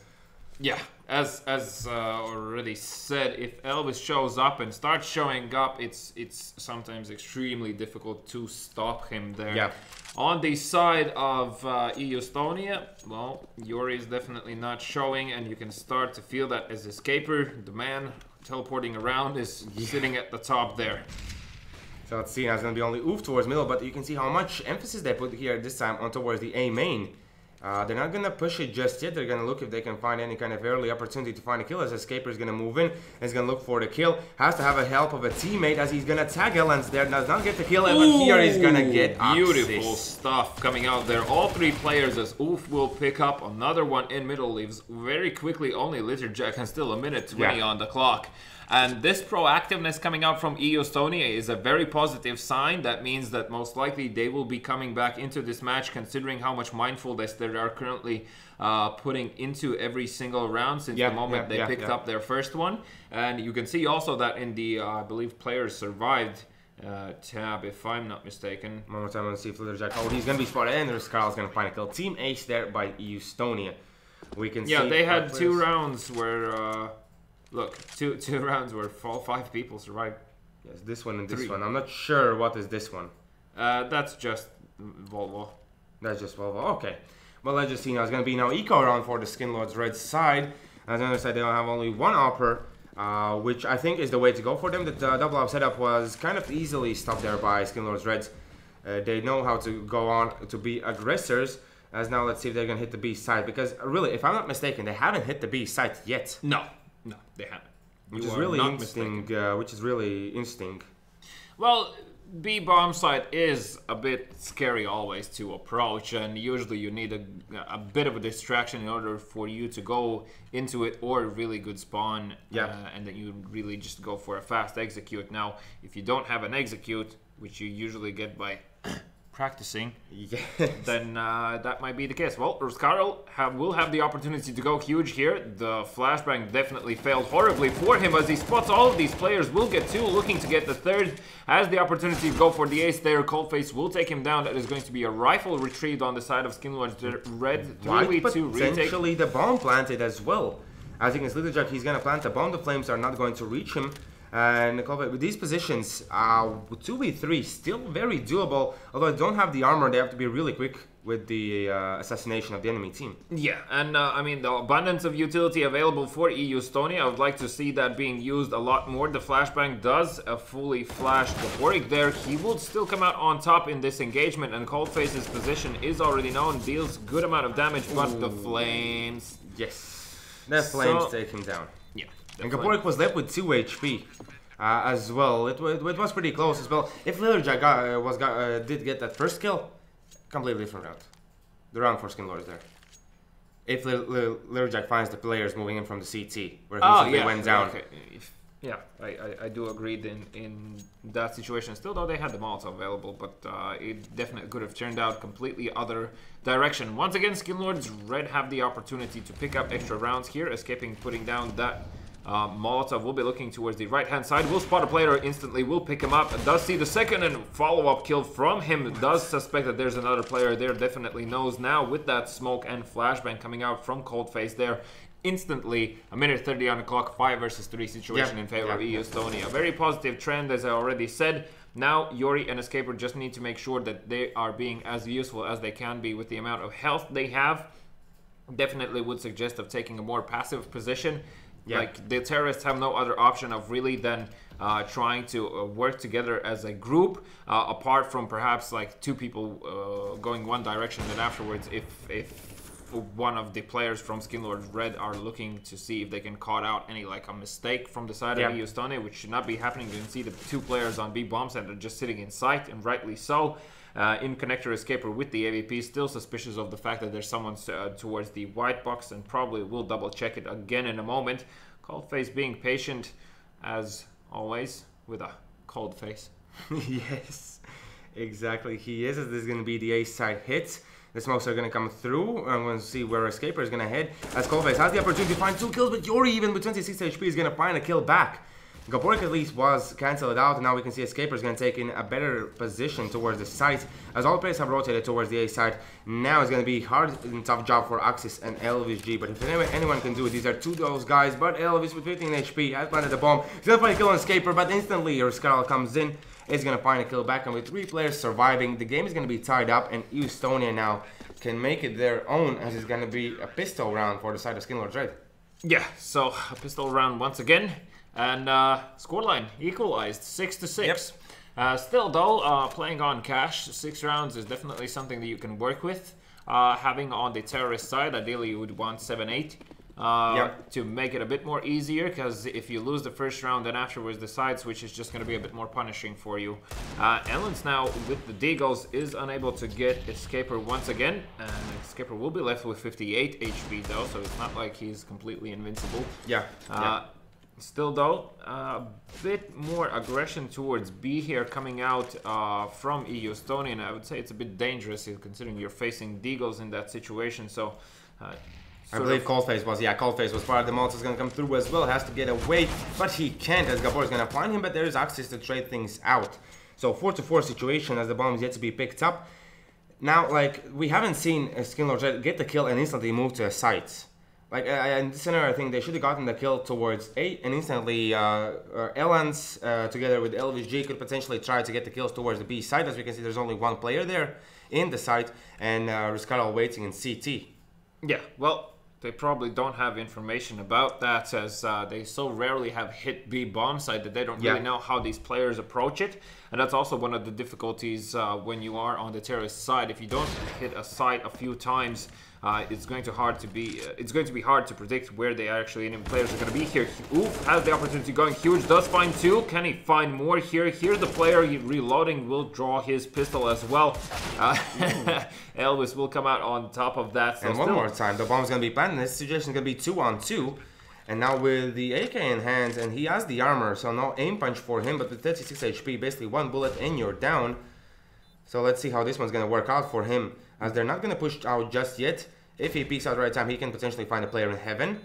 Yeah, as already said, if Elvis shows up and starts showing up, it's sometimes extremely difficult to stop him there. Yeah. On the side of EU Estonia, well, Yuri is definitely not showing, and you can start to feel that as Escaper, the man teleporting around, is sitting at the top there. So let's see, now it's going to be only Oof towards middle, but you can see how much emphasis they put here this time on towards the A main. They're not going to push it just yet. They're going to look if they can find any kind of early opportunity to find a kill. As Escaper is going to move in and is going to look for the kill. Has to have a help of a teammate as he's going to tag Elans there. Does not get the kill, and here he's going to get beautiful stuff coming out there. All 3 players as Oof will pick up another one in middle. Leaves very quickly only Lattelecom and still a minute 20 on the clock. And this proactiveness coming out from EU Estonia is a very positive sign. That means that most likely they will be coming back into this match, considering how much mindfulness they are currently putting into every single round since the moment they picked up their first one. And you can see also that in the, I believe, players survived tab, if I'm not mistaken. One more time, let's see if Lattelecom. Oh, he's going to be spotted, and Carl's going to find a kill. Team Ace there by EU Estonia. We can see. Yeah, they had 2 rounds where... look, two rounds where 5 people survived. Yes, this one and this one. I'm not sure what is this one. That's just Volvo. That's just Volvo. Okay. Well, let's just see now. It's going to be now eco round for the Skinlords Red side. On the other side, they'll have only 1 opper, which I think is the way to go for them. The double op setup was kind of easily stopped there by Skinlords Reds. They know how to go on to be aggressors. As now, let's see if they're going to hit the B side. Because really, if I'm not mistaken, they haven't hit the B side yet. No, they haven't. Which is really interesting. Well, B bomb site is a bit scary always to approach, and usually you need a bit of a distraction in order for you to go into it, or a really good spawn, and then you really just go for a fast execute. Now, if you don't have an execute, which you usually get by practicing, then that might be the case. Well, Riscaro will have the opportunity to go huge here. The flashbang definitely failed horribly for him as he spots all of these players. Will get 2, looking to get the 3rd. Has the opportunity to go for the ace there. Coldface will take him down. That is going to be a rifle retrieved on the side of Skinlords Red. 3v2 retake. Potentially the bomb planted as well. As you can see, Lattelecom, he's going to plant the bomb. The flames are not going to reach him. And with these positions, 2v3 still very doable. Although they don't have the armor, they have to be really quick with the assassination of the enemy team. Yeah, and I mean, the abundance of utility available for EU Estonia, I would like to see that being used a lot more. The flashbang does a fully flashed Gaborik there. He will still come out on top in this engagement, and Coldface's position is already known, deals good amount of damage, but the flames... Yes, the flames take him down. Yeah. And Gaborik was left with 2 HP. As well, it was pretty close as well. If Lattelecom did get that first kill, completely different round. The round for Skinlords there. If Lattelecom finds the players moving in from the CT, where he simply went down. Okay. Yeah, I do agree in that situation. Still, though, they had the Molotov available, but it definitely could have turned out completely other direction. Once again, Skinlords Red have the opportunity to pick up extra rounds here, escaping putting down that Molotov. Will be looking towards the right-hand side. Will spot a player instantly. Will pick him up. Does see the second and follow-up kill from him. Does suspect that there's another player there. Definitely knows now with that smoke and flashbang coming out from Coldface there. Instantly, a minute 30 on the clock, 5 versus 3 situation in favor of EU Estonia. A very positive trend, as I already said. Now, Yori and Escaper just need to make sure that they are being as useful as they can be with the amount of health they have. Definitely would suggest of taking a more passive position. Like, the terrorists have no other option of really than trying to work together as a group, apart from perhaps like 2 people going one direction, and afterwards if one of the players from Skinlords Red are looking to see if they can caught out any like a mistake from the side of EU Estonia, which should not be happening. You can see the 2 players on B bomb center just sitting in sight, and rightly so. In connector Escaper with the AVP, still suspicious of the fact that there's someone towards the white box, and probably will double check it again in a moment. Coldface being patient as always with a cold face. Yes, exactly. He is. This is going to be the A side hit. The smokes are going to come through. I'm going to see where Escaper is going to head, as Coldface has the opportunity to find 2 kills, but Yori, even with 26 HP, is going to find a kill back. Gaborik at least was cancelled out, and now we can see Escaper is going to take in a better position towards the site, as all players have rotated towards the A side. Now it's going to be hard and tough job for Axis and Elvis G, but if anyone can do it, these are 2 of those guys. But Elvis with 15 HP has planted the bomb. He's going to find a kill on Escaper, but instantly Ruskarl comes in, is going to find a kill back, and with 3 players surviving, the game is going to be tied up, and EU Estonia now can make it their own, as it's going to be a pistol round for the side of Skinlords Red. Yeah, so a pistol round once again. And scoreline equalized 6-6. Still though, playing on cash, 6 rounds is definitely something that you can work with. Having on the terrorist side, ideally you would want 7-8 to make it a bit more easier, because if you lose the first round, then afterwards the side switch is just going to be a bit more punishing for you. Ellens now with the Deagles is unable to get Escaper once again, and Escaper will be left with 58 HP though, so it's not like he's completely invincible. Still though, a bit more aggression towards B here coming out from EU Estonia, and I would say it's a bit dangerous considering you're facing Deagles in that situation. So I believe Coldface was, Coldface was part of the Molotov is going to come through as well, has to get away, but he can't, as Gabor is going to find him, but there is access to trade things out. So 4-4 situation as the bomb is yet to be picked up. Now, like, we haven't seen Skinlords Red get the kill and instantly move to a site. Like, in this scenario, I think they should have gotten the kill towards A, and instantly Ellens, together with Elvis G, could potentially try to get the kills towards the B side. As we can see, there's only 1 player there in the site, and Ruskarl waiting in CT. Yeah, well, they probably don't have information about that, as they so rarely have hit B bomb site that they don't really know how these players approach it. And that's also one of the difficulties when you are on the terrorist side. If you don't hit a site a few times, it's going to be hard to predict where they actually enemy players are going to be here. Oof, has the opportunity going huge, does find 2. Can he find more here? Here's the player reloading, will draw his pistol as well. Elvis will come out on top of that. So and one more time, the bomb's going to be planted. This situation is going to be 2-on-2. And now with the AK in hand, and he has the armor, so no aim punch for him, but with 36 HP, basically 1 bullet and you're down. So let's see how this one's going to work out for him, as they're not going to push out just yet. If he peeks out the right time, he can potentially find a player in heaven.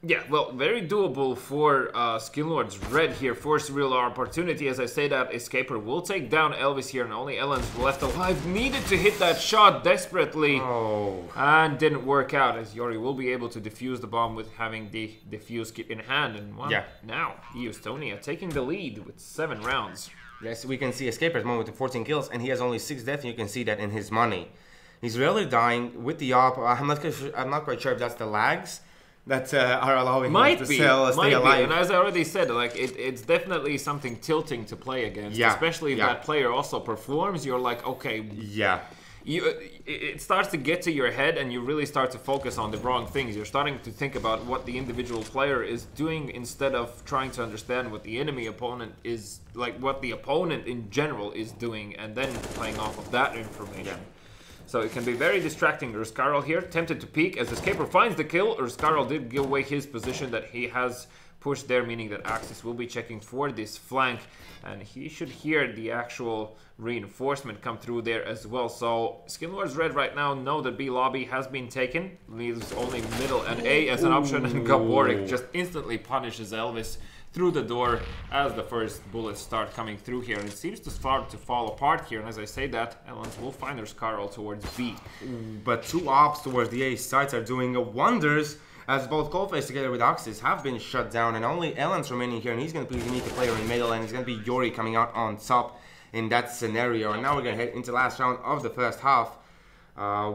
Yeah, well, very doable for Skinlords Red here. Force real opportunity, as I say that. Escaper will take down Elvis here, and only Ellens left alive. Needed to hit that shot desperately. Oh. And didn't work out, as Yori will be able to defuse the bomb with having the defuse kit in hand. And now, EU Estonia taking the lead with 7 rounds. Yes, we can see Escaper's moment with 14 kills, and he has only 6 deaths, and you can see that in his money. He's really dying with the op. I'm not quite sure if that's the lags that are allowing him to stay alive. And as I already said, like it's definitely something tilting to play against, especially if that player also performs. You're like, okay, it starts to get to your head, and you really start to focus on the wrong things. You're starting to think about what the individual player is doing instead of trying to understand what the enemy opponent is, like what the opponent in general is doing, and then playing off of that information. So it can be very distracting. Ruskarl here, tempted to peek as Escaper finds the kill. Ruskarl did give away his position that he has pushed there, meaning that Axis will be checking for this flank, and he should hear the actual reinforcement come through there as well. So Skinlords Red right now know that B lobby has been taken, leaves only middle and A as an option, and Gaborik just instantly punishes Elvis through the door as the first bullets start coming through here. And it seems to start to fall apart here, and as I say that, Elens will find their Scarl towards B. But two ops towards the A sites are doing wonders, as both Coldface together with Axis have been shut down, and only Elens remaining here, and he's going to be the unique player in middle, and it's going to be Yori coming out on top in that scenario. And now we're going to head into the last round of the first half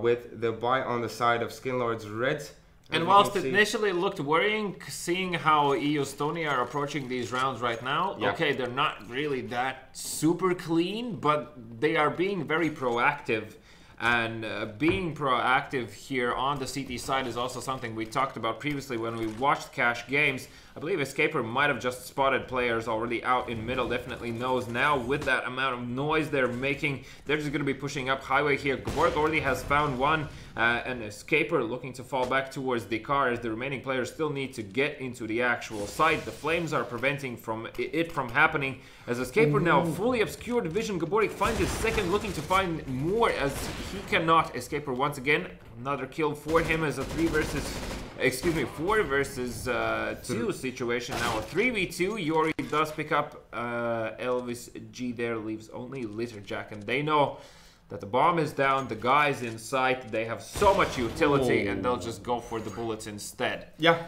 with the buy on the side of Skinlords Red. And whilst it initially looked worrying, seeing how EU Estonia are approaching these rounds right now, okay, they're not really that super clean, but they are being very proactive. And being proactive here on the CT side is also something we talked about previously when we watched Cash Games. I believe Escaper might have just spotted players already out in middle, definitely knows now with that amount of noise they're making, they're just going to be pushing up highway here. Gaborik already has found one, and Escaper looking to fall back towards the car as the remaining players still need to get into the actual site. The flames are preventing it from happening as Escaper now fully obscured vision. Gaborik finds his second, looking to find more as he cannot. Escaper once again, another kill for him as a 4 versus 2 situation. Now a 3v2. Yori does pick up Elvis G there, leaves only Latterjack, and they know that the bomb is down, the guy's in sight, they have so much utility, and they'll just go for the bullets instead. Yeah,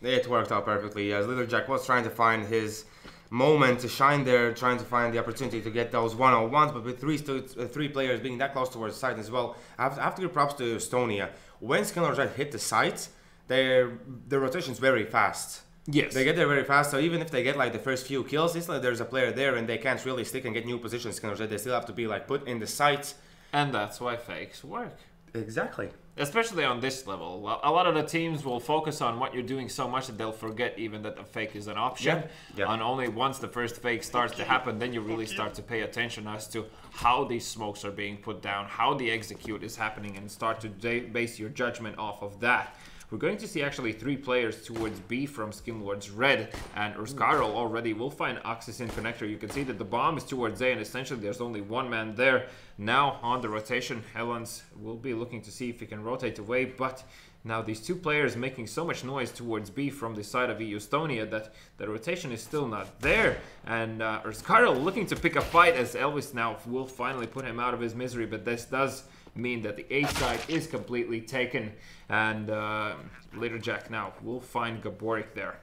it worked out perfectly, as Latterjack was trying to find his moment to shine there, trying to find the opportunity to get those 1-on-1s, but with three players being that close towards the site as well, I have to give props to Estonia. When Skinlords Red hit the site, the rotation's very fast. Yes. They get there very fast, so even if they get like the first few kills, it's like there's a player there and they can't really stick and get new positions. They still have to be like put in the sight. And that's why fakes work. Exactly. Especially on this level. A lot of the teams will focus on what you're doing so much that they'll forget even that the fake is an option. And only once the first fake starts to happen, then you really start to pay attention as to how these smokes are being put down, how the execute is happening, and start to base your judgment off of that. We're going to see actually 3 players towards B from Skinlords Red, and Ruskarl already will find Axis in connector. You can see that the bomb is towards A, and essentially there's only one man there. Now on the rotation, Helens will be looking to see if he can rotate away, but now these 2 players making so much noise towards B from the side of EU Estonia that the rotation is still not there. And Ruskarl looking to pick a fight as Elvis now will finally put him out of his misery, but this does mean that the A side is completely taken, and Latterjack now will find Gaborik there.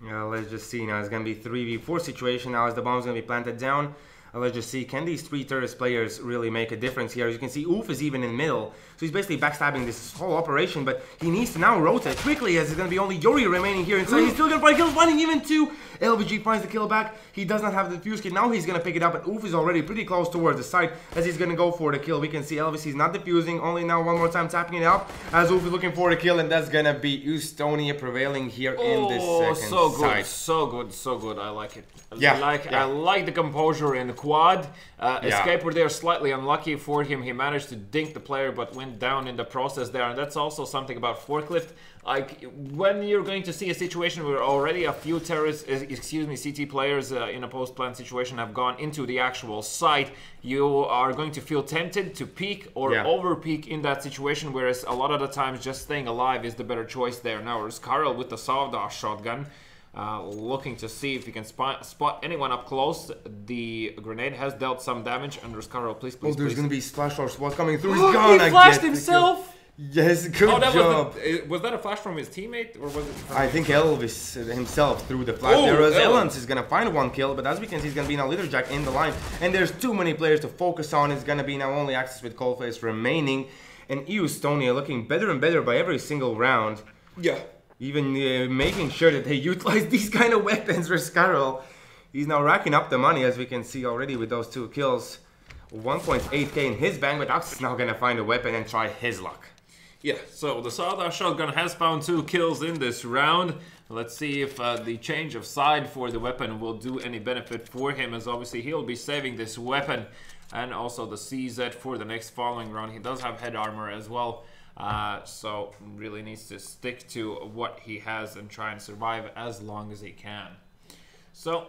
Let's just see now. It's going to be 3v4 situation now as the bomb's going to be planted down. Let's just see, can these 3 Turris players really make a difference here? As you can see, Oof is even in middle, so he's basically backstabbing this whole operation, but he needs to now rotate quickly as it's going to be only Yori remaining here inside. He's still going to find kills, finding even 2. LVG finds the kill back. He does not have the defuse kit. Now he's going to pick it up, and Oof is already pretty close towards the site as he's going to go for the kill. We can see Elvis, he's not defusing, only now one more time tapping it up as Oof is looking for the kill, and that's going to be Estonia prevailing here in this second site. So good. I like it. I like the composure in the quad. Escaper there slightly unlucky for him. He managed to dink the player but went down in the process there, and that's also something about Forklift. Like when you're going to see a situation where already a few CT players in a post-plant situation have gone into the actual site, you are going to feel tempted to peek or over-peek in that situation, whereas a lot of the times just staying alive is the better choice there. Now Ruskarl with the Savda shotgun, looking to see if he can spot anyone up close. The grenade has dealt some damage, and Ruskarl, please. There's going to be splash or SWAT coming through. He's gonna he flashed himself! Yes, good Oh, that job. was that a flash from his teammate or was it? From I think Elvis himself threw the flash. Oh, There was Elvis. Ellens is gonna find one kill, but as we can see, he's gonna be now Litterjack in the line, and there's too many players to focus on. It's gonna be now only Axis with Coldface remaining, and Estonia looking better and better by every single round. Yeah. Even making sure that they utilize these kind of weapons for Scarroll. He's now racking up the money, as we can see already with those 2 kills. 1.8k in his bank, but Axis is now gonna find a weapon and try his luck. Yeah, so the sawed-off shotgun has found 2 kills in this round. Let's see if the change of side for the weapon will do any benefit for him, as obviously he'll be saving this weapon and also the CZ for the next following round. He does have head armor as well, so really needs to stick to what he has and try and survive as long as he can. So,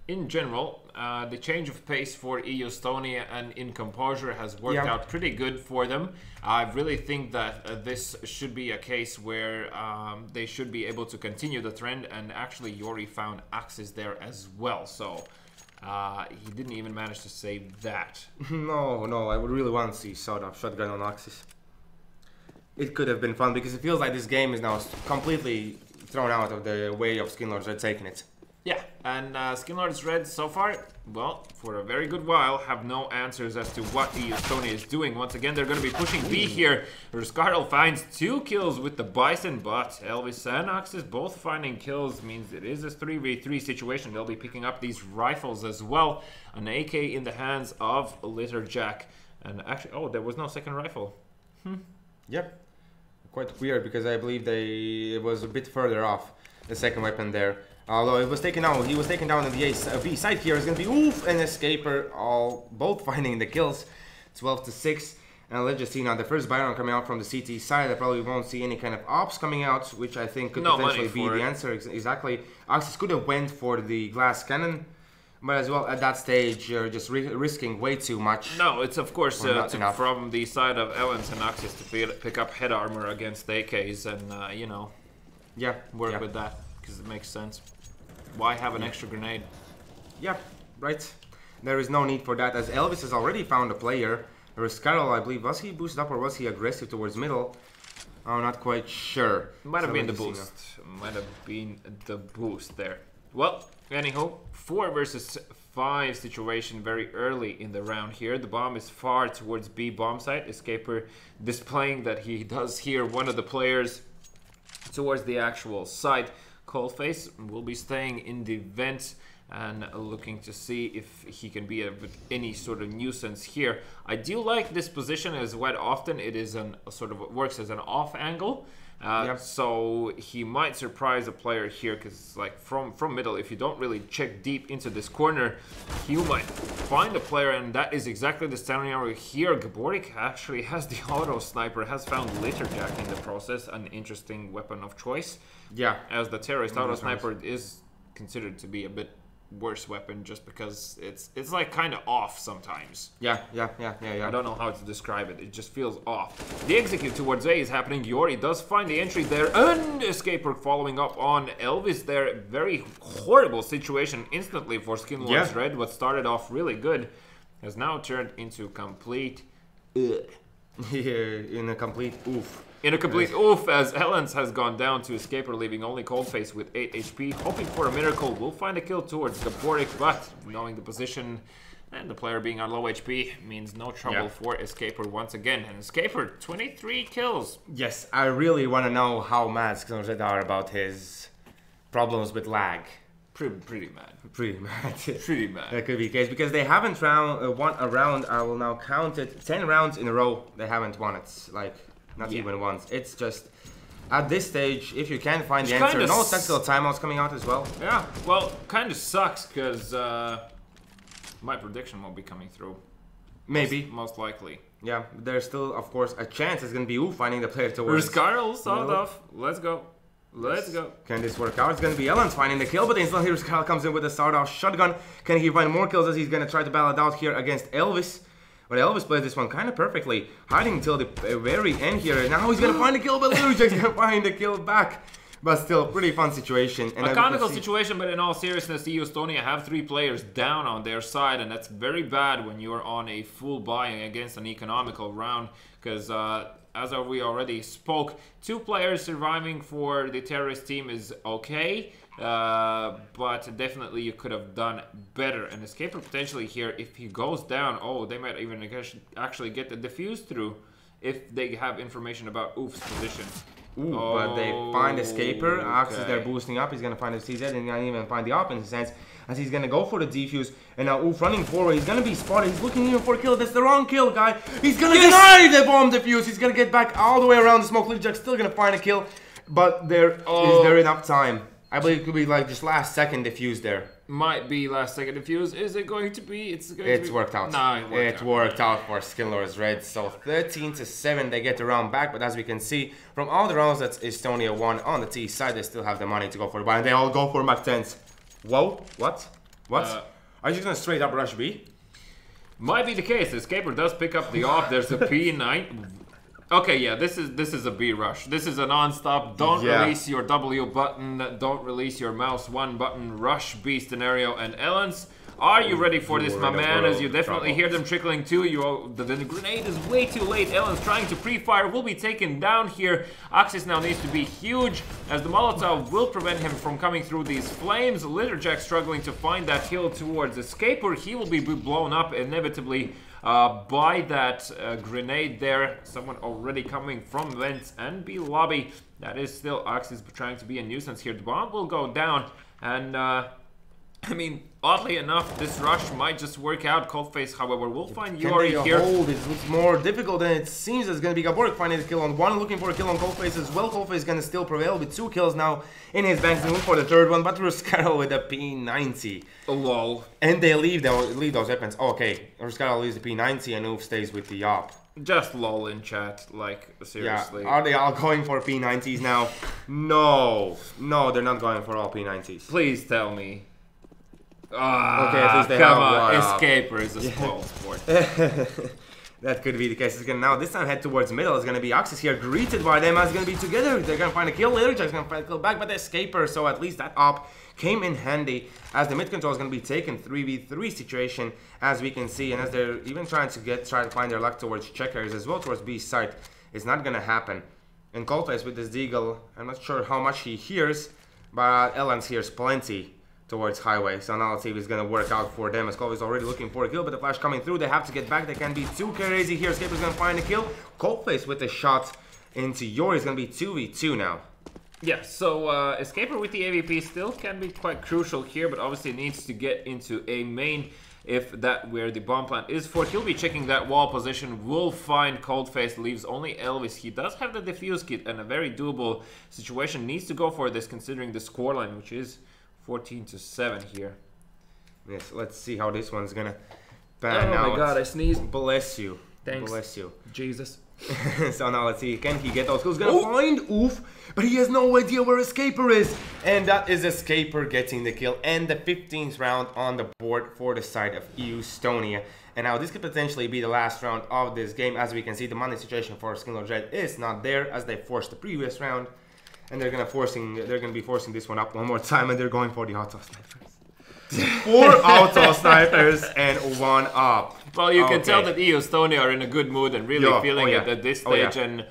in general, the change of pace for Estonia and in composure has worked out pretty good for them. I really think that this should be a case where they should be able to continue the trend, and actually Yori found Axis there as well, so he didn't even manage to save that. No, I would really want to see sawed-off shotgun on Axis. It could have been fun, because it feels like this game is now completely thrown out of the way of Skinlords are taking it. Yeah, and Skinlords Red so far, well, for a very good while, have no answers as to what Estonia is doing. Once again, they're going to be pushing B here. Ruscarl finds 2 kills with the Bison, but Elvis and Axis both finding kills means it is a 3v3 situation. They'll be picking up these rifles as well. An AK in the hands of Litterjack. And actually, oh, there was no second rifle. Yep. Quite weird, because I believe it was a bit further off, the second weapon there. Although it was taken out, he was taken down on the B side here. It's gonna be oof and Escaper, both finding the kills, 12-6. And let's just see now the first Byron coming out from the CT side. I probably won't see any kind of ops coming out, which I think could potentially be the answer. Exactly. Axis could have went for the glass cannon, but as well at that stage you're just risking way too much. No, it's of course from the side of Ellens and Axis to pick up head armor against AKs and you know, work with that because it makes sense. Why have an extra grenade? Yeah, right. There is no need for that, as Elvis has already found a player. Ruscarl, I believe, was he boosted up or was he aggressive towards middle? I'm not quite sure. Might have been the boost. Might have been the boost there. Well, anyhow, 4 versus 5 situation very early in the round here. The bomb is far towards B bomb site. Escaper displaying that he does hear one of the players towards the actual site. Coldface will be staying in the vent and looking to see if he can be any sort of nuisance here. I do like this position, as quite often it is works as an off angle. So he might surprise a player here, because like from middle, if you don't really check deep into this corner, you might find a player, and that is exactly the scenario here. Gaborik actually has the auto sniper, has found Litterjack in the process, an interesting weapon of choice. Yeah, as the terrorist auto sniper is considered to be a bit worse weapon, just because it's like kind of off sometimes. Yeah. I don't know how to describe it. It just feels off. The execute towards A is happening. Yori does find the entry there, and Escaper following up on Elvis there. Very horrible situation instantly for Skinlords Red. What started off really good has now turned into complete in a complete oof. In a complete oof, as Ellens has gone down to Escaper, leaving only Coldface with 8 HP. Hoping for a miracle, will find a kill towards Gaborik, but knowing the position and the player being on low HP means no trouble for Escaper once again. And Escaper, 23 kills. Yes, I really want to know how mad Skinlords are about his problems with lag. Pretty mad. Pretty mad. Pretty mad. That could be the case, because they haven't won a round. I will now count it. 10 rounds in a row, they haven't won it. Like, not even once. It's just, at this stage, if you can't find the answer, no tactical timeouts coming out as well. Yeah, well, kind of sucks, because my prediction won't be coming through. Maybe. Most likely. Yeah, there's still, of course, a chance it's going to be finding the player towards... Ruscarl, sound off. Let's go. Let's go. Can this work out? It's going to be Ellens finding the kill, but instantly Ruscarl comes in with a sawed-off shotgun. Can he find more kills, as he's going to try to battle it out here against Elvis? But Elvis plays this one kind of perfectly, hiding until the very end here. And now he's going to find the kill, but Litterjack's going to find the kill back. But still, pretty fun situation. And a comical situation, but in all seriousness, Estonia have 3 players down on their side, and that's very bad when you're on a full buy against an economical round, because as we already spoke, 2 players surviving for the terrorist team is okay, but definitely you could have done better. And Escaper potentially here, if he goes down, oh, they might even actually get the defuse through if they have information about Oof's position. Ooh, but they find Escaper. Axis, they're boosting up. He's gonna find the CZ and he's gonna even find the op in a sense, as he's gonna go for the defuse. And now Oof running forward. He's gonna be spotted. He's looking even for a kill. That's the wrong kill, guy. He's gonna deny the bomb defuse. He's gonna get back all the way around the smoke. Little still gonna find a kill, but is there enough time? I believe it could be like just last second defuse there. Might be last second defuse. Is it going to be? It's worked out. No, it worked out for Skinlord's Red. So 13-7, they get the round back. But as we can see from all the rounds that Estonia won on the T side, they still have the money to go for the buy, and they all go for Mach 10s. Whoa, what? Are you just gonna straight up rush B? Might be the case. Escaper does pick up the off. There's a P9. Okay, yeah, this is a B rush. This is a non-stop. Don't release your W button. Don't release your mouse 1 button. Rush B scenario. And Ellens, are you ready for this, my man? As you definitely hear them trickling too. The grenade is way too late. Ellens trying to pre-fire, will be taken down here. Axis now needs to be huge, as the Molotov will prevent him from coming through these flames. Litterjack struggling to find that kill towards Escaper. He will be blown up inevitably by that grenade there. Someone already coming from vents and B lobby. That is still Axis trying to be a nuisance here. The bomb will go down, and I mean, oddly enough, this rush might just work out. Coldface, however, will find Yori here. It's more difficult than it seems. It's going to be Gaborik finding the kill on 1, looking for a kill on Coldface as well. Coldface is going to still prevail with 2 kills now in his bank. Room for the 3rd one, but Ruscaro with a P90. Lol. And they leave those weapons. Oh, okay, Ruscaro leaves the P90 and Oof stays with the op. Just lol in chat, like, seriously. Yeah. Are they all going for P90s now? No, they're not going for all P90s. Please tell me. Okay, at least they come on, Escaper is a spoiled sport. That could be the case. It's gonna now this time head towards middle. It's gonna be Axis here, greeted by them. It's gonna be together. They're gonna find a kill. Litterjack's gonna find a kill back by the Escaper. So at least that op came in handy, as the mid control is gonna be taken 3v3 situation, as we can see, and as they're even trying to find their luck towards checkers as well towards B side. It's not gonna happen. And Coldface with this deagle, I'm not sure how much he hears, but Ellens hears plenty towards highway, so now let's see if it's gonna work out for them, as Coldface is already looking for a kill, but the flash coming through, they have to get back. They can be too crazy here. Escaper's gonna find a kill. Coldface with the shot into Yori is gonna be 2v2 now. Yeah, so Escaper with the AVP still can be quite crucial here, but obviously needs to get into a main if that where the bomb plant is for. He'll be checking that wall position, will find Coldface, leaves only Elvis. He does have the defuse kit, and a very doable situation. Needs to go for this considering the scoreline, which is 14-7 here. Yes, let's see how this one's gonna pan out. Oh my god, I sneezed. Bless you. Thanks. Bless you. Jesus. So now let's see, can he get those kills? Gonna find Oof, but he has no idea where Escaper is. And that is Escaper getting the kill and the 15th round on the board for the side of Estonia. And now this could potentially be the last round of this game. As we can see, the money situation for Skinlord Red is not there, as they forced the previous round. And they're gonna be forcing this one up one more time, and they're going for the auto snipers. 4 auto snipers and 1 up. Well, you can tell that Estonia are in a good mood and really feeling it at this stage. And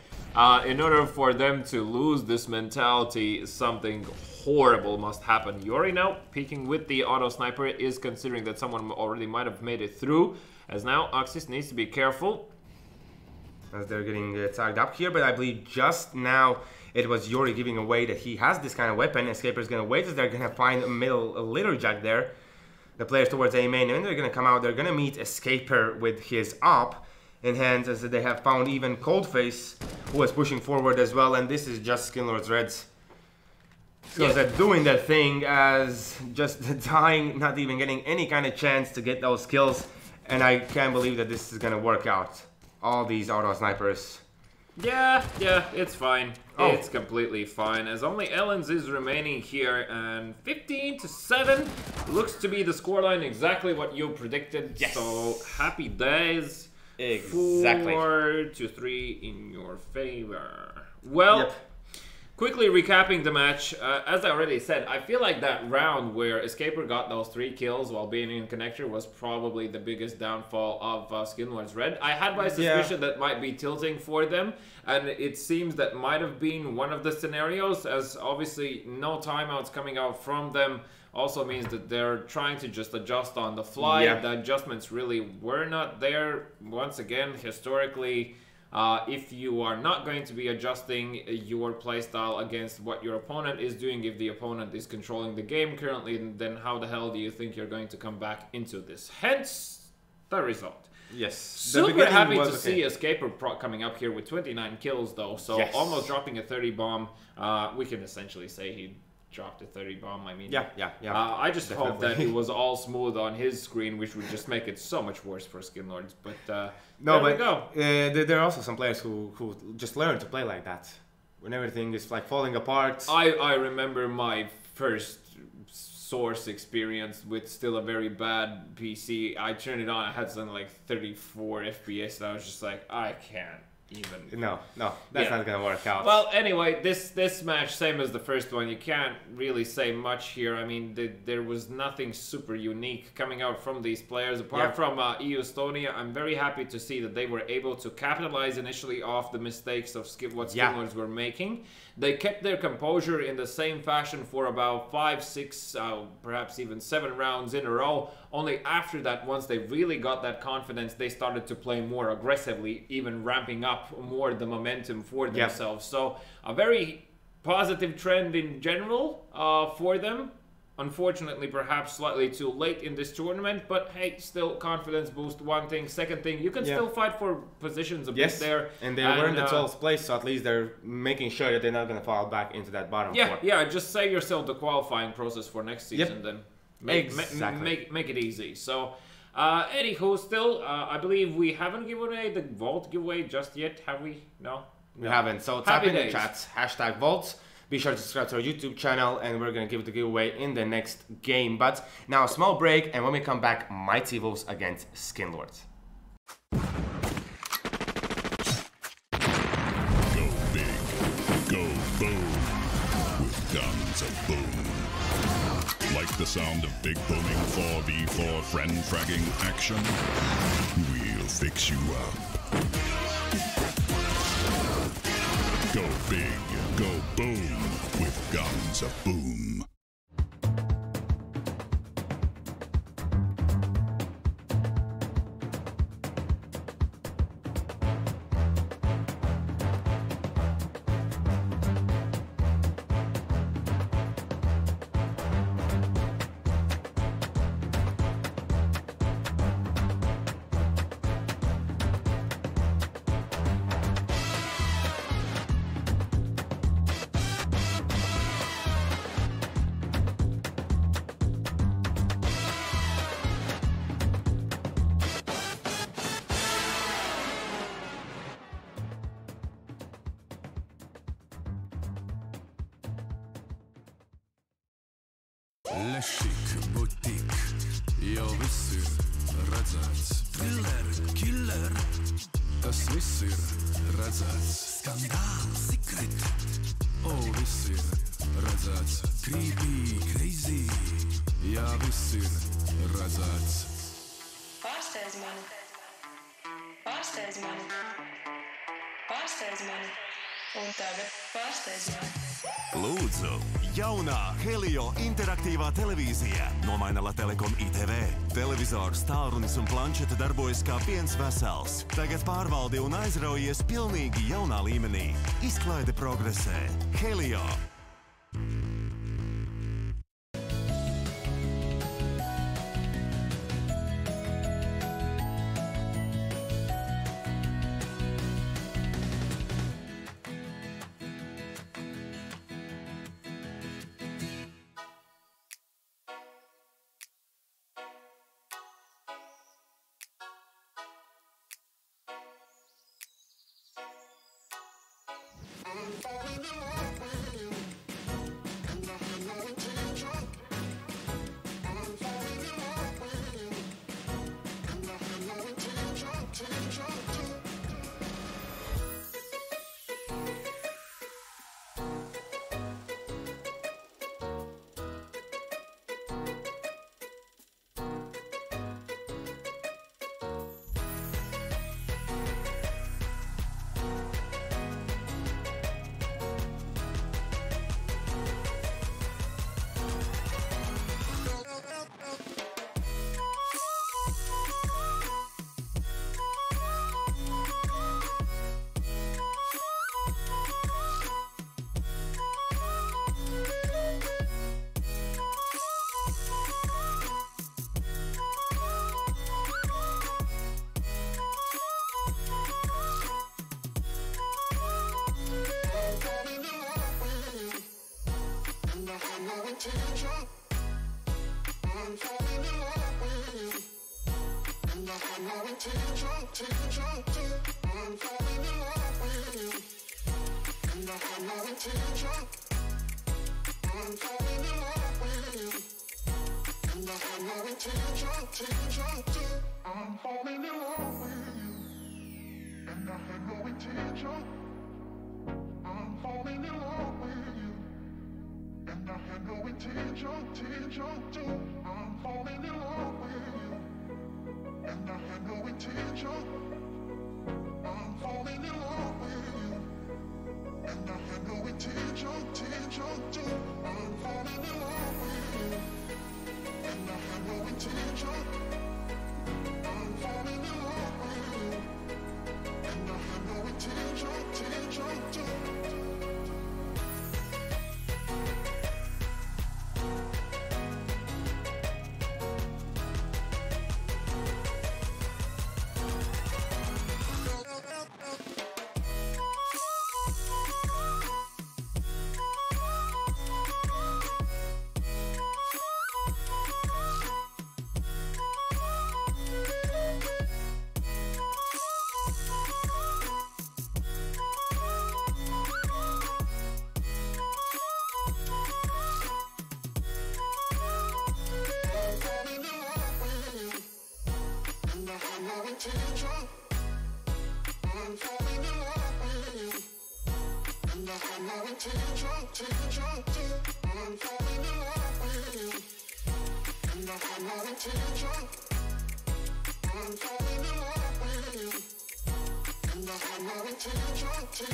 in order for them to lose this mentality, something horrible must happen. Yori now peeking with the auto sniper, is considering that someone already might have made it through, as now Axis needs to be careful, as they're getting tagged up here. But I believe just now it was Yori giving away that he has this kind of weapon. Escaper's gonna wait, as they're gonna find a Litterjack there. The players towards A main, and they're gonna come out. They're gonna meet Escaper with his op in hand, as they have found even Coldface, who is pushing forward as well. And this is just Skinlord's Reds. So they're doing their thing, as just dying, not even getting any kind of chance to get those kills. And I can't believe that this is gonna work out. All these auto snipers. Yeah, it's fine. It's completely fine, as only Ellens is remaining here, and 15-7 looks to be the scoreline, exactly what you predicted. Yes. So happy days. Exactly. 4-3 in your favor. Well, Quickly recapping the match, as I already said, I feel like that round where Escaper got those 3 kills while being in connector was probably the biggest downfall of Skinlord's Red. I had my suspicion that might be tilting for them, and it seems that might have been one of the scenarios, as obviously no timeouts coming out from them also means that they're trying to just adjust on the fly. The adjustments really were not there. Once again, historically, if you are not going to be adjusting your playstyle against what your opponent is doing, if the opponent is controlling the game currently, then how the hell do you think you're going to come back into this? Hence, the result. Yes. Super happy to see Escaper coming up here with 29 kills though, so almost dropping a 30 bomb. We can essentially say he dropped a 30 bomb. I mean, I just hope that it was all smooth on his screen, which would just make it so much worse for Skinlords. But there we go. There are also some players who just learn to play like that when everything is like falling apart. I remember my first Source experience with still a very bad PC. I turned it on, I had something like 34 FPS, and I was just like, I can't even. No, that's not gonna work out. Well, anyway, this match, same as the first one, you can't really say much here. I mean, there was nothing super unique coming out from these players apart from EU Estonia. I'm very happy to see that they were able to capitalize initially off the mistakes of what Skinlords were making. They kept their composure in the same fashion for about 5, 6, perhaps even 7 rounds in a row. Only after that, once they really got that confidence, they started to play more aggressively, even ramping up more the momentum for themselves. So a very positive trend in general for them. Unfortunately, perhaps slightly too late in this tournament, but hey, still confidence boost, one thing. Second thing, you can still fight for positions a bit there. And they were in the 12th place, so at least they're making sure that they're not going to fall back into that bottom four. Yeah, just save yourself the qualifying process for next season then. Make it easy. So, anywho, still, I believe we haven't given away the Vault giveaway just yet, have we? No? We haven't. So type in the chats, #Vaults. Be sure to subscribe to our YouTube channel, and we're going to give the giveaway in the next game. But now a small break, and when we come back, Mighty Wolves against Skinlords. Go big, go boom, with guns of boom. Like the sound of big booming 4v4 friend fragging action? We'll fix you up. Go big, go boom, with guns of boom. Lešik, butik, jau viss ir redzēts. Thriller, killer, tas viss ir redzēts. Skandāls, secret, viss ir redzēts. Creepy, crazy, jā, viss ir redzēts. Pārsteidz mani, pārsteidz mani, pārsteidz mani, un tagad pārsteidz mani. Lūdzu, jaunā Helio interaktīvā televīzija nomaina Lattelecom ITV. Televizors, tālrunis un planšete darbojas kā viens vesels. Tagad pārvaldi un aizraujies pilnīgi jaunā līmenī. Izklaide progresē. Helio. And I had no intention on falling in love with you. And I had no intention to. I'm falling in love with you. And I had no intention. I'm falling in love with you. And I had no intention to. I'm falling in love with you. And I had no intention. I'm falling in love with you. And I had no intention to. I'm falling in love with you. And I had no intention. I'm falling in love with you. And I had no intention to.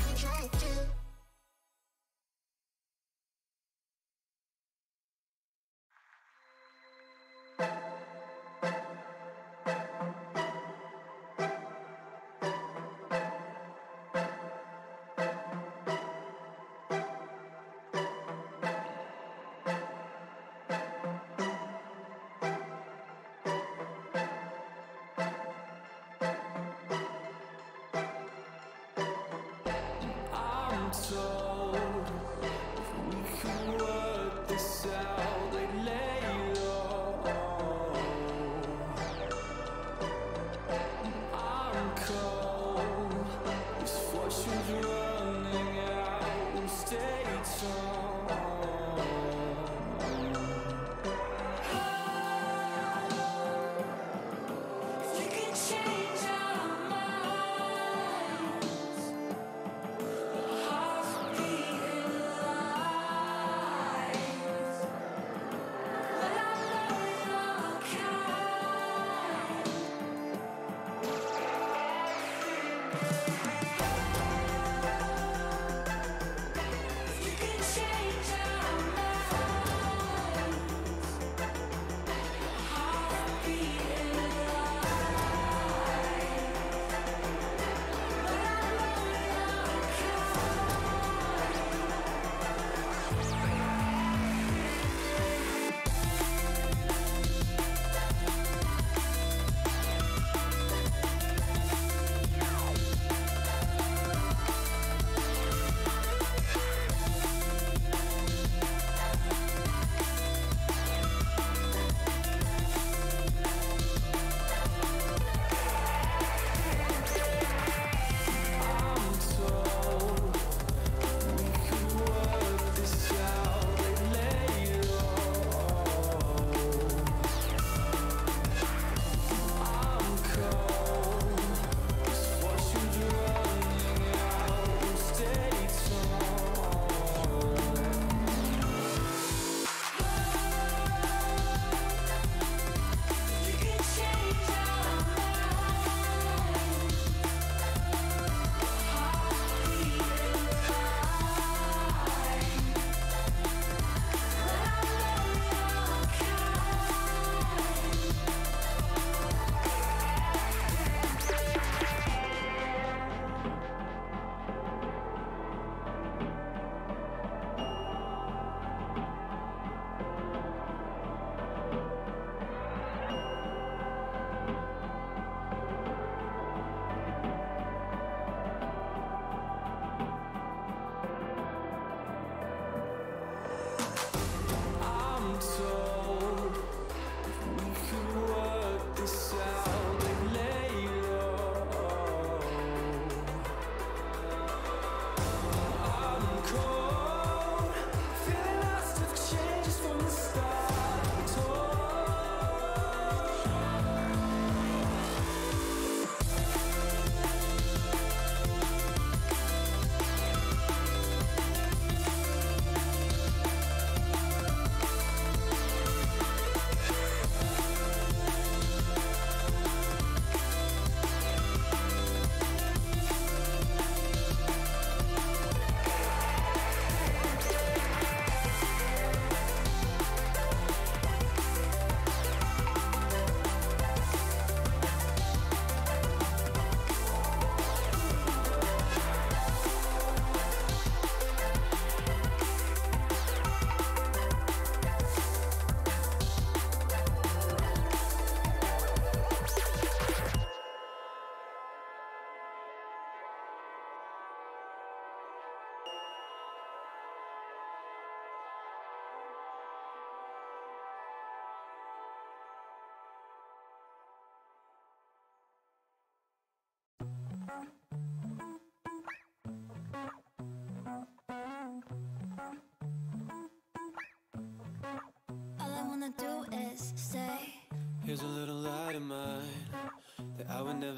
You can change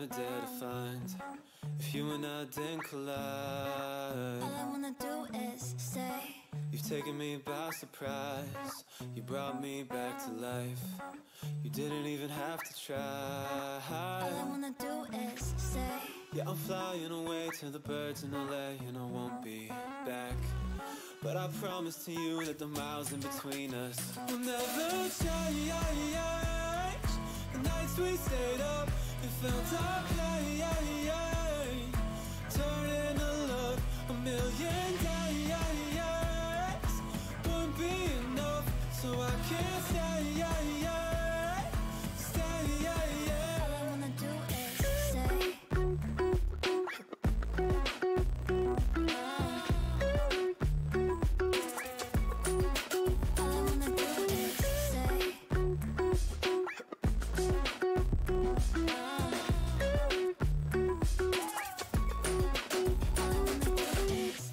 never dare to find if you and I didn't collide. All I wanna do is stay. You've taken me by surprise. You brought me back to life. You didn't even have to try. All I wanna do is stay. Yeah, I'm flying away to the birds in LA and I won't be back. But I promise to you that the miles in between us will never change. The nights we stayed up, it felt okay. Turning to love a million days wouldn't be enough, so I can't stay. All I wanna do is stay. All I wanna do is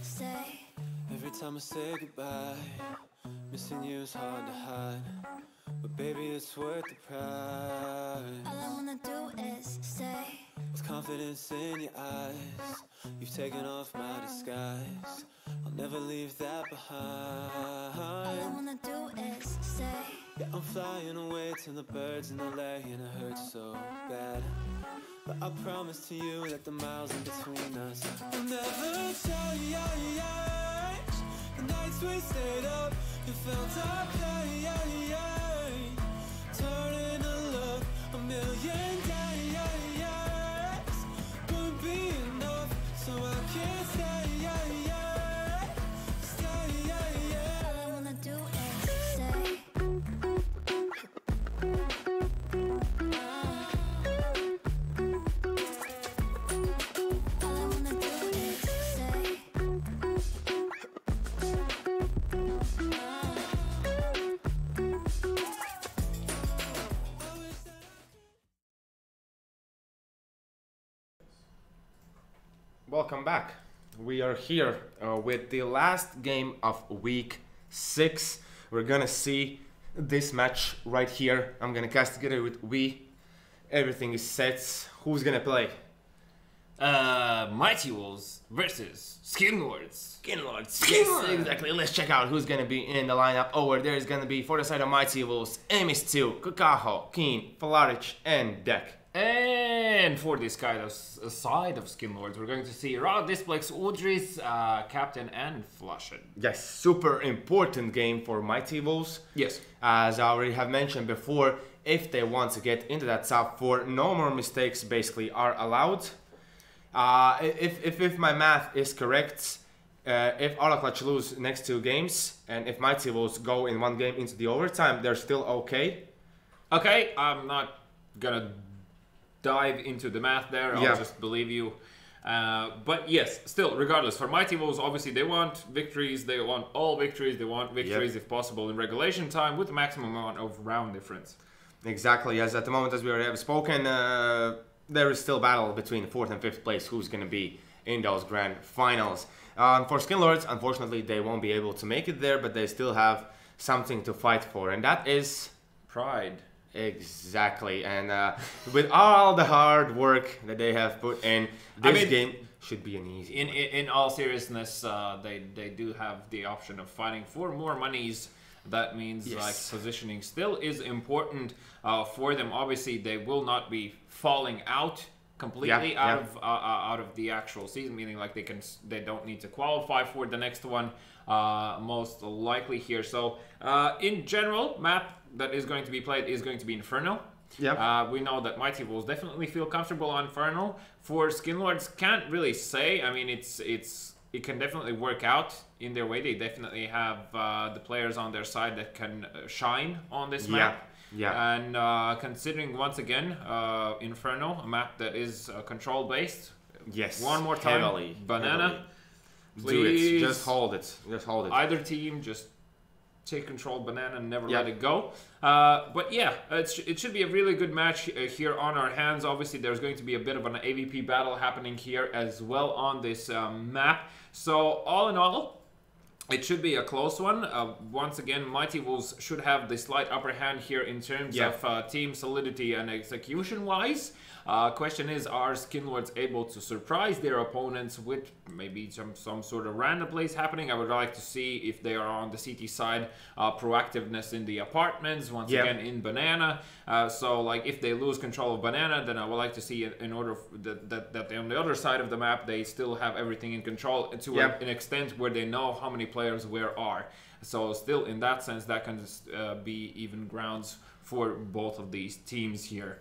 stay. Every time I say goodbye, missing you is hard to hide. But baby, it's worth the price. All I wanna do is stay. With confidence in your eyes, you've taken off my disguise. I'll never leave that behind. All I wanna do is stay. Yeah, I'm flying away to the birds in LA and it hurts so bad. But I promise to you that the miles in between us will never change. The nights we stayed up, it felt okay. Turning to love a million days wouldn't be enough, so I can't stay. All I wanna do is stay. All I wanna do is stay. Welcome back. We are here with the last game of week 6. We're gonna see this match right here. I'm gonna cast together with we. Everything is set. Who's gonna play? Mighty Wolves versus Skinlords. Skinlords. Yes, exactly. Let's check out who's gonna be in the lineup. Over there is gonna be for the side of Mighty Wolves, Emistu, Kakaho, Keen, Falaric, and Deck. And for this kind of side of Skinlords, we're going to see Rod, Displex, Udris, Captain, and Flushed. Yes, super important game for Mighty Wolves. Yes. As I already have mentioned before, if they want to get into that top 4, no more mistakes basically are allowed. If my math is correct, if Alaklatch lose next 2 games, and if Mighty Wolves go in 1 game into the overtime, they're still okay. Okay, I'm not gonna dive into the math there. I'll just believe you. But yes, still, regardless, for Mighty Wolves, obviously they want victories. They want all victories. They want victories if possible in regulation time with the maximum amount of round difference. Exactly. As at the moment, as we already have spoken, there is still battle between 4th and 5th place who's going to be in those grand finals. For Skinlords, unfortunately, they won't be able to make it there, but they still have something to fight for, and that is pride. Exactly, and with all the hard work that they have put in, this game should be an easy one. In all seriousness, they do have the option of fighting for more monies. That means like positioning still is important for them. Obviously, they will not be falling out completely out of the actual season, meaning like they don't need to qualify for the next one most likely here. So in general, map that is going to be played is going to be Inferno. We know that Mighty Wolves definitely feel comfortable on Inferno. For Skinlords, can't really say. I mean, it can definitely work out in their way. They definitely have the players on their side that can shine on this map. And considering once again Inferno, a map that is control based. Yes. One more time, Banana. Please. Do it. Just hold it. Just hold it. Either team, just take control Banana and never let it go. But yeah, it should be a really good match here on our hands. Obviously, there's going to be a bit of an AVP battle happening here as well on this map. So all in all, it should be a close one. Once again, Mighty Wolves should have the slight upper hand here in terms of team solidity and execution-wise. Question is, are Skinlords able to surprise their opponents with maybe some sort of random plays happening? I would like to see if they are on the CT side, proactiveness in the apartments, once again in Banana. So like if they lose control of Banana, then I would like to see in order that on the other side of the map they still have everything in control to an extent where they know how many players where are. So still in that sense that can be even grounds for both of these teams here.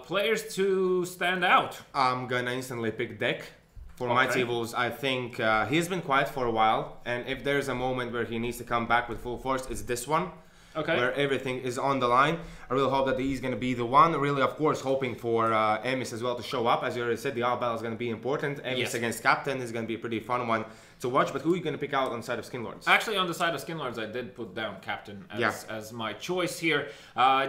Players to stand out. I'm gonna instantly pick Deck. For Mighty Wolves, I think he's been quiet for a while, and if there's a moment where he needs to come back with full force, it's this one. Where everything is on the line. I really hope that he's going to be the one. Really, of course, hoping for Emis as well to show up. As you already said, the battle is going to be important. Emis against Captain is going to be a pretty fun one to watch. But who are you going to pick out on the side of Skinlords? Actually, on the side of Skinlords, I did put down Captain as my choice here.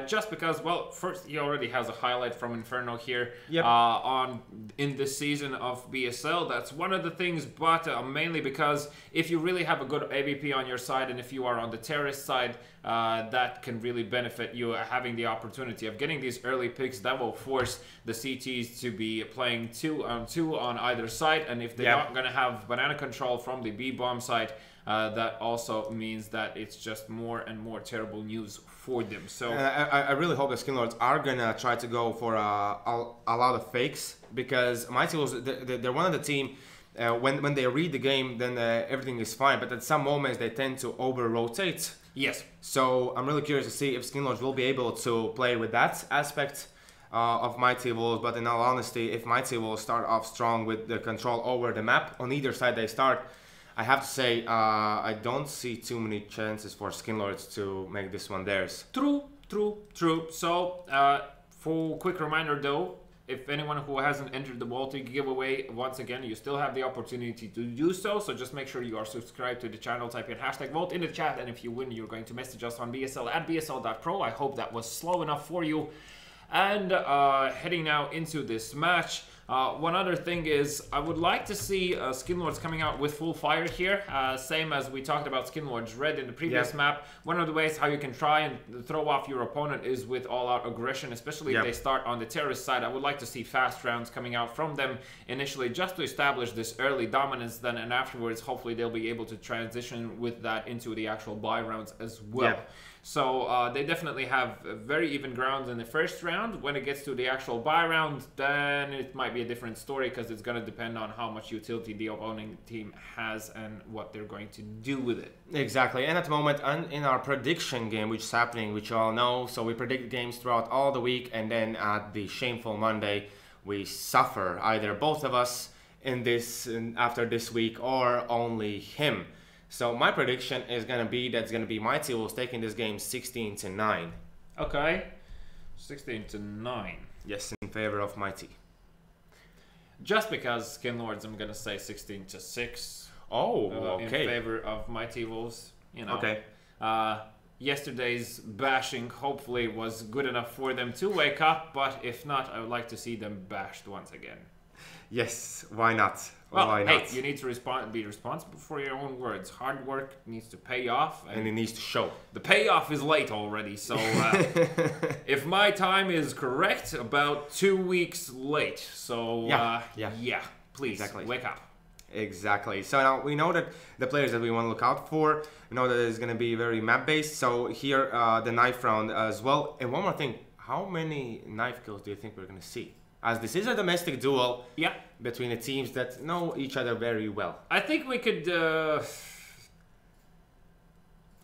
Just because, well, first, he already has a highlight from Inferno here in this season of BSL. That's one of the things, but mainly because if you really have a good AVP on your side, and if you are on the terrorist side, that can really benefit you having the opportunity of getting these early picks that will force the CTs to be playing 2-on-2 on either side, and if they're not going to have banana control from the B-bomb side, that also means that it's just more and more terrible news for them. So I really hope the Skinlords are going to try to go for a lot of fakes, because Mighty Wolves, they're one of the team, when they read the game, then everything is fine, but at some moments they tend to over-rotate. Yes. So I'm really curious to see if Skinlords will be able to play with that aspect of Mighty Wolves. But in all honesty, if Mighty Wolves start off strong with the control over the map, on either side they start, I have to say I don't see too many chances for Skinlords to make this one theirs. True. So for quick reminder though, if anyone who hasn't entered the Baltic giveaway, once again, you still have the opportunity to do so. So just make sure you are subscribed to the channel, type in #vote in the chat, and if you win, you're going to message us on BSL at BSL.pro. I hope that was slow enough for you. And heading now into this match, one other thing is I would like to see Skinlords coming out with full fire here, same as we talked about Skinlords Red in the previous map. One of the ways how you can try and throw off your opponent is with all-out aggression, especially if they start on the terrorist side. I would like to see fast rounds coming out from them initially, just to establish this early dominance, then and afterwards hopefully they'll be able to transition with that into the actual buy rounds as well. So they definitely have very even grounds in the first round. When it gets to the actual buy round, then it might be a different story, because it's going to depend on how much utility the opposing team has and what they're going to do with it. Exactly. And at the moment, in our prediction game, which is happening, which you all know, so we predict games throughout all the week, and then at the shameful Monday, we suffer, either both of us after this week, or only him. So my prediction is going to be that's going to be Mighty Wolves taking this game 16-9. Okay. 16-9. Yes, in favor of Mighty. Just because Skinlords, I'm going to say 16-6. Oh, okay. In favor of Mighty Wolves. You know. Okay. Yesterday's bashing hopefully was good enough for them to wake up, but if not, I would like to see them bashed once again. Yes, why not? Well, why hey, not? you need to be responsible for your own words. Hard work needs to pay off. And it needs to show. The payoff is late already, so if my time is correct, about 2 weeks late. So, please, wake up. Exactly. So now we know that the players that we want to look out for, we know that it's going to be very map-based. So here, the knife round as well. And one more thing, how many knife kills do you think we're going to see? As this is a domestic duel between the teams that know each other very well. I think we could...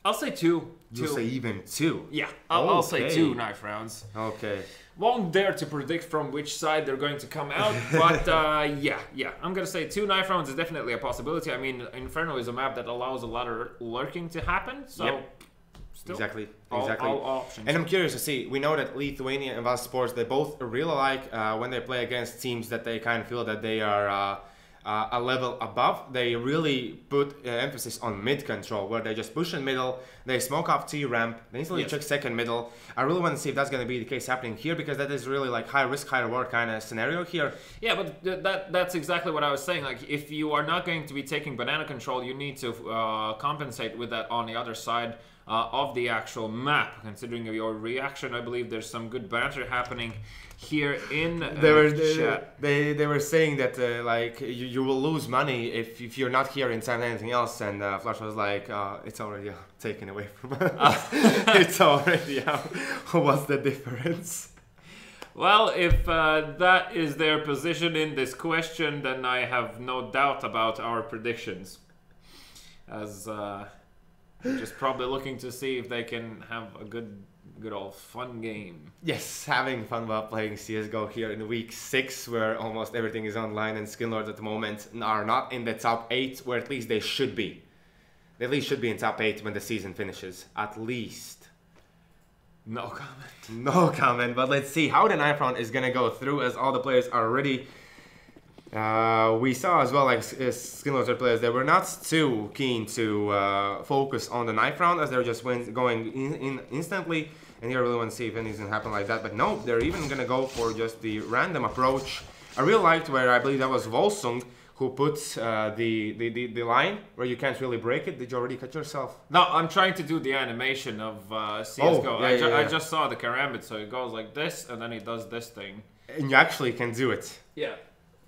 I'll say 2. You'll say even 2? Yeah, I'll say 2 knife rounds. Okay. Won't dare to predict from which side they're going to come out, but yeah. I'm going to say 2 knife rounds is definitely a possibility. I mean, Inferno is a map that allows a lot of lurking to happen, so... Still, exactly. All options. And I'm curious to see, we know that Lithuania and BESL Sports, they both really like when they play against teams that they kind of feel that they are a level above. They really put emphasis on mid control, where they just push in middle, they smoke off T ramp, they instantly check second middle. I really want to see if that's going to be the case happening here, because that is really like high risk, high reward kind of scenario here. Yeah, but that's exactly what I was saying. Like, if you are not going to be taking banana control, you need to compensate with that on the other side. of the actual map. Considering your reaction, I believe there's some good banter happening here in chat. They were saying that like you will lose money if you're not here inside anything else, and Flash was like, it's already taken away from us. It's already out. What's the difference? Well, if that is their position in this question, then I have no doubt about our predictions. As they're just probably looking to see if they can have a good old fun game. Yes, having fun while playing CSGO here in week 6, where almost everything is online, and Skinlords at the moment are not in the top 8, where at least they should be. They at least should be in top 8 when the season finishes. At least. No comment. No comment, but let's see how the 9th round is gonna go through, as all the players are ready. We saw as well, like Skinlords players, they were not too keen to focus on the 9th round, as they were just going in instantly. And here I really want to see if anything's gonna happen like that, but no, they're even gonna go for just the random approach. I really liked where I believe that was Volsung who put the line where you can't really break it. Did you already cut yourself? No, I'm trying to do the animation of CSGO. Oh, yeah, I just saw the karambit, so it goes like this, and then it does this thing. And you actually can do it. Yeah.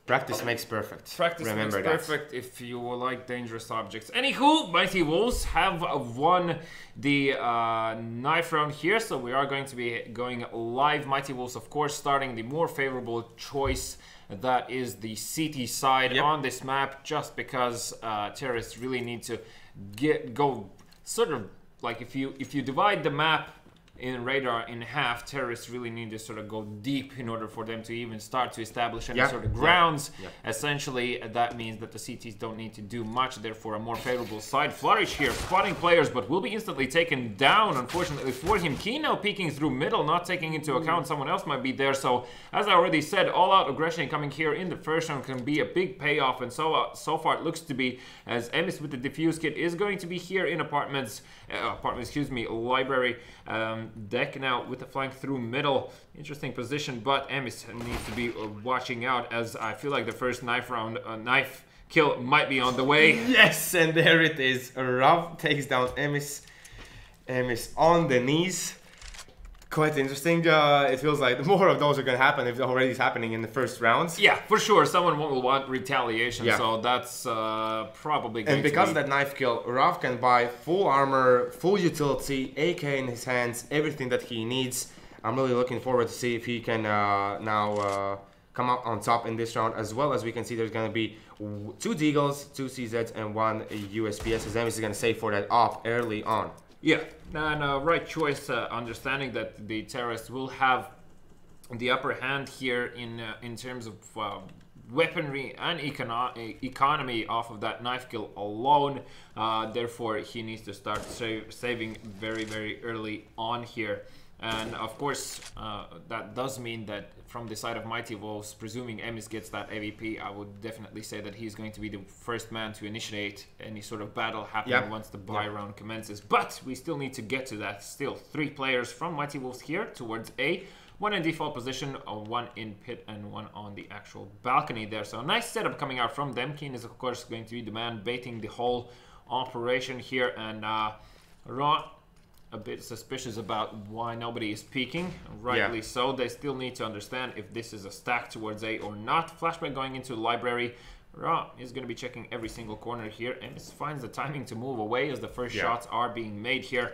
Practice makes perfect. Practice Remember makes that. perfect if you like dangerous objects. Anywho, Mighty Wolves have won the 9th round here, so we are going to be going live. Mighty Wolves, of course, starting the more favorable choice. That is the CT side on this map, just because terrorists really need to go sort of like if you divide the map in radar in half, terrorists really need to sort of go deep in order for them to even start to establish any sort of grounds. Essentially, that means that the CTs don't need to do much, therefore a more favorable side. Flourish here, spotting players, but will be instantly taken down, unfortunately for him. Keen now peeking through middle, not taking into account someone else might be there. So, as I already said, all-out aggression coming here in the first round can be a big payoff, and so far it looks to be, as Emis with the defuse kit is going to be here in library. Deck now with the flank through middle. Interesting position, but Emis needs to be watching out, as I feel like the first knife kill might be on the way. Yes, and there it is. Rav takes down Emis. Emis on the knees. Quite interesting. It feels like more of those are going to happen if it already is happening in the first rounds. Yeah, for sure. Someone will want retaliation, so that's probably going And because of that knife kill, Rav can buy full armor, full utility, AK in his hands, everything that he needs. I'm really looking forward to see if he can now come out on top in this round, as well as we can see there's going to be 2 Deagles, 2 CZs, and 1 USPS, as Emis is going to save for that off early on. Yeah, and right choice, understanding that the terrorists will have the upper hand here in terms of weaponry and economy off of that knife kill alone. Therefore, he needs to start saving very, very early on here. And of course, that does mean that from the side of Mighty Wolves, presuming Emis gets that AVP, I would definitely say that he's going to be the first man to initiate any sort of battle happening once the buy round commences. But we still need to get to that. Still, 3 players from Mighty Wolves here towards A. 1 in default position, 1 in pit, and 1 on the actual balcony there. So a nice setup coming out from them. Keen is of course going to be the man baiting the whole operation here, and Raw a bit suspicious about why nobody is peeking. Rightly so. They still need to understand if this is a stack towards A or not. Flashback going into library. Ra is going to be checking every single corner here, and finds the timing to move away as the first shots are being made here.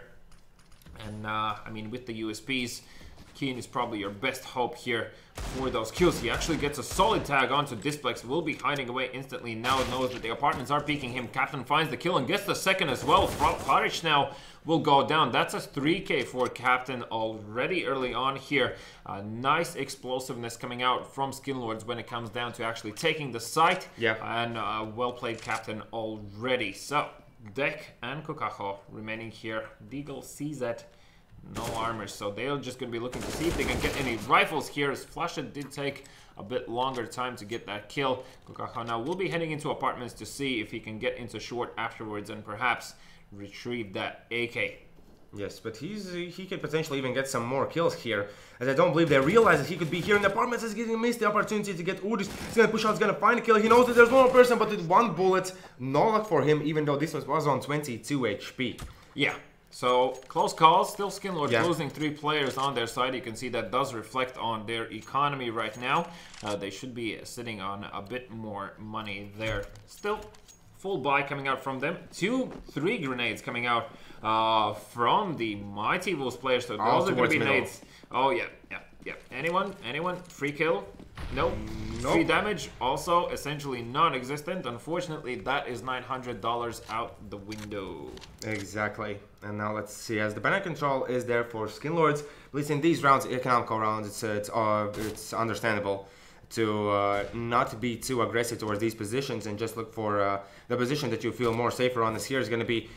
And I mean, with the USPs, Keen is probably your best hope here for those kills. He actually gets a solid tag onto Displex, will be hiding away instantly. Now knows that the apartments are peeking him. Captain finds the kill and gets the second as well. Flourish now will go down. That's a 3K for Captain already early on here. Nice explosiveness coming out from Skinlords when it comes down to actually taking the site. And well played, Captain, already. So, Deck and Kokaho remaining here. Deagle CZ. No armor, so they're just going to be looking to see if they can get any rifles here, as Flashet did take a bit longer time to get that kill. Kokaha now will be heading into apartments to see if he can get into short afterwards and perhaps retrieve that AK. Yes, but he could potentially even get some more kills here, as I don't believe they realize that he could be here in the apartments. He's getting missed the opportunity to get Udis. He's going to push out, he's going to find a kill. He knows that there's one more person, but with 1 bullet, no luck for him, even though this was on 22 HP. Yeah. So, close calls, still Skinlord losing 3 players on their side. You can see that does reflect on their economy right now. They should be sitting on a bit more money there. Still, full buy coming out from them. 2-3 grenades coming out from the Mighty Wolves players. So those are going to be nades. Oh, yeah. Anyone? Free kill? Nope. Free damage, also essentially non-existent. Unfortunately, that is $900 out the window. Exactly. And now let's see, as the banner control is there for Skinlords, at least in these rounds, economical rounds, it's understandable to not be too aggressive towards these positions and just look for the position that you feel more safer on. This here is going to be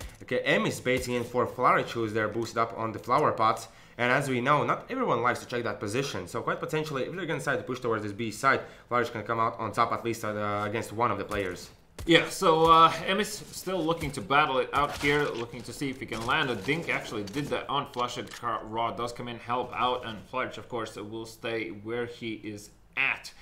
M is baiting in for Flourish, who's there boosted up on the flower pot. And as we know, not everyone likes to check that position. So quite potentially, if they're going to decide to push towards this B side, Flourish can come out on top at least against one of the players. Yeah, so M is still looking to battle it out here, looking to see if he can land a dink. Actually did that on Flush. Raw does come in, help out, and Flourish, of course, will stay where he is at.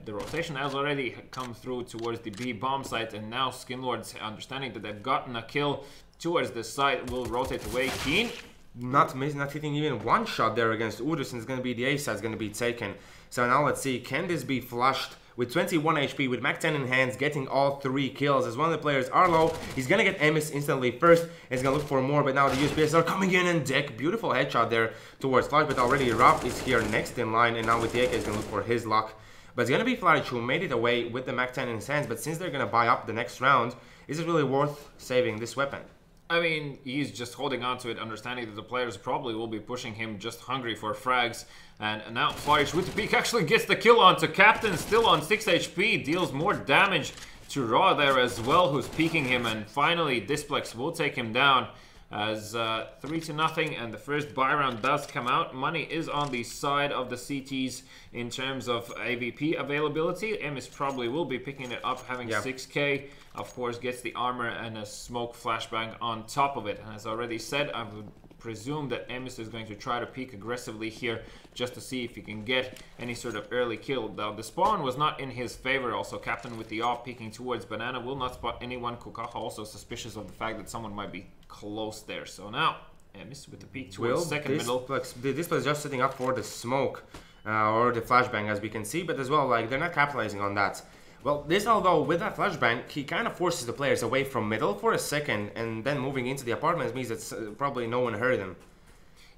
The rotation has already come through towards the B bomb site, and now Skinlords, understanding that they've gotten a kill towards this site, will rotate away. Keen. Not hitting even one shot there against Udus, and it's going to be the A side is going to be taken. So now let's see, can this be flushed? With 21 HP, with Mac 10 in hands, getting all 3 kills. As one of the players are low, he's going to get Emis instantly first. He's going to look for more, but now the USPS are coming in and deck. Beautiful headshot there towards Flash, but already Ruff is here next in line, and now with the AK, he's going to look for his luck. But it's going to be Flourish who made it away with the Mac 10 in his hands, but since they're going to buy up the next round, is it really worth saving this weapon? I mean, he's just holding on to it, understanding that the players probably will be pushing him, just hungry for frags. And now Flourish with the peek actually gets the kill onto Captain, still on 6 HP, deals more damage to Raw there as well, who's peeking him. And finally, Displex will take him down as 3-0, and the first buy round does come out. Money is on the side of the CTs in terms of AVP availability. Emis probably will be picking it up, having 6k. Of course, gets the armor and a smoke flashbang on top of it. And as already said, I would presume that Emis is going to try to peek aggressively here just to see if he can get any sort of early kill. Now, the spawn was not in his favor. Also, Captain with the AWP peeking towards Banana will not spot anyone. Kukaha also suspicious of the fact that someone might be close there. So now, Emis with the peek towards second middle. This was just sitting up for the smoke or the flashbang, as we can see, but as well, like, they're not capitalizing on that. Well, this, although with that flashbang, he kind of forces the players away from middle for a second, and then moving into the apartments means that probably no one heard him.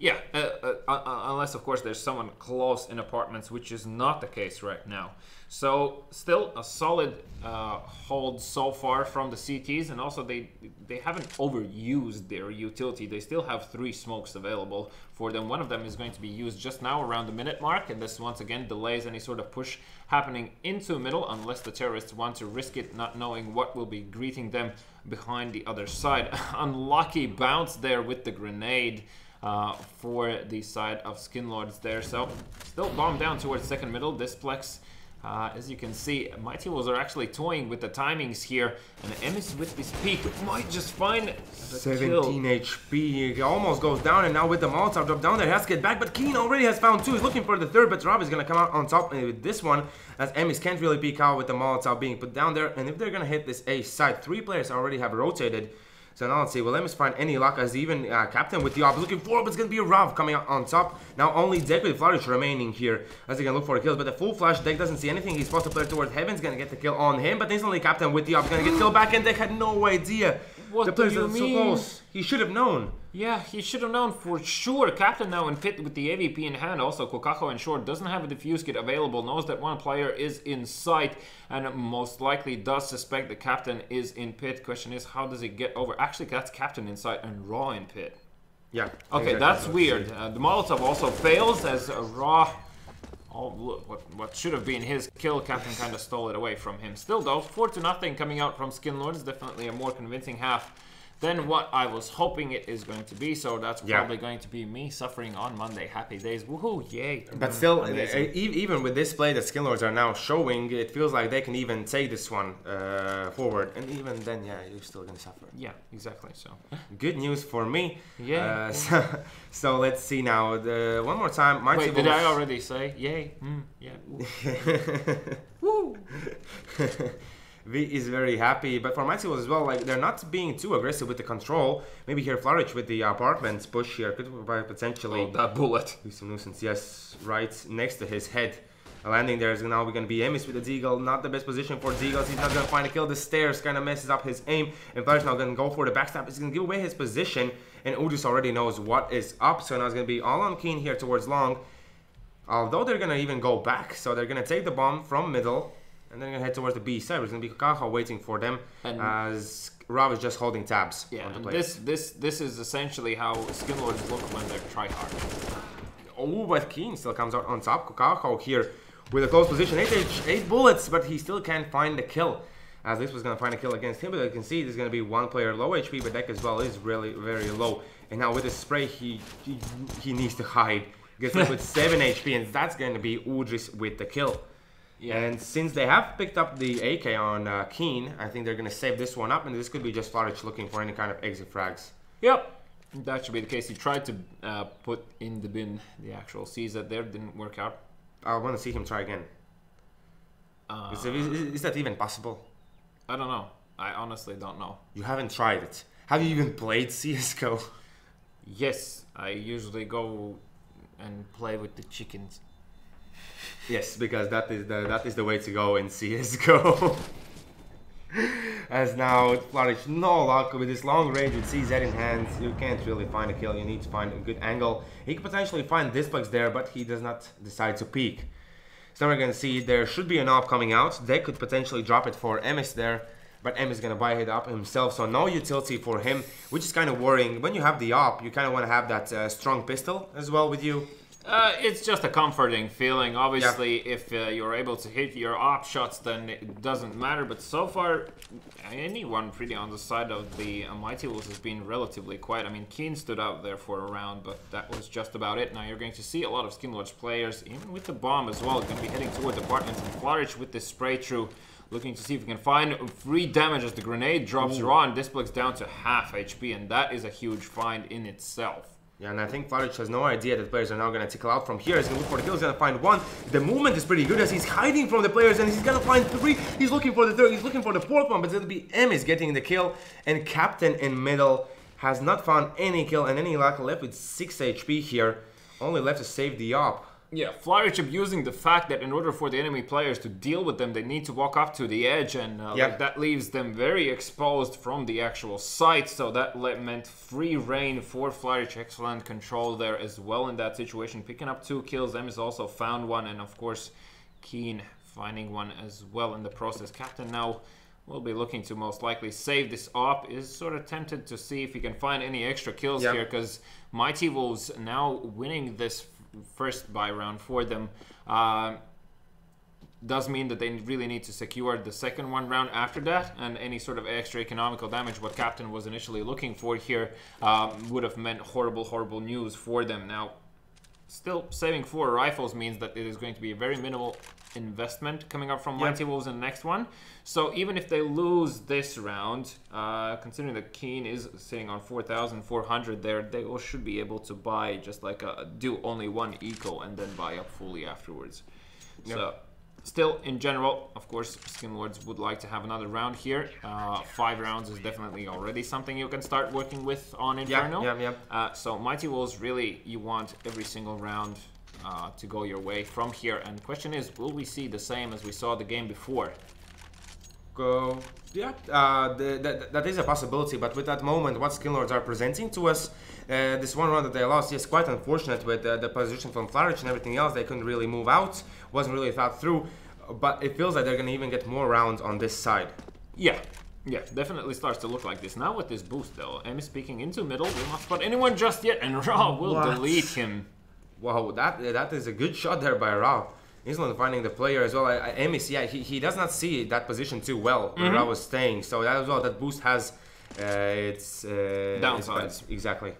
Yeah, unless, of course, there's someone close in apartments, which is not the case right now. So, still a solid hold so far from the CTs, and also they haven't overused their utility. They still have 3 smokes available for them. One of them is going to be used just now around the minute mark, and this once again delays any sort of push happening into middle, unless the terrorists want to risk it, not knowing what will be greeting them behind the other side. Unlucky bounce there with the grenade for the side of Skinlords there. So still bomb down towards second middle. Displex, as you can see, Mighty Wolves are actually toying with the timings here, and Emis with this peak might just find 17 HP. He almost goes down, and now with the Molotov drop down there, he has to get back, but Keen already has found 2. He's looking for the third, but Rob is going to come out on top with this one, as Emis can't really peek out with the Molotov being put down there. And if they're going to hit this A side, 3 players already have rotated. So now let's see, will Emis find any luck, as even Captain with the AWP looking for, but it's going to be a Rav coming out on top. Now only Deck with Flourish remaining here, as they can look for a kill, but the full flash, Deck doesn't see anything. He's supposed to play towards Heaven's going to get the kill on him, but instantly Captain with the AWP is going to get killed back, and Deck had no idea. What do you mean? So close. He should have known. Yeah, he should have known for sure. Captain now in pit with the AVP in hand. Also, Kokaho in short doesn't have a defuse kit available. Knows that one player is in sight, and most likely does suspect the Captain is in pit. Question is, how does he get over? Actually, that's Captain in sight and Raw in pit. Yeah. Okay, exactly. that's weird. The Molotov also fails as Raw. Oh, look, what should have been his kill, Captain kind of stole it away from him. Still though, 4-0 coming out from Skinlords. Definitely a more convincing half than what I was hoping it is going to be. So that's probably going to be me suffering on Monday. Happy days. Woohoo, yay. But still, even with this play that Skinlords are now showing, it feels like they can even take this one forward. And even then, yeah, you're still going to suffer. Yeah, exactly. So good news for me. Yeah. So let's see now. One more time. Wait, did I already say yay? Yeah. Woo. V is very happy, but for Mighty Wolves as well, like, they're not being too aggressive with the control. Maybe here Flourish with the apartments push here could potentially that bullet do some nuisance. Yes, right next to his head. A landing there is now going to be Emis with the Deagle. Not the best position for Deagles. He's not going to find a kill. The stairs kind of messes up his aim, and Flourish now going to go for the backstab. He's going to give away his position, and Udris already knows what is up, so now it's going to be all on Keen here towards long. Although they're going to even go back, so they're going to take the bomb from middle, and then going to head towards the B side. It's going to be Kakaho waiting for them, and as Rav is just holding tabs on the play. This is essentially how Skinlords look when they're tryhard. Oh, but Keen still comes out on top. Kakaho here with a close position. 8 bullets, but he still can't find the kill. As this was going to find a kill against him, but you can see there's going to be one player low HP, but deck as well is really very low. And now with the spray, he needs to hide. Gets left with 7 HP, and that's going to be Udris with the kill. Yeah. And since they have picked up the AK on Keen, I think they're going to save this one up, and this could be just Flourish looking for any kind of exit frags. Yep, that should be the case. He tried to put in the bin the actual CZ there, didn't work out. I want to see him try again. Is that even possible? I don't know. I honestly don't know. You haven't tried it. Have you even played CSGO? Yes, I usually go and play with the chickens. Yes, because that is the way to go in CSGO. As now Flourish, no luck with this long range with CZ in hand. You can't really find a kill. You need to find a good angle. He could potentially find Displex there, but he does not decide to peek. So now we're going to see there should be an AWP coming out. They could potentially drop it for Emis there, but Emis is going to buy it up himself, so no utility for him, which is kind of worrying. When you have the AWP, you kind of want to have that strong pistol as well with you. It's just a comforting feeling. Obviously, if you're able to hit your AWP shots, then it doesn't matter. But so far, anyone pretty on the side of the Mighty Wolves has been relatively quiet. I mean, Keen stood out there for a round, but that was just about it. Now you're going to see a lot of Skinlords players, even with the bomb as well, going to be heading towards apartments. And Flourish with this spray through, looking to see if we can find free damage as the grenade drops raw and Displex down to half HP, and that is a huge find in itself. Yeah, and I think Flourish has no idea that players are now going to tickle out from here. He's going to look for the kill. He's going to find one. The movement is pretty good as he's hiding from the players, and he's going to find 3. He's looking for the 3rd. He's looking for the 4th one, but it'll be Emis getting the kill. And Captain in middle has not found any kill and any luck, left with 6 HP here. Only left to save the AWP. Yeah, Flourish abusing the fact that in order for the enemy players to deal with them, they need to walk up to the edge, and like that leaves them very exposed from the actual site. So that meant free reign for Flourish. Excellent control there as well in that situation. Picking up 2 kills. Emis also found one, and of course Keen finding one as well in the process. Captain now will be looking to most likely save this AWP. Is sort of tempted to see if he can find any extra kills here, because Mighty Wolves now winning this first buy round for them does mean that they really need to secure the second round after that, and any sort of extra economical damage what Captain was initially looking for here would have meant horrible news for them. Now still saving 4 rifles means that it is going to be a very minimal investment coming up from Mighty Wolves in the next one. So even if they lose this round, considering that Keen is sitting on 4,400 there, they should be able to buy just like do only 1 eco and then buy up fully afterwards. So still, in general, of course, Skinlords would like to have another round here. 5 rounds is definitely already something you can start working with on Inferno. So Mighty Wolves, really, you want every single round to go your way from here. And the question is, will we see the same as we saw the game before? That is a possibility, but with that moment, what Skinlords are presenting to us, this one round that they lost, yes, quite unfortunate with the position from Flourish and everything else. They couldn't really move out, wasn't really thought through, but it feels like they're going to even get more rounds on this side. Yeah, definitely starts to look like this. Now with this boost though, Emis peeking into middle, will not spot anyone just yet, and Ra will delete him. Wow, that is a good shot there by Ra. He's not finding the player as well. Emis, he does not see that position too well where Ra was staying. So that as well, that boost has its downsides. Exactly.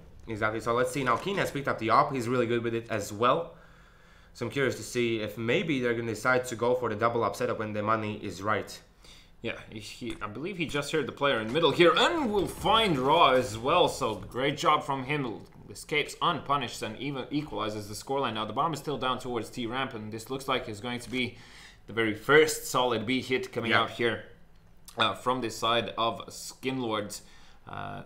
So let's see now. Keen has picked up the AWP. He's really good with it as well. So I'm curious to see if maybe they're going to decide to go for the double up setup when the money is right. Yeah, I believe he just heard the player in middle here and will find Ra as well. So great job from him. Escapes unpunished and even equalizes the scoreline. Now the bomb is still down towards T-ramp, and this looks like it's going to be the very first solid B hit coming out here. from the side of Skinlords.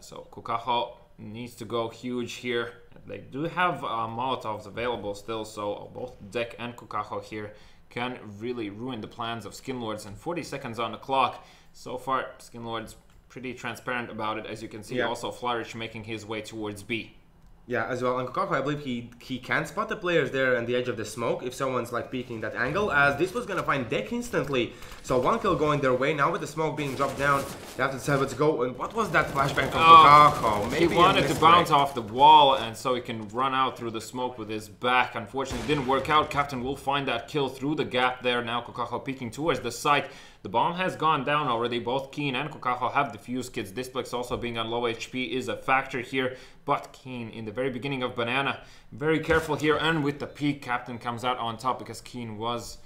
So Kukaho needs to go huge here. They do have Molotovs available still, so both Deck and Kukaho here can really ruin the plans of Skinlords. And 40 seconds on the clock. So far, Skinlords pretty transparent about it, as you can see. Also, Flourish making his way towards B. Yeah, as well. And Kukaho, I believe he can spot the players there on the edge of the smoke if someone's like peeking that angle, as this was gonna find Deck instantly. So 1 kill going their way. Now with the smoke being dropped down, they have to decide where to go. And what was that flashbang from Kukaho? Maybe he wanted to bounce off the wall, and so he can run out through the smoke with his back. Unfortunately, it didn't work out. Captain will find that kill through the gap there. Now Kukaho peeking towards the site. The bomb has gone down already. Both Keen and Kukaho have defused kits. Displex also being on low HP is a factor here. But Keen in the very beginning of Banana, very careful here. And with the peak, Captain comes out on top because Keen was,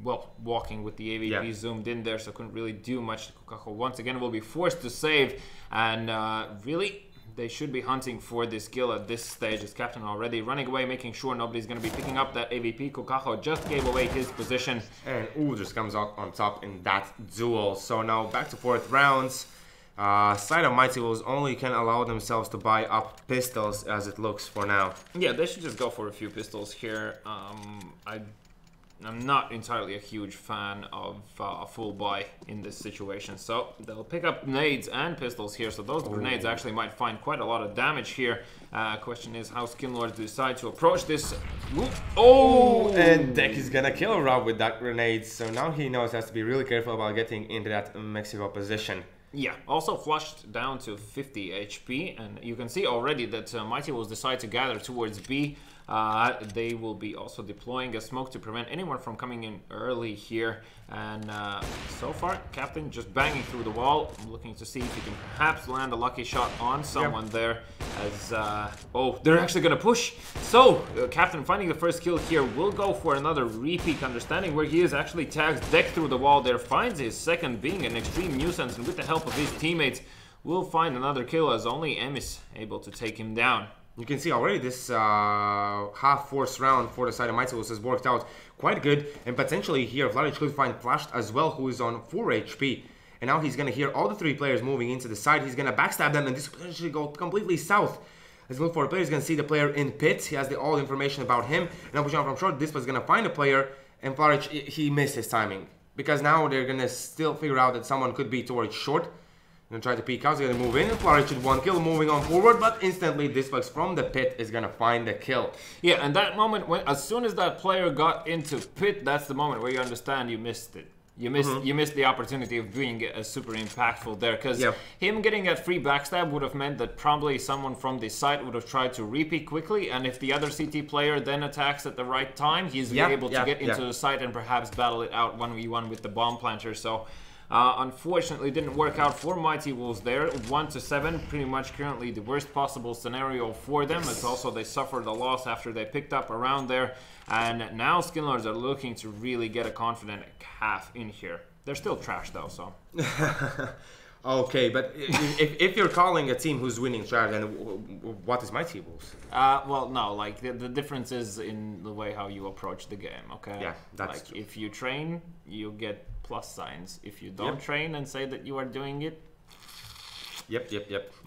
well, walking with the AVP zoomed in there, so couldn't really do much. Kukaho once again will be forced to save. And really, they should be hunting for this kill at this stage, as Captain already running away, making sure nobody's going to be picking up that AVP. Kukaho just gave away his position. And just comes out on top in that duel. So now back to 4th rounds. Side of Mighty Wolves only can allow themselves to buy up pistols as it looks for now. Yeah, they should just go for a few pistols here. I'm not entirely a huge fan of full buy in this situation, so they'll pick up nades and pistols here, so those grenades actually might find quite a lot of damage here. Question is how Skinlords decide to approach this. And Deck is gonna kill Rob with that grenade, so now he knows he has to be really careful about getting into that Mexico position. Yeah, also flushed down to 50 HP, and you can see already that Mighty Wolves decide to gather towards B. They will be also deploying a smoke to prevent anyone from coming in early here. And so far, Captain just banging through the wall, looking to see if he can perhaps land a lucky shot on someone there. As they're actually gonna push. So Captain finding the first kill here will go for another repeat, understanding where he is. Actually tags Deck through the wall there, finds his second, being an extreme nuisance, and with the help of his teammates will find another kill, as only M is able to take him down. You can see already this half-force round for the side of Mighty Wolves has worked out quite good. And potentially here, Vladic could find Flashed as well, who is on 4 HP. And now he's going to hear all the 3 players moving into the side. He's going to backstab them, and this could potentially go completely south. Let's look for a player. He's going to see the player in pit. He has all the information about him. And now pushing out from short, this was going to find a player. And Vladic, he missed his timing. Because now they're going to still figure out that someone could be towards short. Gonna try to peek out, he's gonna move in, and Flourish should 1 kill, moving on forward, but instantly Displex from the pit is gonna find the kill. Yeah, and that moment, as soon as that player got into pit, that's the moment where you understand you missed it. You missed the opportunity of being super impactful there, because him getting that free backstab would have meant that probably someone from the site would have tried to repeat quickly, and if the other CT player then attacks at the right time, he's able to get into the site and perhaps battle it out 1v1 with the bomb planter. So unfortunately, didn't work out for Mighty Wolves there. 1-7, pretty much currently the worst possible scenario for them. It's also they suffered a loss after they picked up around there. And now Skinlords are looking to really get a confident half in here. They're still trash though, so. Okay, but if you're calling a team who's winning trash, then what is Mighty Wolves? Well, no, like the difference is in the way how you approach the game, okay? Yeah, that's like true. If you train, you get plus signs. If you don't train and say that you are doing it,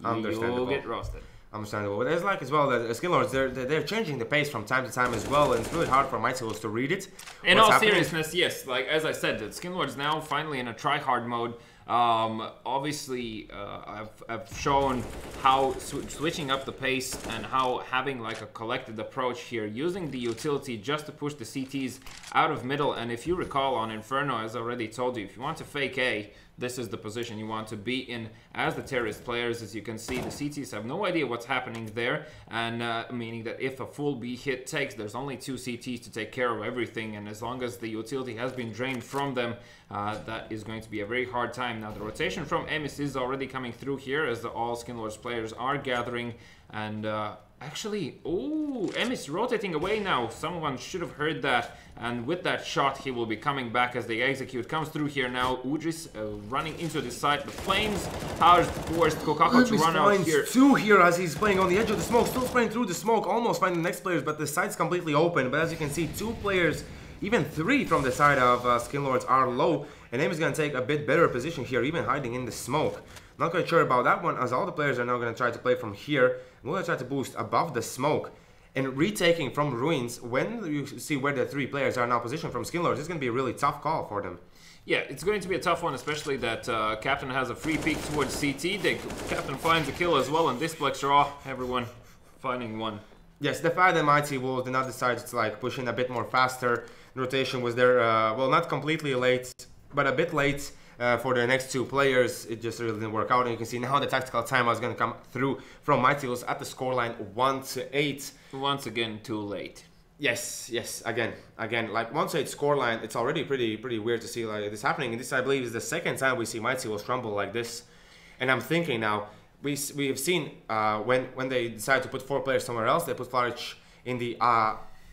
understandable. You'll get roasted. Understandable. But there's like as well that Skinlords, they're changing the pace from time to time as well, and it's really hard for Mighty Wolves to read it. In all seriousness, yes. Like as I said, that Skinlords now finally in a try-hard mode. Obviously, I've shown how switching up the pace and how having like a collected approach here, using the utility just to push the CTs out of middle. And if you recall on Inferno, as I already told you, if you want to fake A, this is the position you want to be in as the terrorist players. As you can see, the CTs have no idea what's happening there, and meaning that if a full B hit takes, there's only 2 CTs to take care of everything, and as long as the utility has been drained from them, that is going to be a very hard time. Now the rotation from Emis is already coming through here as all Skinlords players are gathering, and actually, Emis rotating away now. Someone should have heard that. And with that shot, he will be coming back as they execute. Comes through here now. Udris running into the side. The flames are forced Kukaho to run out here. 2 here as he's playing on the edge of the smoke. Still spraying through the smoke. Almost finding the next players, but the side's completely open. But as you can see, 2 players, even 3 from the side of Skinlords are low. And Aim is going to take a bit better position here, even hiding in the smoke. Not quite sure about that one, as all the players are now going to try to play from here. We're going to try to boost above the smoke. And retaking from ruins, when you see where the 3 players are now positioned from Skinlords, it's going to be a really tough call for them. Yeah, it's going to be a tough one, especially that Captain has a free peek towards CT. Captain finds a kill as well, and Displex Raw, everyone finding one. Yes, the fact that Mighty Wolves did not decide to like push in a bit more faster. The rotation was there, well, not completely late, but a bit late for the next 2 players. It just really didn't work out, and you can see now the tactical timeout is going to come through from Mighty Wolves at the scoreline 1-8. Once again, too late. Yes, again, like 1-8 scoreline, it's already pretty weird to see like this happening. And this, I believe, is the second time we see Mighty Wolves crumble like this. And I'm thinking now, we have seen when they decide to put 4 players somewhere else, they put Flourish in the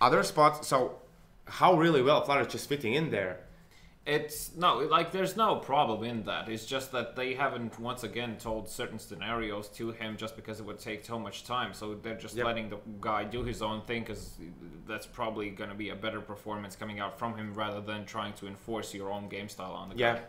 other spot. So how really well Flourish is fitting in there? It's no, like there's no problem in that. It's just that they haven't once again told certain scenarios to him just because it would take so much time. So they're just letting the guy do his own thing, because that's probably going to be a better performance coming out from him rather than trying to enforce your own game style on the guy.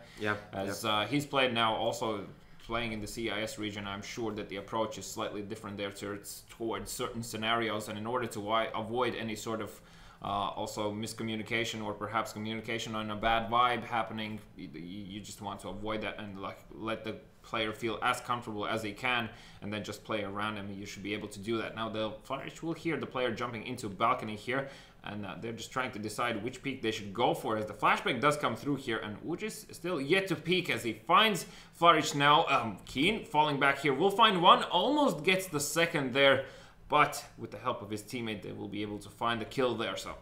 As he's played now also playing in the CIS region, I'm sure that the approach is slightly different there towards certain scenarios, and in order to avoid any sort of also miscommunication or perhaps communication on a bad vibe happening, you just want to avoid that and like let the player feel as comfortable as they can and then just play around him. You should be able to do that. Now the Flourish will hear the player jumping into balcony here, and they're just trying to decide which peak they should go for, as the flashback does come through here, and Uj is still yet to peek as he finds Flourish now. Keen falling back here will find one, almost gets the second there, but with the help of his teammate, they will be able to find the kill there. So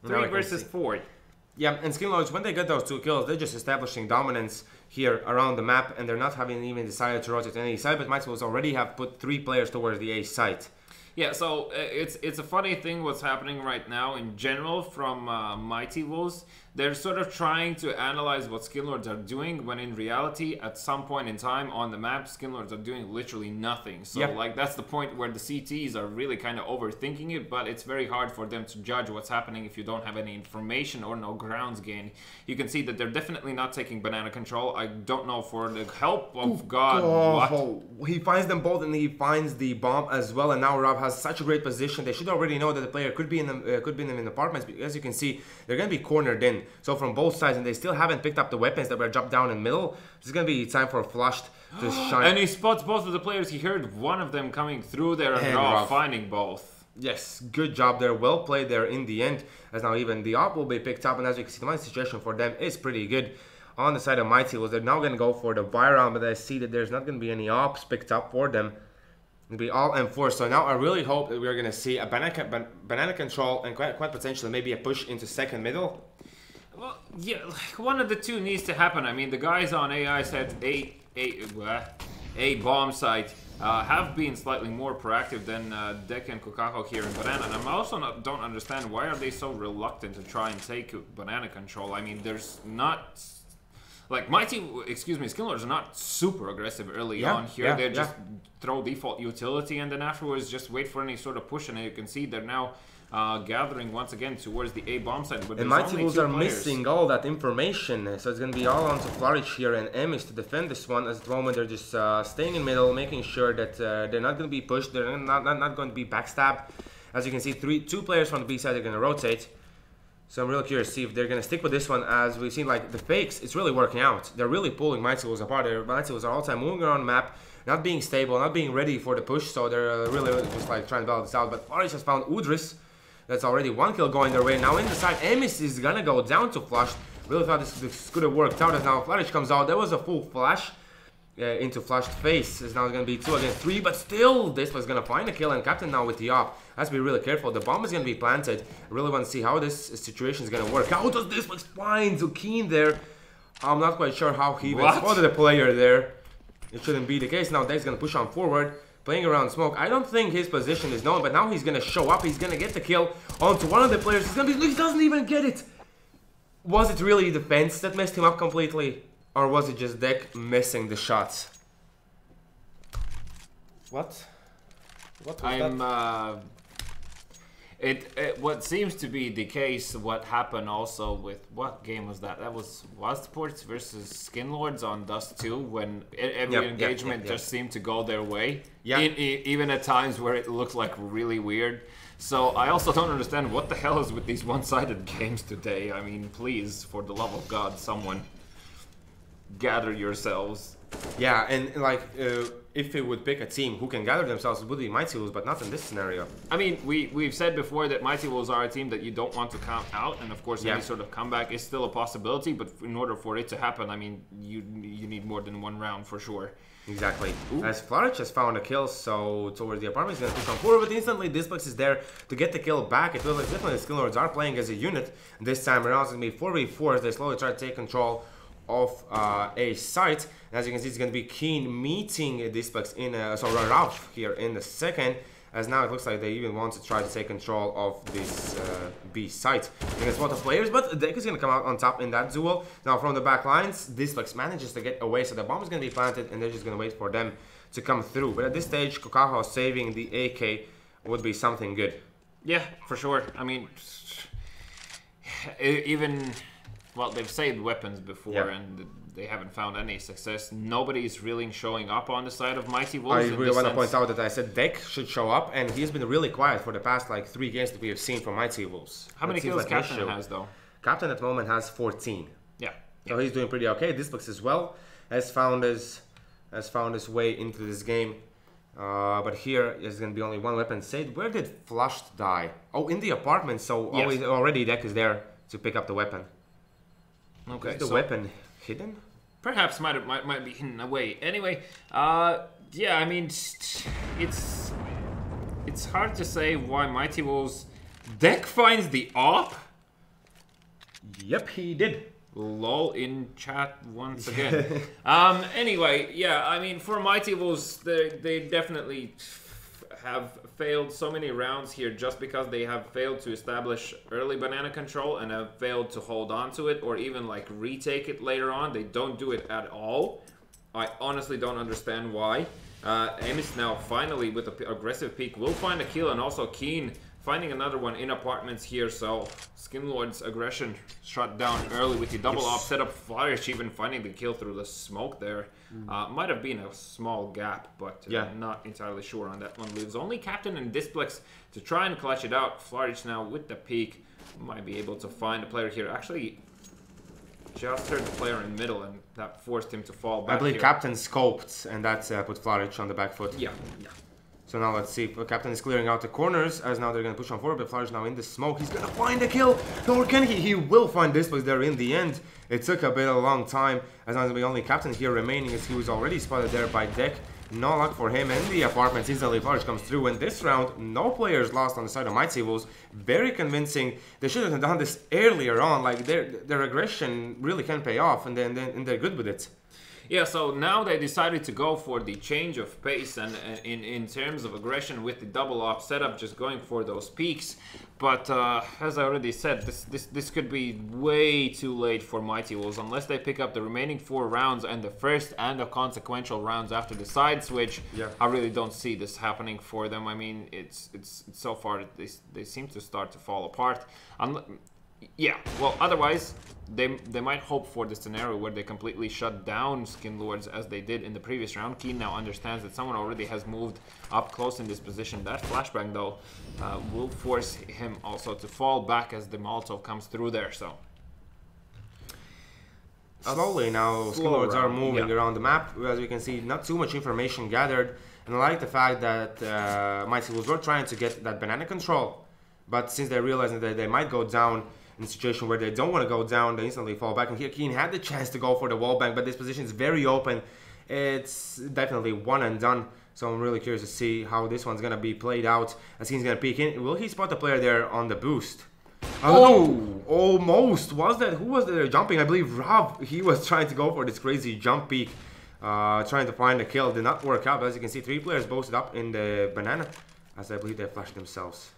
3 versus 4. Yeah, and Skinlords, when they get those 2 kills, they're just establishing dominance here around the map, and they're not having even decided to rotate any side, but Mighty Wolves already have put 3 players towards the A site. Yeah, so it's a funny thing what's happening right now in general from Mighty Wolves. They're sort of trying to analyze what Skinlords are doing, when in reality, at some point in time on the map, Skinlords are doing literally nothing. So like that's the point where the CTs are really kind of overthinking it, but it's very hard for them to judge what's happening if you don't have any information or no grounds gain. You can see that they're definitely not taking banana control. I don't know, for the help of God. What? He finds them both, and he finds the bomb as well, and now Rob has such a great position. They should already know that the player could be in the apartments, because as you can see, they're going to be cornered in. So from both sides, and they still haven't picked up the weapons that were dropped down in the middle. This is going to be time for Flushed to shine. And he spots both of the players. He heard one of them coming through there, and Rob finding both. Yes, good job there. Well played there in the end, as now even the op will be picked up, and as you can see, the money situation for them is pretty good. On the side of Mighty Wolves, they're now going to go for the buy round, but I see that there's not going to be any ops picked up for them. It'll be all M4, so now I really hope that we're going to see a banana control and quite potentially maybe a push into second middle. Well, yeah, like one of the two needs to happen. I mean, the guys on AI set A bomb site have been slightly more proactive than Dek and Kukaho here in Banana. And I also don't understand why are they so reluctant to try and take banana control. I mean, there's not... Like, Skinlords are not super aggressive early on here. They just throw default utility and then afterwards just wait for any sort of push. And you can see they're now gathering once again towards the A bomb site. But and Mighty Wolves are missing all that information. So it's going to be all on to Flourish here and Emis to defend this one. At the moment, they're just staying in middle, making sure that they're not going to be pushed. They're not going to be backstabbed. As you can see, two players from the B side are going to rotate. So I'm really curious to see if they're going to stick with this one, as we've seen, like, the fakes, it's really working out. They're really pulling Mighty Wolves apart. Mighty Wolves are all the time moving around the map, not being stable, not being ready for the push, so they're really just, like, trying to balance this out. But Flourish has found Udris. That's already one kill going their way. Now in the side, Emis is going to go down to Flush. Really thought this could have worked out, as now Flourish comes out. There was a full flash into Flushed face. It's now going to be 2 against 3, but still, this was going to find a kill, and Captain now with the op. Has to be really careful. The bomb is going to be planted. I really want to see how this situation is going to work. How does this was fine? Zucchini there. I'm not quite sure how he even spotted a player there. It shouldn't be the case. Now Deck's going to push on forward, playing around smoke. I don't think his position is known, but now he's going to show up. He's going to get the kill onto one of the players. He's going to be, he doesn't even get it. Was it really defense that messed him up completely? Or was it just Deck missing the shots? What? What was that? What seems to be the case, what happened also with, what game was that? That was Wildsports versus Skinlords on Dust 2, when every engagement just seemed to go their way. Yeah. Even at times where it looked like really weird. So I also don't understand what the hell is with these one-sided games today. I mean, please, for the love of God, someone gather yourselves. Yeah, and like, if it would pick a team who can gather themselves, it would be Mighty Wolves, but not in this scenario. I mean, we've said before that Mighty Wolves are a team that you don't want to count out, and of course any sort of comeback is still a possibility, but in order for it to happen, I mean, you need more than one round for sure. Exactly. Ooh. As Flaric has found a kill, so towards the apartment, he's going to push on forward, but instantly Displex is there to get the kill back. It feels like definitely the Skillords are playing as a unit. This time around, it's going to be 4v4 as they slowly try to take control of a site. And as you can see, it's going to be Keen meeting Displex in Ralph here in the second, as now it looks like they even want to try to take control of this B site against a lot of players, but Deck is going to come out on top in that duel. Now from the back lines, Displex manages to get away, so the bomb is going to be planted and they're just going to wait for them to come through. But at this stage, Kokaho saving the AK would be something good. Yeah, for sure. I mean, even... Well, they've saved weapons before, and they haven't found any success. Nobody's really showing up on the side of Mighty Wolves. I really want to point out that I said Deck should show up, and he's been really quiet for the past like 3 games that we have seen from Mighty Wolves. How many kills Captain has, though? Captain at the moment has 14. Yeah. So he's doing pretty okay. Displex as well has found his way into this game. But here is going to be only one weapon saved. Where did Flushed die? Oh, in the apartment. So already Deck is there to pick up the weapon. Okay, is the weapon hidden? Perhaps might be hidden away. Anyway, yeah, I mean, it's hard to say why Mighty Wolves. Deck finds the op. Yep, he did. Lol in chat once again. Anyway, yeah, I mean, for Mighty Wolves, they definitely have failed so many rounds here just because they have failed to establish early banana control and have failed to hold on to it or even like retake it later on. They don't do it at all. I honestly don't understand why. Amos now finally with an aggressive peek will find a kill, and also Keen finding another one in apartments here. So Skinlord's aggression shut down early with the double op setup. Flourish even finding the kill through the smoke there. Might have been a small gap, but not entirely sure on that one. Leaves only Captain and Displex to try and clutch it out. Flourish now with the peak might be able to find a player here. Actually, just heard the player in the middle, and that forced him to fall back. I believe here. Captain scoped, and that's put Flourish on the back foot. Yeah. So now let's see. Captain is clearing out the corners, as now they're going to push on forward, but Flourish now in the smoke. He's going to find a kill. Nor can he. He will find Displex there in the end. It took a long time, as now there's going to be only Captain here remaining, as he was already spotted there by Deck. No luck for him in the apartments. Instantly Flourish comes through, and this round, no players lost on the side of Mighty Wolves. Very convincing. They should have done this earlier on. Like, their aggression really can pay off, and then they're good with it. Yeah, so now they decided to go for the change of pace and in terms of aggression with the double op setup, just going for those peaks. But as I already said, this could be way too late for Mighty Wolves unless they pick up the remaining 4 rounds and the first and the consequential rounds after the side switch. Yeah. I really don't see this happening for them. I mean, it's so far they seem to start to fall apart. Yeah, well, otherwise, they might hope for the scenario where they completely shut down Skinlords as they did in the previous round. Keen now understands that someone already has moved up close in this position. That flashbang, though, will force him also to fall back as the Molotov comes through there, so... Slowly now, Skinlords are moving around the map. As you can see, not too much information gathered. And I like the fact that Mighty Wolves were trying to get that banana control. But since they realized that they might go down in a situation where they don't want to go down, they instantly fall back. And here Keen had the chance to go for the wallbang, but this position is very open. It's definitely one and done. So I'm really curious to see how this one's going to be played out. As Keen's going to peek in. Will he spot the player there on the boost? Oh! Almost! Was that? Who was there jumping? I believe Rob. He was trying to go for this crazy jump peek. Trying to find a kill. Did not work out. But as you can see, 3 players boosted up in the banana. As I believe they flashed themselves.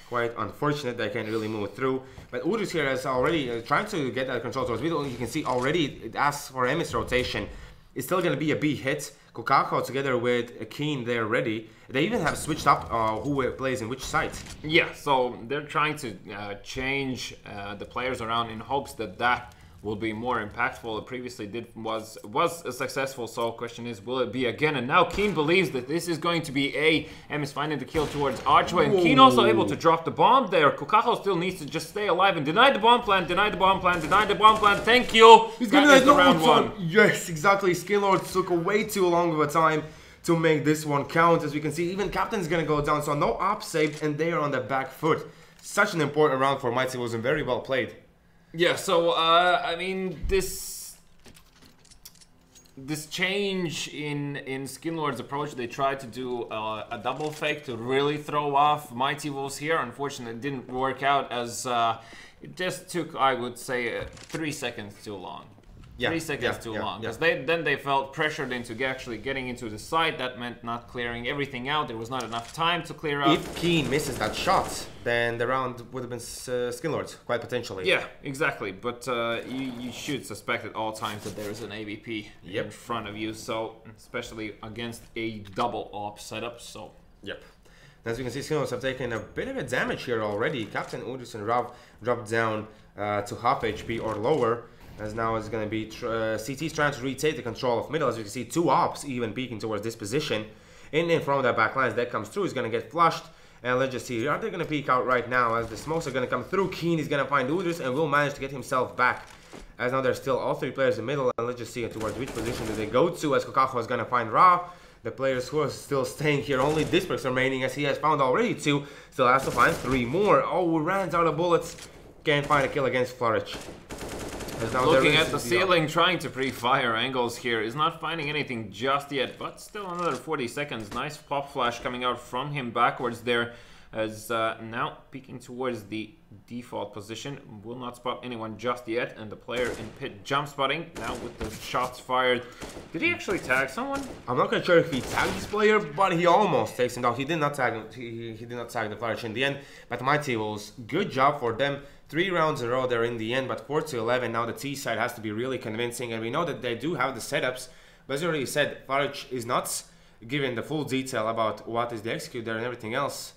Quite unfortunate they can't really move through. But Urus here is already trying to get that control towards middle. You can see already it asks for MS rotation. It's still going to be a B hit. Kokako together with Keen, they're ready. They even have switched up who plays in which side. Yeah, so they're trying to change the players around in hopes that that will be more impactful. It previously was successful, so question is, will it be again? And now Keen believes that this is going to be A. M is finding the kill towards Archway, and Keen also able to drop the bomb there. Kokako still needs to just stay alive and deny the bomb plant, deny the bomb plant, deny the bomb plant. Thank you. He's that gonna is the round one. Yes, exactly. Skinlord took way too long of a time to make this one count. As we can see, even Captain's gonna go down, so no op saved, and they are on the back foot. Such an important round for Mighty Wolves and very well played. Yeah, so I mean this change in Skinlord's approach, they tried to do a double fake to really throw off Mighty Wolves here. Unfortunately, it didn't work out, as it just took, I would say, 3 seconds too long. Yeah, 3 seconds too long, because then they felt pressured into actually getting into the site. That meant not clearing everything out. There was not enough time to clear out. If Keen misses that shot, then the round would have been Skinlord's, quite potentially. Yeah, exactly. But you should suspect at all times that there is an AVP in front of you. So especially against a double op setup. So yep. As you can see, Skinlords have taken a bit of a damage here already. Captain Udus and Rav dropped down to half HP or lower. As now it's going to be CT's trying to retake the control of middle. As you can see, 2 ops even peeking towards this position. In front of that back line, as that comes through, is going to get flushed. And let's just see, are they going to peek out right now? As the smokes are going to come through, Keen is going to find Udris and will manage to get himself back. As now there's still all 3 players in the middle. And let's just see towards which position do they go to, as Kokako is going to find Ra. The players who are still staying here, only Disperx remaining, as he has found already 2. Still has to find 3 more. Oh, runs out of bullets. Can't find a kill against Flourish. Looking at the ceiling, trying to pre-fire angles here, is not finding anything just yet, but still another 40 seconds. Nice pop flash coming out from him backwards there, as now peeking towards the default position. Will not spot anyone just yet, and the player in pit jump spotting now with the shots fired. Did he actually tag someone? I'm not quite sure if he tagged this player, but he almost takes him down. He did not tag him. He did not tag the Flourish in the end, but Mighty Wolves, good job for them. 3 rounds in a row there in the end, but 4-11. Now the T side has to be really convincing, and we know that they do have the setups. But as you already said, Flourish is not given the full detail about what is the execute there and everything else.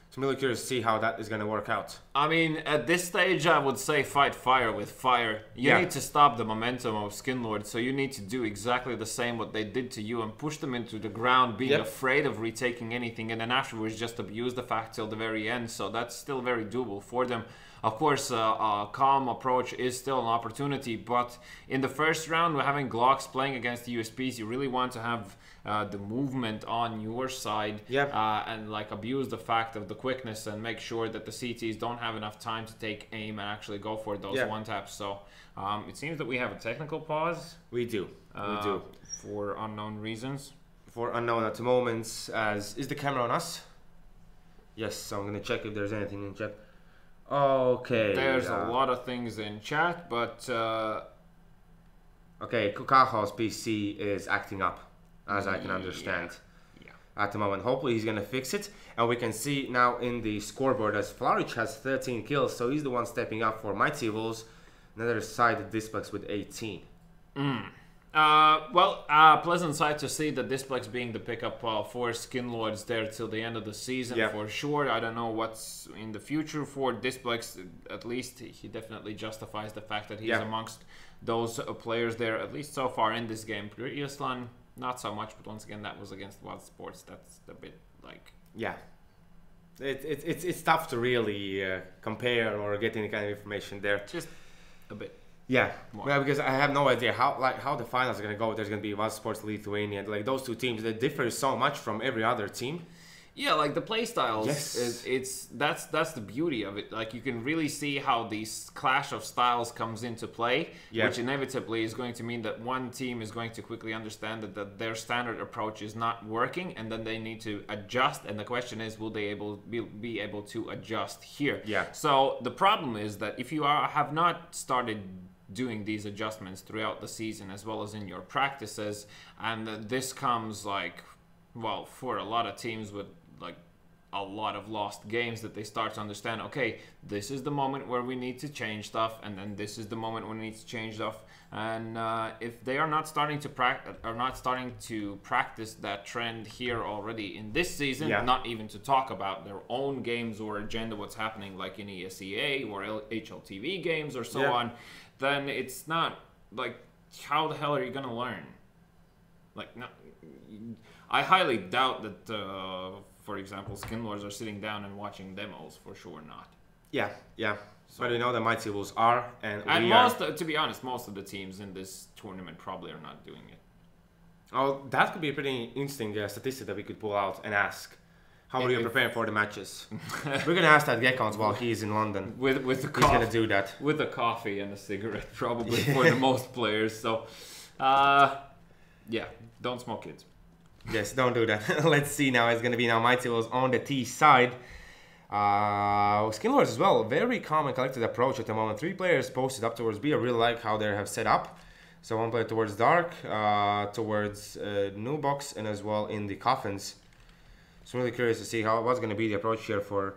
So I'm really curious to see how that is going to work out. I mean, at this stage, I would say fight fire with fire. You need to stop the momentum of Skinlord, so you need to do exactly the same what they did to you and push them into the ground, being afraid of retaking anything, and then afterwards just abuse the fact till the very end. So that's still very doable for them. Of course, a calm approach is still an opportunity, but in the first round, we're having Glocks playing against the USPs. You really want to have the movement on your side and like abuse the fact of the quickness and make sure that the CTs don't have enough time to take aim and actually go for those one-taps. So it seems that we have a technical pause. We do. We do. For unknown reasons. For unknown at the moment. As is the camera on us? Yes, so I'm going to check if there's anything in chat. Okay. There's a lot of things in chat, but... okay, Kokaho's PC is acting up, as I can understand. At the moment. Hopefully he's going to fix it. And we can see now in the scoreboard as Flourish has 13 kills, so he's the one stepping up for Mighty Wolves. Another side Displex with 18. Pleasant sight to see that Displex being the pickup for Skinlords there till the end of the season for sure. I don't know what's in the future for Displex. At least he definitely justifies the fact that he's amongst those players there, at least so far in this game. Islan, not so much, but once again, that was against Wild Sports. That's a bit like... Yeah. It's tough to really compare or get any kind of information there. Just a bit. Yeah, because I have no idea how the finals are going to go. There's going to be Wild Sports, Lithuania. Like those two teams, they differ so much from every other team. Yeah, like the play styles. Yes. That's the beauty of it. Like you can really see how these clash of styles comes into play, which inevitably is going to mean that one team is going to quickly understand that their standard approach is not working, and then they need to adjust. And the question is, will they be able to adjust here? Yeah. So the problem is that if you have not started doing these adjustments throughout the season as well as in your practices, and this comes like, well, for a lot of teams with like a lot of lost games that they start to understand, okay, this is the moment where we need to change stuff, and then this is the moment when we need to change stuff. And if they are not starting to practice that trend here already in this season, not even to talk about their own games or agenda, what's happening like in ESEA or HLTV games or so on, then it's not like, how the hell are you gonna learn? Like, no, I highly doubt that, for example, Skinlords are sitting down and watching demos. For sure not. Yeah. So, but we know the Mighty Wolves are, and to be honest, most of the teams in this tournament probably are not doing it. Oh, that could be a pretty interesting statistic that we could pull out and ask. How are you preparing for the matches? We're gonna ask that Gekons while he's in London. With the coffee, he's gonna do that. With a coffee and a cigarette, probably for the most players. So, yeah, don't smoke, kids. Yes, don't do that. Let's see now. It's gonna be now Mighty Wolves on the T side. Skinlords as well. Very calm and collected approach at the moment. 3 players posted up towards B. I really like how they have set up. So 1 player towards Dark, towards New Box, and as well in the Coffins. So I'm really curious to see what's going to be the approach here for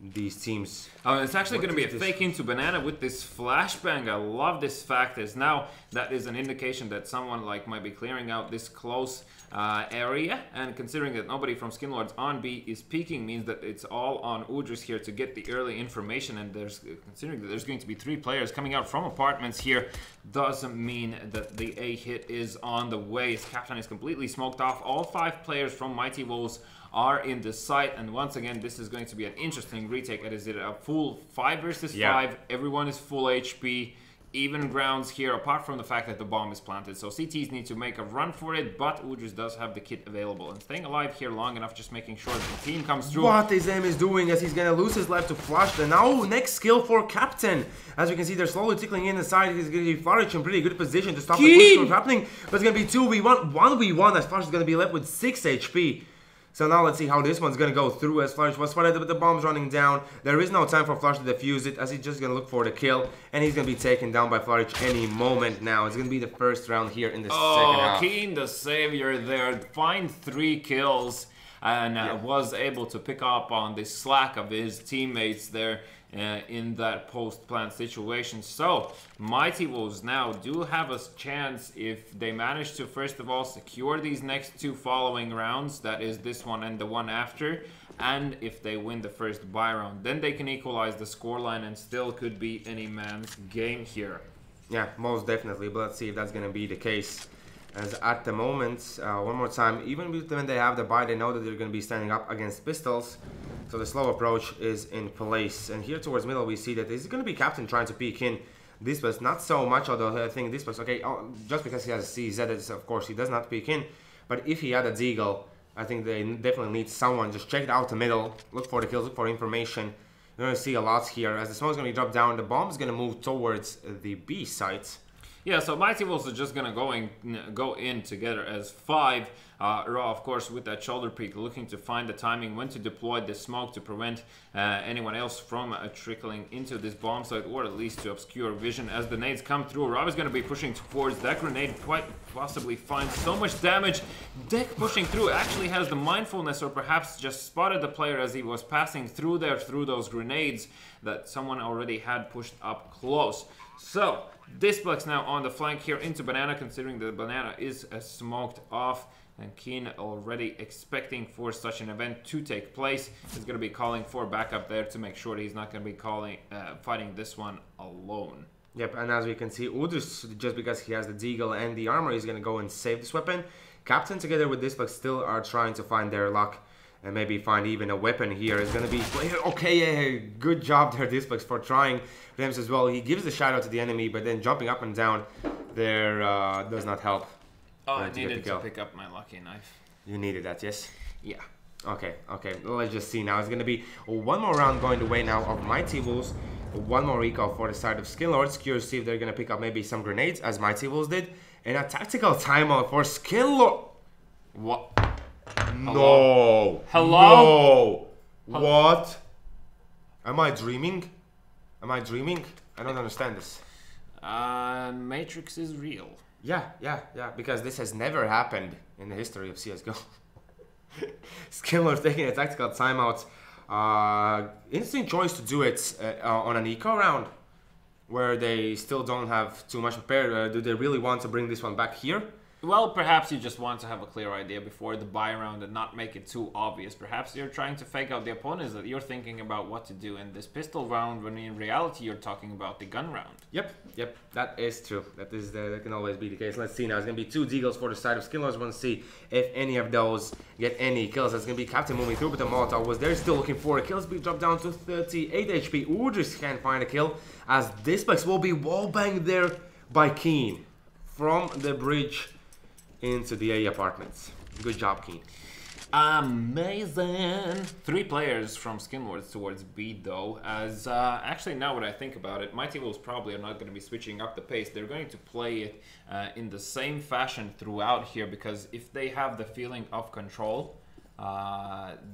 these teams. It's actually going to be a fake into Banana with this flashbang. I love this fact, as now that is an indication that someone like might be clearing out this close area, and considering that nobody from Skinlords on B is peeking, means that it's all on Udris here to get the early information. And considering that there's going to be 3 players coming out from apartments here, doesn't mean that the A hit is on the way. His captain is completely smoked off. All 5 players from Mighty Wolves are in the site, and once again this is going to be an interesting retake. Is it a full 5 versus 5? Everyone is full HP, even grounds here, apart from the fact that the bomb is planted. So CTs need to make a run for it, but Udris does have the kit available and staying alive here long enough, just making sure that the team comes through. What is M is doing, as he's gonna lose his life to flush. And now next skill for Captain. As we can see, they're slowly tickling in the side. He's gonna be Faric in pretty good position to stop the push from happening, but it's gonna be 2v1, 1v1, as Flush is gonna be left with 6 HP. So now let's see how this one's going to go through, as Flush was spotted with the bombs running down. There is no time for Flush to defuse it, as he's just going to look for the kill. And he's going to be taken down by Flush any moment now. It's going to be the first round here in the second half. Keen the savior there. Find 3 kills and was able to pick up on the slack of his teammates there in that post-plant situation. So Mighty Wolves now do have a chance if they manage to first of all secure these next 2 following rounds, that is this one and the one after, and if they win the first buy round, then they can equalize the scoreline and still could be any man's game here. Yeah, most definitely, but let's see if that's going to be the case. As at the moment, one more time, even when they have the buy, they know that they're going to be standing up against pistols. So the slow approach is in place. And here towards middle, we see that this is going to be Captain trying to peek in. This was not so much, although I think this was okay. Just because he has a CZ, of course, he does not peek in. But if he had a Deagle, I think they definitely need someone. Just check out the middle, look for the kills, look for information. You're going to see a lot here. As the smoke is going to be dropped down, the bomb is going to move towards the B site. Yeah, so Mighty Wolves are just gonna go in together as 5. Raw, of course, with that shoulder peek, looking to find the timing when to deploy the smoke to prevent anyone else from trickling into this bomb site, or at least to obscure vision as the nades come through. Raw is gonna be pushing towards that grenade, quite possibly finds so much damage. Deck pushing through actually has the mindfulness, or perhaps just spotted the player as he was passing through there through those grenades that someone already had pushed up close. So Displex now on the flank here into Banana, considering that Banana is smoked off, and Keen already expecting for such an event to take place. He's going to be calling for backup there to make sure that he's not going to be fighting this one alone. Yep, and as we can see, Udris, just because he has the Deagle and the armor, he's going to go and save this weapon. Captain together with Displex still are trying to find their luck and maybe find even a weapon here. Is going to be okay. Good job there, Displex, for trying them as well. He gives a shout out to the enemy, but then jumping up and down there does not help. Oh, I needed to pick up my lucky knife. You needed that, yes? Yeah. Okay. Let's just see now. It's going to be one more round going the way now of Mighty Wolves. One more recall for the side of Skinlords. Curious to see if they're going to pick up maybe some grenades, as Mighty Wolves did. And a tactical timeout for Skinlords. What? No. Hello? No. What? Am I dreaming? I don't understand this. Matrix is real. Yeah. Because this has never happened in the history of CSGO. Skinlord's taking a tactical timeout. Interesting choice to do it on an eco round, where they still don't have too much prepared. Do they really want to bring this one back here? Well, perhaps you just want to have a clear idea before the buy round and not make it too obvious. Perhaps you're trying to fake out the opponents that you're thinking about what to do in this pistol round, when in reality you're talking about the gun round. Yep, that is true. That can always be the case. Let's see now. It's going to be 2 deagles for the side of Skinlords. Want to see if any of those get any kills. It's going to be Captain moving through, but the Molotov was there, still looking for a kill. Speed dropped down to 38 HP. Udris can't find a kill, as Displex will be wallbanged there by Keen from the bridge into the A apartments. Good job, Keen. Amazing! 3 players from Skinlords towards B though, as actually now when I think about it, Mighty Wolves probably are not going to be switching up the pace. They're going to play it in the same fashion throughout here, because if they have the feeling of control,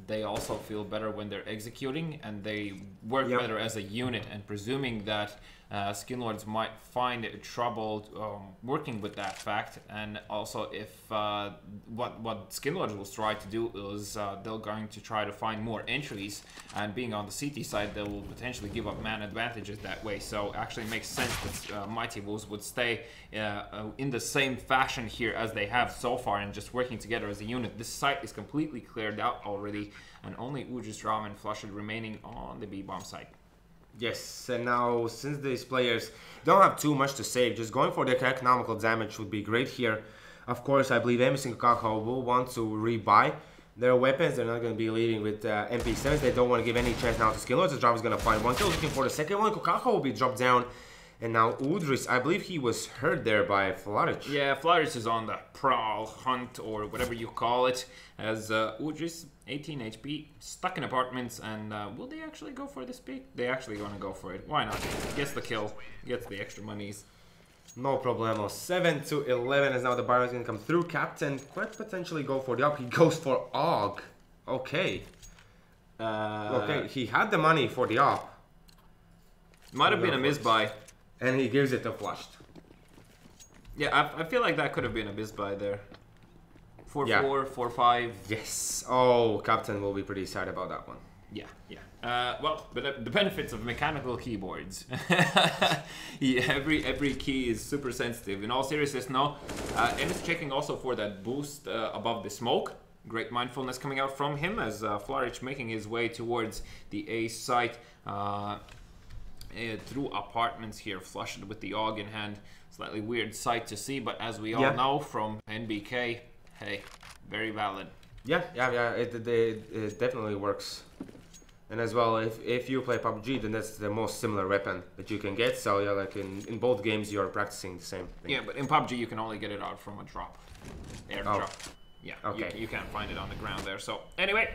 they also feel better when they're executing, and they work better as a unit. And presuming that Skinlords might find trouble working with that fact, and also if what Skinlords will try to do is they're going to try to find more entries, and being on the CT side, they will potentially give up man advantages that way. So actually it makes sense that Mighty Wolves would stay in the same fashion here as they have so far, and just working together as a unit. This site is completely cleared out already, and only Ujus, Ram, and Flushed remaining on the B-bomb site. Yes, and now since these players don't have too much to save, just going for the economical damage would be great here. Of course, I believe Emerson and Kokako will want to rebuy their weapons. They're not going to be leading with MP7s. They don't want to give any chance now to Skinlords. The drop is going to find 1 kill, looking for the second one. Kokako will be dropped down. And now Udris, I believe he was hurt there by Flaric. Yeah, Flaric is on the prowl, hunt, or whatever you call it, as Udris, 18 HP, stuck in apartments, and will they actually go for this pick? They actually going to go for it. Why not? Gets the kill, gets the extra monies. No problemo. 7-11 as now the Byron's going to come through. Captain quite potentially go for the up. He goes for AUG. Okay. Okay, he had the money for the op. Might have been a misbuy. And he gives it to Flushed. Yeah, I feel like that could have been a misbuy there. 4-4, 4-5. Yes. Oh, Captain will be pretty sad about that one. Yeah. Well, but the benefits of mechanical keyboards. Every key is super sensitive. In all seriousness, no. And it's checking also for that boost above the smoke. Great mindfulness coming out from him, as Flaric making his way towards the A site. Through apartments here, Flushed with the AUG in hand. Slightly weird sight to see, but as we all know from NBK, hey, very valid. Yeah, it definitely works. And as well, if you play PUBG, then that's the most similar weapon that you can get. So yeah, like in both games, you're practicing the same thing. Yeah, but in PUBG, you can only get it out from a drop. Airdrop. Yeah, okay. You can't find it on the ground there. So anyway,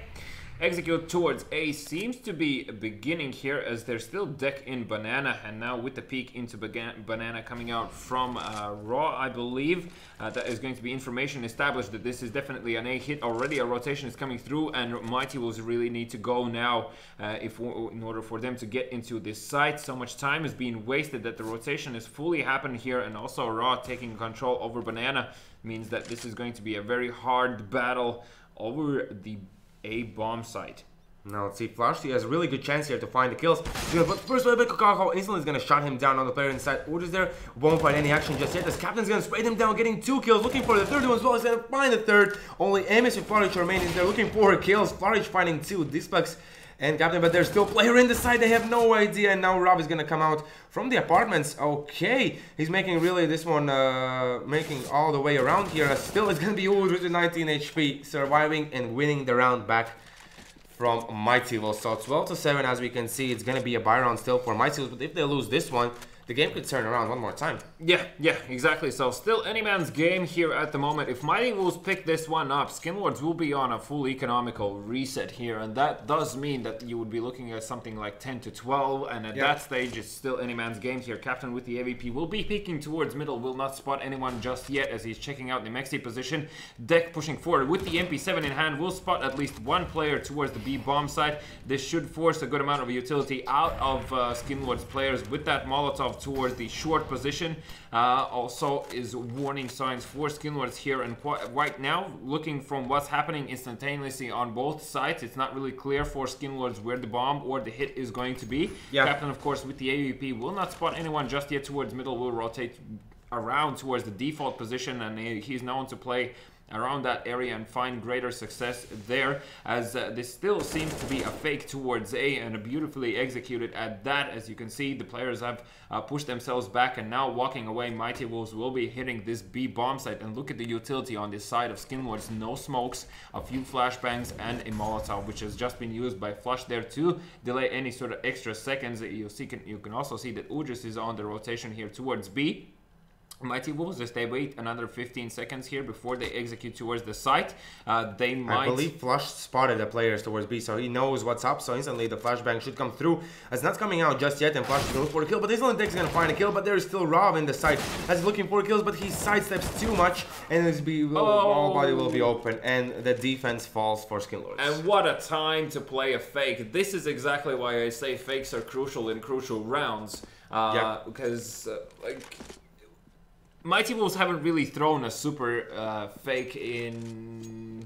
execute towards A seems to be beginning here, as they're still deck in Banana, and now with the peek into Banana coming out from Raw, I believe that is going to be information established that this is definitely an A hit already. A rotation is coming through, and Mighty Wolves really need to go now in order for them to get into this site. So much time is being wasted that the rotation is fully happening here, and also Raw taking control over Banana means that this is going to be a very hard battle over the A bomb site. Now let's see, Flash, he has a really good chance here to find the kills. But first way, Kokako instantly is going to shut him down on the player inside. Udris there won't find any action just yet, as Captain's going to spray them down, getting 2 kills, looking for the third one as well. He's going to find the third. Only Amos and Flaric remaining there, looking for kills. Flaric finding 2, Displex and Captain, but there's still player in the side. They have no idea, and now Rob is going to come out from the apartments. Okay, he's making really this one, making all the way around here. Still, it's going to be Udris with 19 HP, surviving and winning the round back from Mighty Wolves. So 12-7, as we can see, it's going to be a buy round still for Mighty Wolves, but if they lose this one, the game could turn around one more time. Yeah, exactly. So still any man's game here at the moment. If Mighty Wolves pick this one up, Skinlords will be on a full economical reset here, and that does mean that you would be looking at something like 10-12, and at that stage it's still any man's game here. Captain with the AVP will be peeking towards middle, will not spot anyone just yet as he's checking out the Mexi position. Deck pushing forward with the MP7 in hand, will spot at least one player towards the B bomb site. This should force a good amount of utility out of Skinlords players with that Molotov towards the short position. Also is warning signs for Skinlords here, and right now, looking from what's happening instantaneously on both sides, it's not really clear for Skinlords where the bomb or the hit is going to be. Captain, of course, with the AVP will not spot anyone just yet towards middle, will rotate around towards the default position, and he's known to play around that area and find greater success there, as this still seems to be a fake towards A, and a beautifully executed at that. As you can see, the players have pushed themselves back, and now walking away, Mighty Wolves will be hitting this B bomb site. And look at the utility on this side of Skinlords. No smokes, a few flashbangs, and a Molotov, which has just been used by Flush there to delay any sort of extra seconds. You can also see that Udris is on the rotation here towards B. Mighty Wolves, as they wait another 15 seconds here before they execute towards the site, they might... I believe Flush spotted the players towards B, so he knows what's up, so instantly the flashbang should come through. As not coming out just yet, and Flush is going to look for a kill, but Islandix is going to find a kill, but there is still Rob in the site as he's looking for kills, but he sidesteps too much, and his all body will be open, and the defense falls for Skinlords. And what a time to play a fake. This is exactly why I say fakes are crucial in crucial rounds, because, like... Mighty Wolves haven't really thrown a super fake in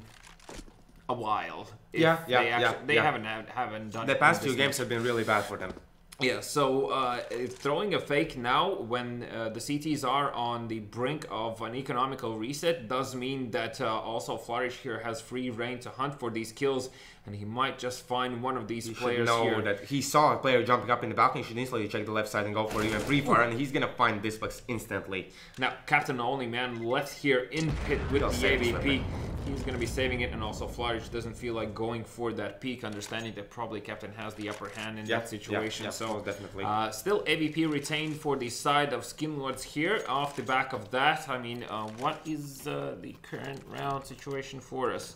a while. They haven't done it. The past few games have been really bad for them. Yeah, so throwing a fake now when the CTs are on the brink of an economical reset does mean that also Flourish here has free reign to hunt for these kills, and he might just find one of these players here. That he saw a player jumping up in the balcony, he should instantly check the left side and go for even free fire, and he's gonna find this box instantly. Now, Captain, the only man left here in pit with the AVP. He's going to be saving it, and also Flourish doesn't feel like going for that peak, understanding that probably Captain has the upper hand in that situation. So definitely. Still AVP retained for the side of Skinlords here. Off the back of that, I mean, what is the current round situation for us?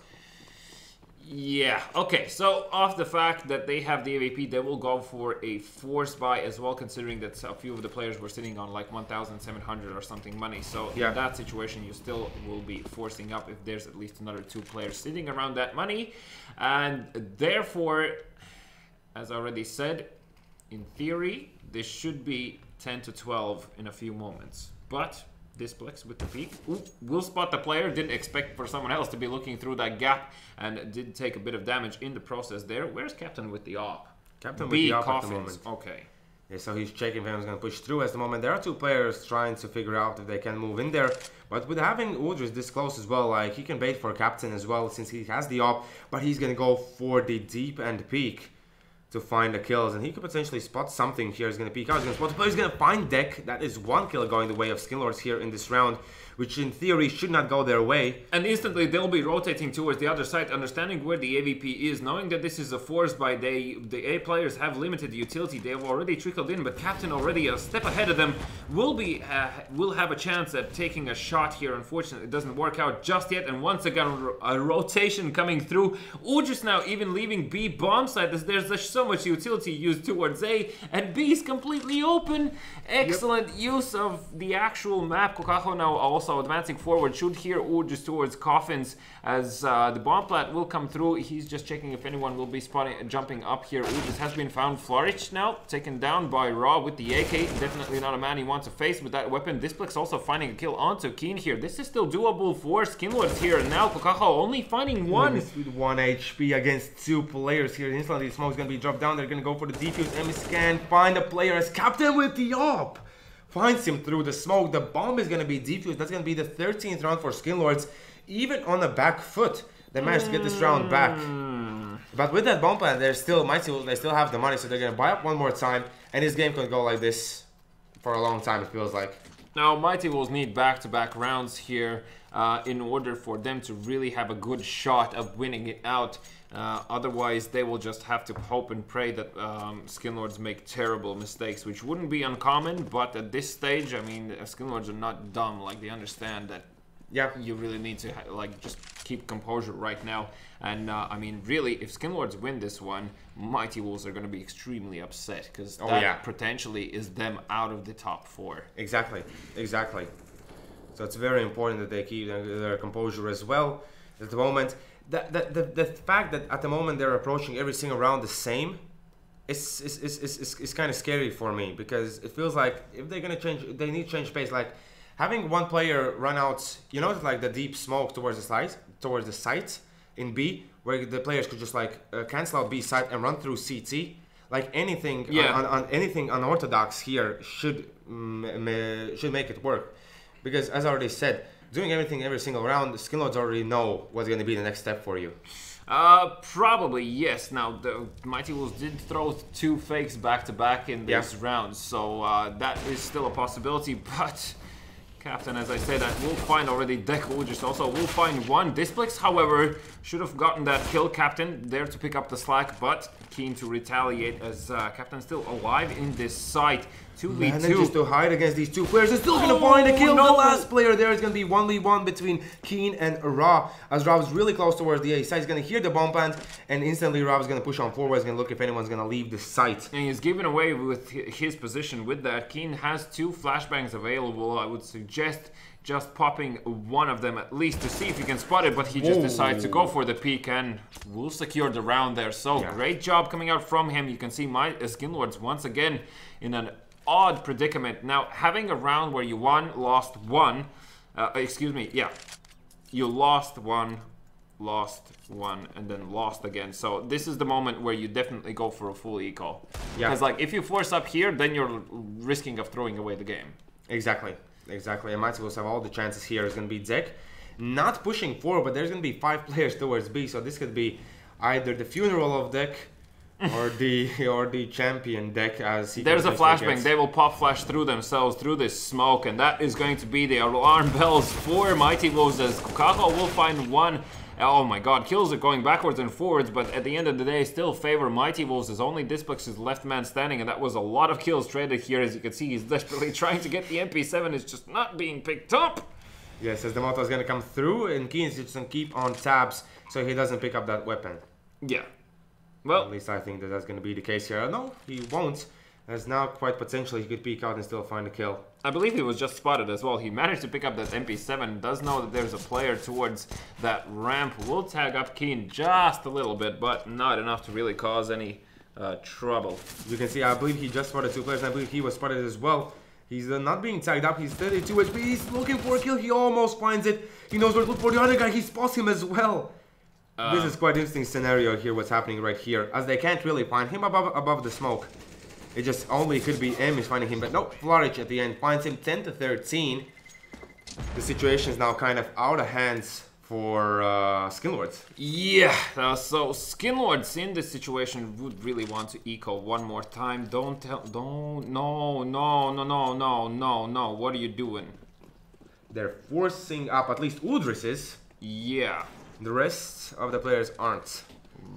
Yeah, okay, so off the fact that they have the AVP, they will go for a force buy as well, considering that a few of the players were sitting on like 1,700 or something money. So in that situation, you still will be forcing up if there's at least another 2 players sitting around that money. And therefore, as I already said, in theory, this should be 10 to 12 in a few moments. But Displex with the peak. Will spot the player. Didn't expect for someone else to be looking through that gap, and did take a bit of damage in the process there. Where's Captain with the op? Captain with the op at the moment. Okay. Yeah, so he's checking if anyone's going to push through. At the moment, there are 2 players trying to figure out if they can move in there. But with having Udris this close as well, like, he can bait for Captain as well since he has the op. But he's going to go for the deep end peak to find the kills, and he could potentially spot something here. He's going to peek out, he's going to spot the player, he's going to find Deck. That is 1 kill going the way of Skinlords here in this round, which in theory should not go their way. And instantly they'll be rotating towards the other side, understanding where the AVP is, knowing that this is a force by the A players have limited utility. They have already trickled in, but Captain already a step ahead of them will have a chance at taking a shot here. Unfortunately, it doesn't work out just yet, and once again a rotation coming through. Udris now even leaving B bomb site, as there's so much utility used towards A, and B is completely open. Excellent use of the actual map. Kokaho now also advancing forward, should hear Udris towards coffins, as the bomb plat will come through. He's just checking if anyone will be jumping up here. Udris has been found. Flourish now taken down by Raw with the AK. Definitely not a man he wants to face with that weapon. Displex also finding a kill onto Keen here. This is still doable for Skinlords here, and now Kokaho only finding 1. With 1 HP against 2 players here. Instantly the smoke's going to be dropped down. They're going to go for the defuse. Emmy scan, find a player as Captain with the op. Finds him through the smoke. The bomb is going to be defused. That's going to be the 13th round for Skinlords. Even on the back foot, they managed to get this round back. But with that bomb plan, they still have the money, so they're going to buy up one more time. And this game could go like this for a long time, it feels like. Now, Mighty Wolves need back-to-back rounds here in order for them to really have a good shot of winning it out. Otherwise, they will just have to hope and pray that Skinlords make terrible mistakes, which wouldn't be uncommon. But at this stage, I mean, Skinlords are not dumb. Like, they understand that you really need to like just keep composure right now. And I mean, really, if Skinlords win this one, Mighty Wolves are going to be extremely upset, because that potentially is them out of the top 4. Exactly. So it's very important that they keep their composure as well. At the moment, the fact that at the moment they're approaching every single round the same it's kind of scary for me, because it feels like if they're gonna change, they need to change pace. Like having one player run out, you know, like the deep smoke towards the site in B, where the players could just like cancel out B site and run through CT. Like anything, on anything unorthodox here should make it work, because as I already said, doing everything every single round, the Skinlords already know what's going to be the next step for you. Probably yes. Now the Mighty Wolves did throw 2 fakes back to back in this round, so that is still a possibility. But Captain, as I said, that will find already. Deck will just also will find 1. Displex, however, should have gotten that kill. Captain there to pick up the slack, but keen to retaliate as Captain still alive in this site. 2v2. Just to hide against these 2 players. They're still going to find a kill. No. The last player there is going to be 1v1 between Keen and Ra. As Ra is really close towards the A site, he's going to hear the bomb plant, and instantly Ra is going to push on forward. He's going to look if anyone's going to leave the site. And he's given away with his position with that. Keen has 2 flashbangs available. I would suggest just popping one of them at least to see if you can spot it, but he just decides to go for the peek and will secure the round there. So great job coming out from him. You can see my Skinlords once again in an odd predicament. Now, having a round where you won, lost 1, you lost 1, and then lost again. So this is the moment where you definitely go for a full eco. Because like if you force up here, then you're risking of throwing away the game. Exactly. And Mighty Wolves have all the chances here. It's going to be Zek not pushing forward, but there's going to be 5 players towards B, so this could be either the funeral of Deck or the champion Deck, as he there's a flashbang. They will pop flash through themselves through this smoke, and that is going to be the alarm bells for Mighty Wolves as Kako will find 1. Oh my god, kills are going backwards and forwards, but at the end of the day still favor Mighty Wolves as only Displex's left man standing, and that was a lot of kills traded here. As you can see, he's desperately trying to get the MP7, it's just not being picked up. Yes, as the Moto is going to come through, and Keen is just going to keep on tabs so he doesn't pick up that weapon. Yeah. Well, at least I think that's going to be the case here. No, he won't, as now quite potentially he could peek out and still find a kill. I believe he was just spotted as well. He managed to pick up that MP7, does know that there's a player towards that ramp. Will tag up Keen just a little bit, but not enough to really cause any trouble. You can see, I believe he just spotted 2 players, and I believe he was spotted as well. He's not being tagged up, he's 32 HP, he's looking for a kill, he almost finds it. He knows where to look for the other guy, he spots him as well. This is quite an interesting scenario here, what's happening right here, as they can't really find him above the smoke. It just only could be M is finding him, but no, Flourish at the end finds him 10-13. The situation is now kind of out of hands for Skinlords. Yeah, so Skinlords in this situation would really want to eco one more time. No, what are you doing? They're forcing up, at least Udris is. Yeah. The rest of the players aren't.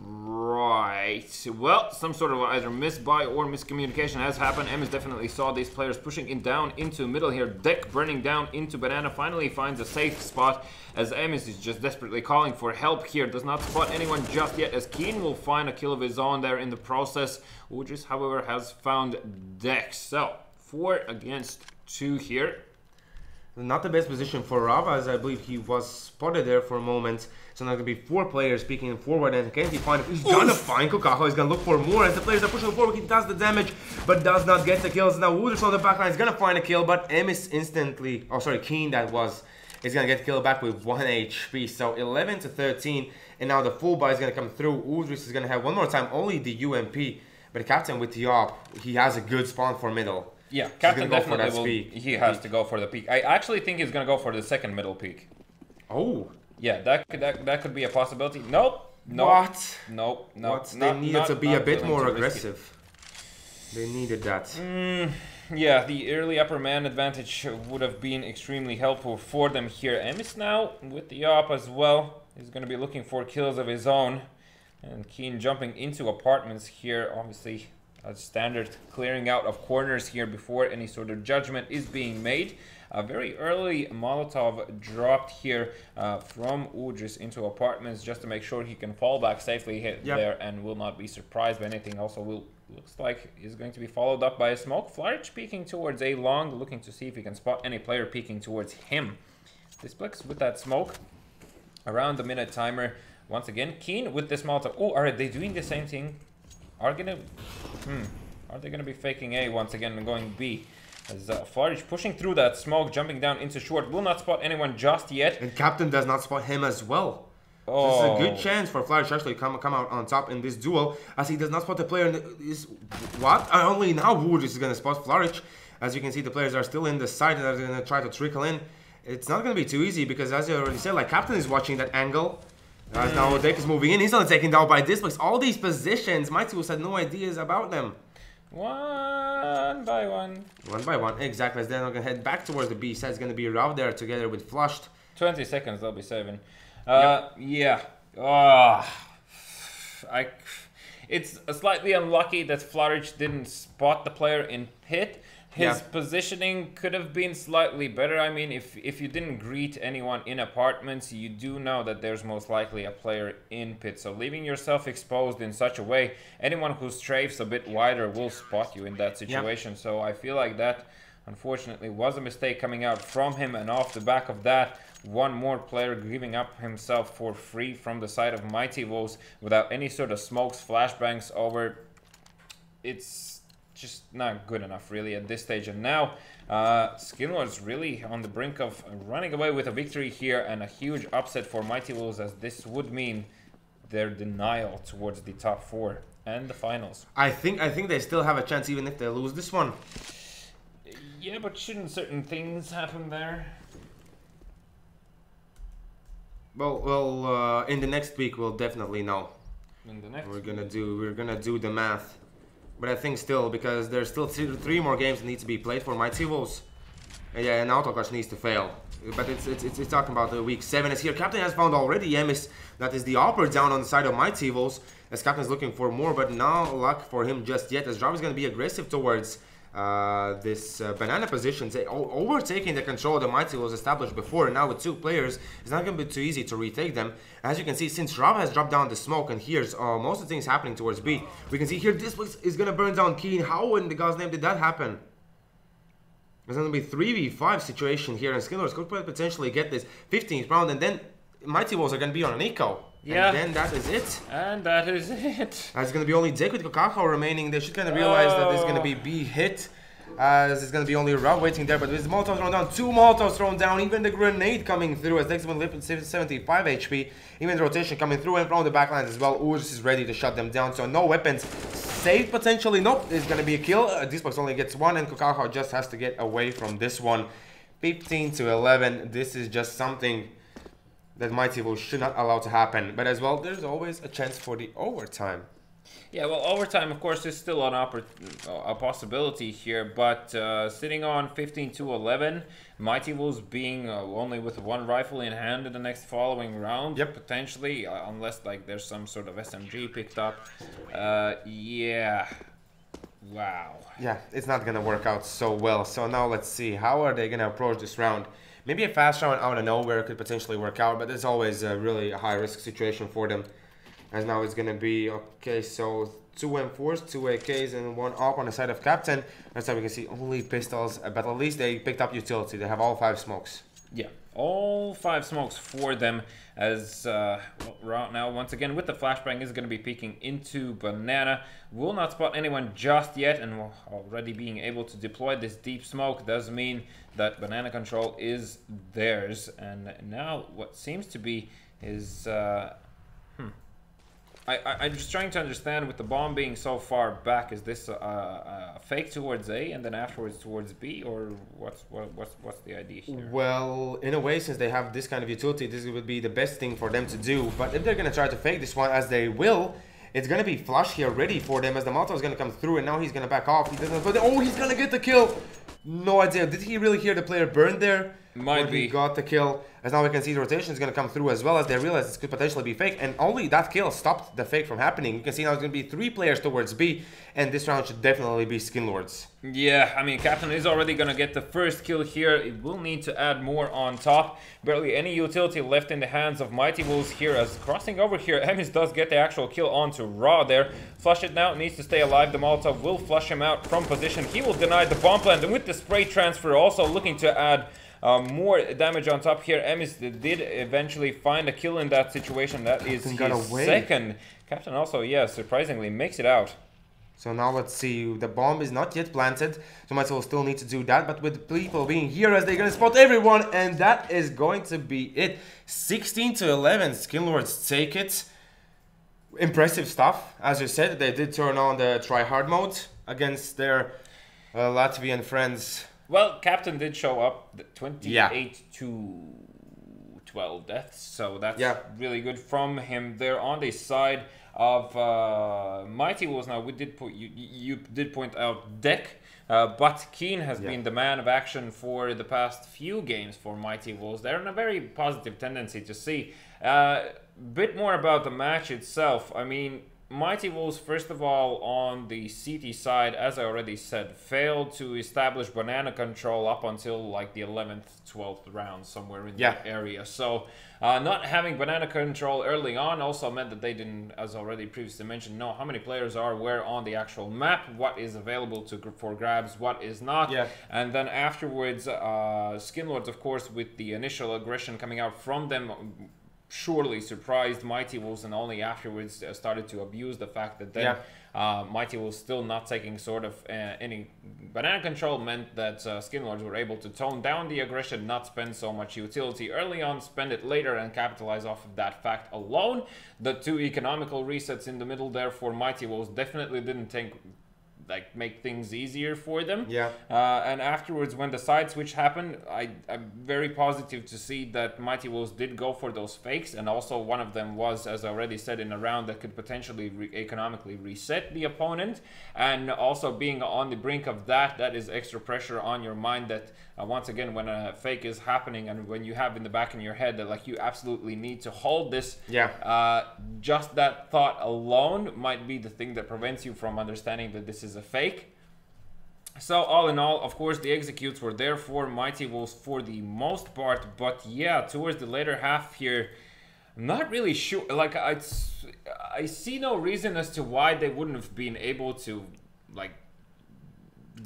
Right. Well, some sort of either misbuy or miscommunication has happened. Emis definitely saw these players pushing in down into middle here. Deck burning down into Banana. Finally finds a safe spot as Emis is just desperately calling for help here. Does not spot anyone just yet as Keen will find a kill of his own there in the process. Udris, however, has found Deck. So, 4 against 2 here. Not the best position for Rava, as I believe he was spotted there for a moment. So now going to be 4 players peeking forward, and can't he find? He's gonna find Kokako. He's gonna look for more as the players are pushing forward. He does the damage, but does not get the kills. Now Wooders on the backline is gonna find a kill, but Emis instantly, Keen is gonna get killed back with 1 HP. So 11-13, and now the full buy is gonna come through. Udris is gonna have one more time only the UMP, but Captain with the op, he has a good spawn for middle. Yeah, Captain definitely he has to go for the peak. I actually think he's gonna go for the second middle peak. Oh. Yeah, that could be a possibility. Nope. What? Nope. They needed to be a bit more aggressive. They needed that. Yeah, the early upper man advantage would have been extremely helpful for them here. Emis now with the op as well. He's going to be looking for kills of his own. And Keen jumping into apartments here. Obviously, a standard clearing out of corners here before any sort of judgment is being made. A very early Molotov dropped here from Udris into apartments just to make sure he can fall back safely there and will not be surprised by anything. Also, looks like is going to be followed up by a smoke. Flourish peeking towards A long, looking to see if he can spot any player peeking towards him. Displex with that smoke around the minute timer. Once again, Keen with this Molotov. Oh, are they doing the same thing? are gonna... Are they gonna be faking A once again and going B? As Flourish pushing through that smoke, jumping down into short, will not spot anyone just yet. And Captain does not spot him as well. Oh. This is a good chance for Flourish to actually come out on top in this duel, as he does not spot the player. Is what? Only now Wood is gonna spot Flourish. As you can see, the players are still in the side and are gonna try to trickle in. It's not gonna be too easy because, as you already said, like Captain is watching that angle. As now Deck is moving in, he's not taken down by this place. All these positions, Mighty Wolves had no ideas about them. One by one. One by one, exactly. As they're gonna head back towards the B side. It's gonna be Rav there together with Flushed. 20 seconds, they'll be saving. Yeah. Oh, it's slightly unlucky that Flourish didn't spot the player in pit. His positioning could have been slightly better. I mean, if you didn't greet anyone in apartments, you do know that there's most likely a player in pit. So leaving yourself exposed in such a way, anyone who strafes a bit wider will spot you in that situation. So I feel like that, unfortunately, was a mistake coming out from him. And off the back of that, one more player giving up himself for free from the side of Mighty Wolves without any sort of smokes, flashbangs over. It's just not good enough really at this stage. And now Skinlord's really on the brink of running away with a victory here, and a huge upset for Mighty Wolves, as this would mean their denial towards the top 4 and the finals. I think they still have a chance even if they lose this one. Yeah, but shouldn't certain things happen there? Well, in the next week we'll definitely know. In the next we're gonna do the math. But I think still, because there's still 3 more games that need to be played for Mighty Wolves. Yeah, and Autoclash needs to fail. But it's talking about the week 7 is here. Captain has found already Emis. That is the upper down on the side of Mighty Wolves. As Captain's looking for more, but no luck for him just yet. As Rob is going to be aggressive towards this banana position, overtaking the control the Mighty was established before, and now with 2 players, it's not going to be too easy to retake them. As you can see, since Rob has dropped down the smoke, and here's most of the things happening towards B, we can see here this place is going to burn down Keen. How in the God's name did that happen? There's going to be 3v5 situation here, and Skillers could potentially get this 15th round, and then Mighty Wolves are going to be on an eco. Yeah. And then that is it. And that is it. It's going to be only Deck with Kokako remaining. They should kind of realize that this is going to be B hit. As it's going to be only Rob waiting there. But with Molotovs thrown down, 2 Molotovs thrown down. Even the grenade coming through as Deck's been left with 75 HP. Even the rotation coming through and from the backlines as well. Urz is ready to shut them down. So no weapons. Saved potentially. Nope. It's going to be a kill. This box only gets 1. And Kokako just has to get away from this one. 15 to 11. This is just something that Mighty Wolves should not allow to happen. But as well, there's always a chance for the overtime. Yeah, well, overtime, of course, is still a possibility here. But sitting on 15 to 11, Mighty Wolves being only with 1 rifle in hand in the next following round, potentially, unless like there's some sort of SMG picked up. Yeah. Wow. Yeah, it's not going to work out so well. So now let's see. How are they going to approach this round? Maybe a fast round out of nowhere could potentially work out, but it's always a really high-risk situation for them. As now it's going to be, okay, so 2 M4s, 2 AKs, and 1 AWP on the side of Captain. That's how we can see only pistols, but at least they picked up utility. They have all 5 smokes. Yeah, all 5 smokes for them. As right now, once again, with the flashbang, is going to be peeking into Banana. Will not spot anyone just yet, and already being able to deploy this deep smoke does mean that Banana control is theirs. And now what seems to be is... I'm just trying to understand, with the bomb being so far back, is this a fake towards A and then afterwards towards B, or what's the idea here? Well, in a way, since they have this kind of utility, this would be the best thing for them to do. But if they're going to try to fake this one, as they will, it's going to be flush here ready for them, as the Molotov is going to come through, and now he's going to back off. He doesn't, but oh, he's going to get the kill. No idea. Did he really hear the player burn there? Might be. He got the kill. As now we can see the rotation is going to come through as well, as they realize this could potentially be fake. And only that kill stopped the fake from happening. You can see now it's going to be 3 players towards B. And this round should definitely be Skinlords. Yeah, I mean, Captain is already going to get the first kill here. It will need to add more on top. Barely any utility left in the hands of Mighty Wolves here. As crossing over here, Emis does get the actual kill onto Raw there. Flush it now, needs to stay alive. The Molotov will flush him out from position. He will deny the bomb plant. And with the spray transfer, also looking to add more damage on top here. Emis did eventually find a kill in that situation. That is his second. Captain also, yeah, surprisingly makes it out. So now let's see, the bomb is not yet planted, so might will still need to do that, but with people being here as they're gonna spot everyone, and that is going to be it. 16 to 11, Skillords take it. Impressive stuff, as you said, they did turn on the try-hard mode against their Latvian friends. Well, Captain did show up, 28 to 12 deaths, so that's really good from him there on the side of Mighty Wolves. Now we did put you did point out Deck, but Keen has been the man of action for the past few games for Mighty Wolves. They're in a very positive tendency to see. Bit more about the match itself. I mean, Mighty Wolves, first of all, on the CT side, as I already said, failed to establish banana control up until like the 11th, 12th round, somewhere in that area. So not having banana control early on also meant that they didn't, as already previously mentioned, know how many players are where on the actual map, what is available for grabs, what is not. And then afterwards, Skinlords, of course, with the initial aggression coming out from them, surely surprised Mighty Wolves, and only afterwards started to abuse the fact that then Mighty Wolves still not taking sort of any banana control meant that Skinlords were able to tone down the aggression, not spend so much utility early on, spend it later, and capitalize off of that fact alone. The two economical resets in the middle there for Mighty Wolves definitely didn't make things easier for them. And afterwards, when the side switch happened, I'm very positive to see that Mighty Wolves did go for those fakes, and also one of them was, as I already said, in a round that could potentially economically reset the opponent. And also being on the brink of that, that is extra pressure on your mind that once again, when a fake is happening and when you have in the back of your head that like you absolutely need to hold this, just that thought alone might be the thing that prevents you from understanding that this is a fake. So all in all, of course, the executes were there for Mighty Wolves for the most part, but yeah, towards the later half here, I'm not really sure. Like I see no reason as to why they wouldn't have been able to like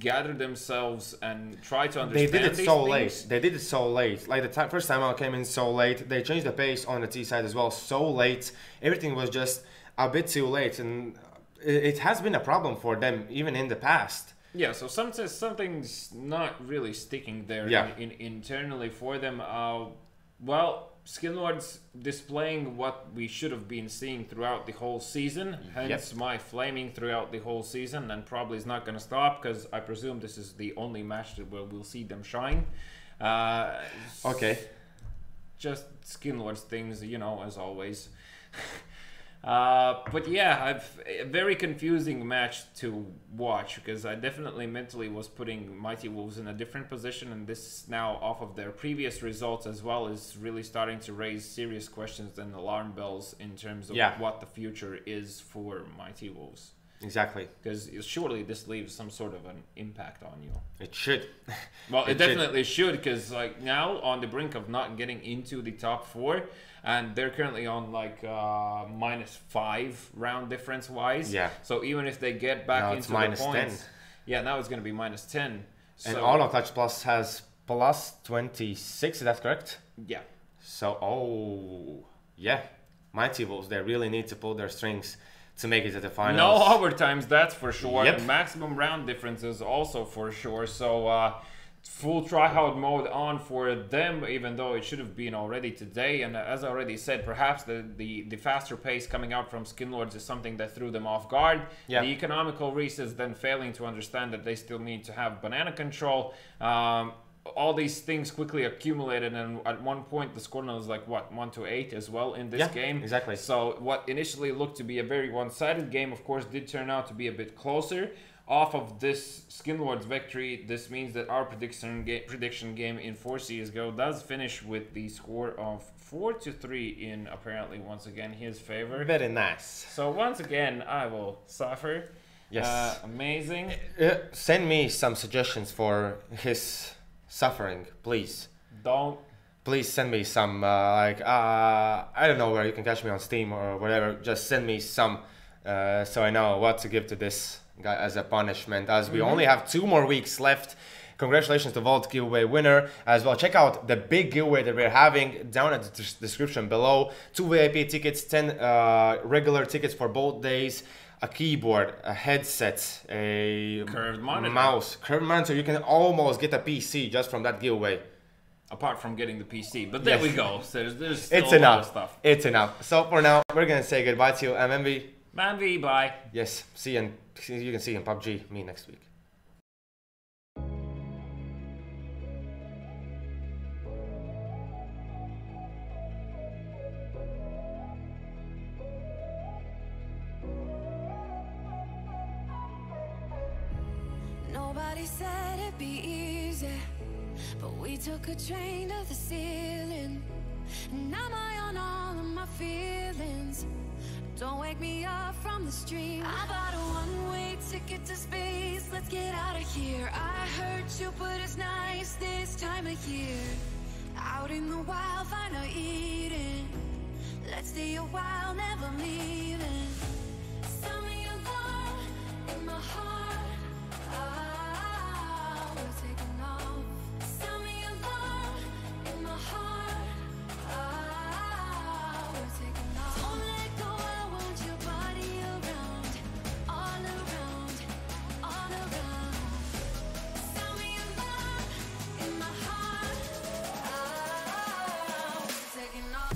gather themselves and try to understand. They did it so things. late. They did it so late. Like the first time out came in so late. They changed the pace on the T side as well so late. Everything was just a bit too late, and it has been a problem for them even in the past. Yeah, so something's not really sticking there internally for them. Well, Skinlords displaying what we should have been seeing throughout the whole season, hence my flaming throughout the whole season, and probably is not going to stop because I presume this is the only match that we'll see them shine. Okay. Just Skinlords things, you know, as always. But yeah, a very confusing match to watch because I definitely mentally was putting Mighty Wolves in a different position, and this now off of their previous results as well is really starting to raise serious questions and alarm bells in terms of what the future is for Mighty Wolves. Exactly. Because surely this leaves some sort of an impact on you. It should. Well, it definitely should, because like now on the brink of not getting into the top 4, and they're currently on like -5 round difference wise. Yeah. So even if they get back into the points, 10. Yeah, now it's going to be -10. And all of Touch Plus has +26. Is that correct? Yeah. So Mighty Wolves, they really need to pull their strings to make it to the finals. No overtimes, that's for sure. And maximum round differences also for sure. So full tryhard mode on for them, even though it should have been already today. And as I already said, perhaps the faster pace coming out from Skinlords is something that threw them off guard. The economical resets then failing to understand that they still need to have banana control. All these things quickly accumulated, and at one point the score was like what, 1-8 as well in this game. Exactly. So what initially looked to be a very one-sided game, of course, did turn out to be a bit closer. Off of this Skinlords victory, this means that our prediction game in 4 CSGO does finish with the score of 4-3 in apparently once again his favor. Very nice. So once again, I will suffer. Yes. Amazing. Send me some suggestions for his suffering, please. Please send me some I don't know where you can catch me on Steam or whatever. Just send me some so I know what to give to this guy as a punishment, as we only have 2 more weeks left. Congratulations to Vault giveaway winner as well. Check out the big giveaway that we're having down at the description below. 2 VIP tickets, 10 regular tickets for both days. a keyboard, a headset, a curved monitor, mouse, curved monitor. You can almost get a PC just from that giveaway. Apart from getting the PC, but there we go. So there's still it's a enough. lot of stuff. It's enough. So for now, we're gonna say goodbye to you. MMV. Manvi, bye. Yes. See you. You can see you in PUBG. Me next week. Nobody said it'd be easy, but we took a train to the ceiling, and I'm high on all of my feelings. Don't wake me up from the stream. I bought a one-way ticket to space. Let's get out of here. I heard Jupiter's nice this time of year. Out in the wild, find a eating. Let's stay a while, never leaving. Sound the alarm in my heart. We're taking off. Sound the alarm in my heart. We're taking off. Don't let go, I want your body around, all around, all around. Sound the alarm in my heart. We're taking off.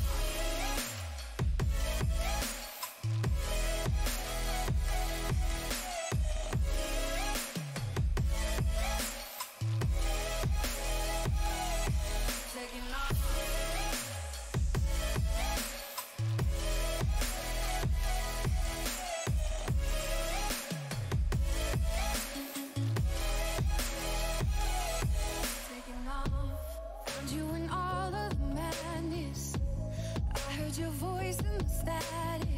Your voice in the static,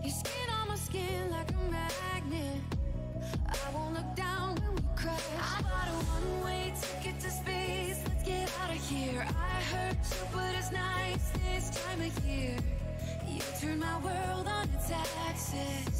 your skin on my skin like a magnet. I won't look down when we crash. I bought a one-way ticket to space. Let's get out of here. I heard Jupiter's nice this time of year. You turn my world on its axis.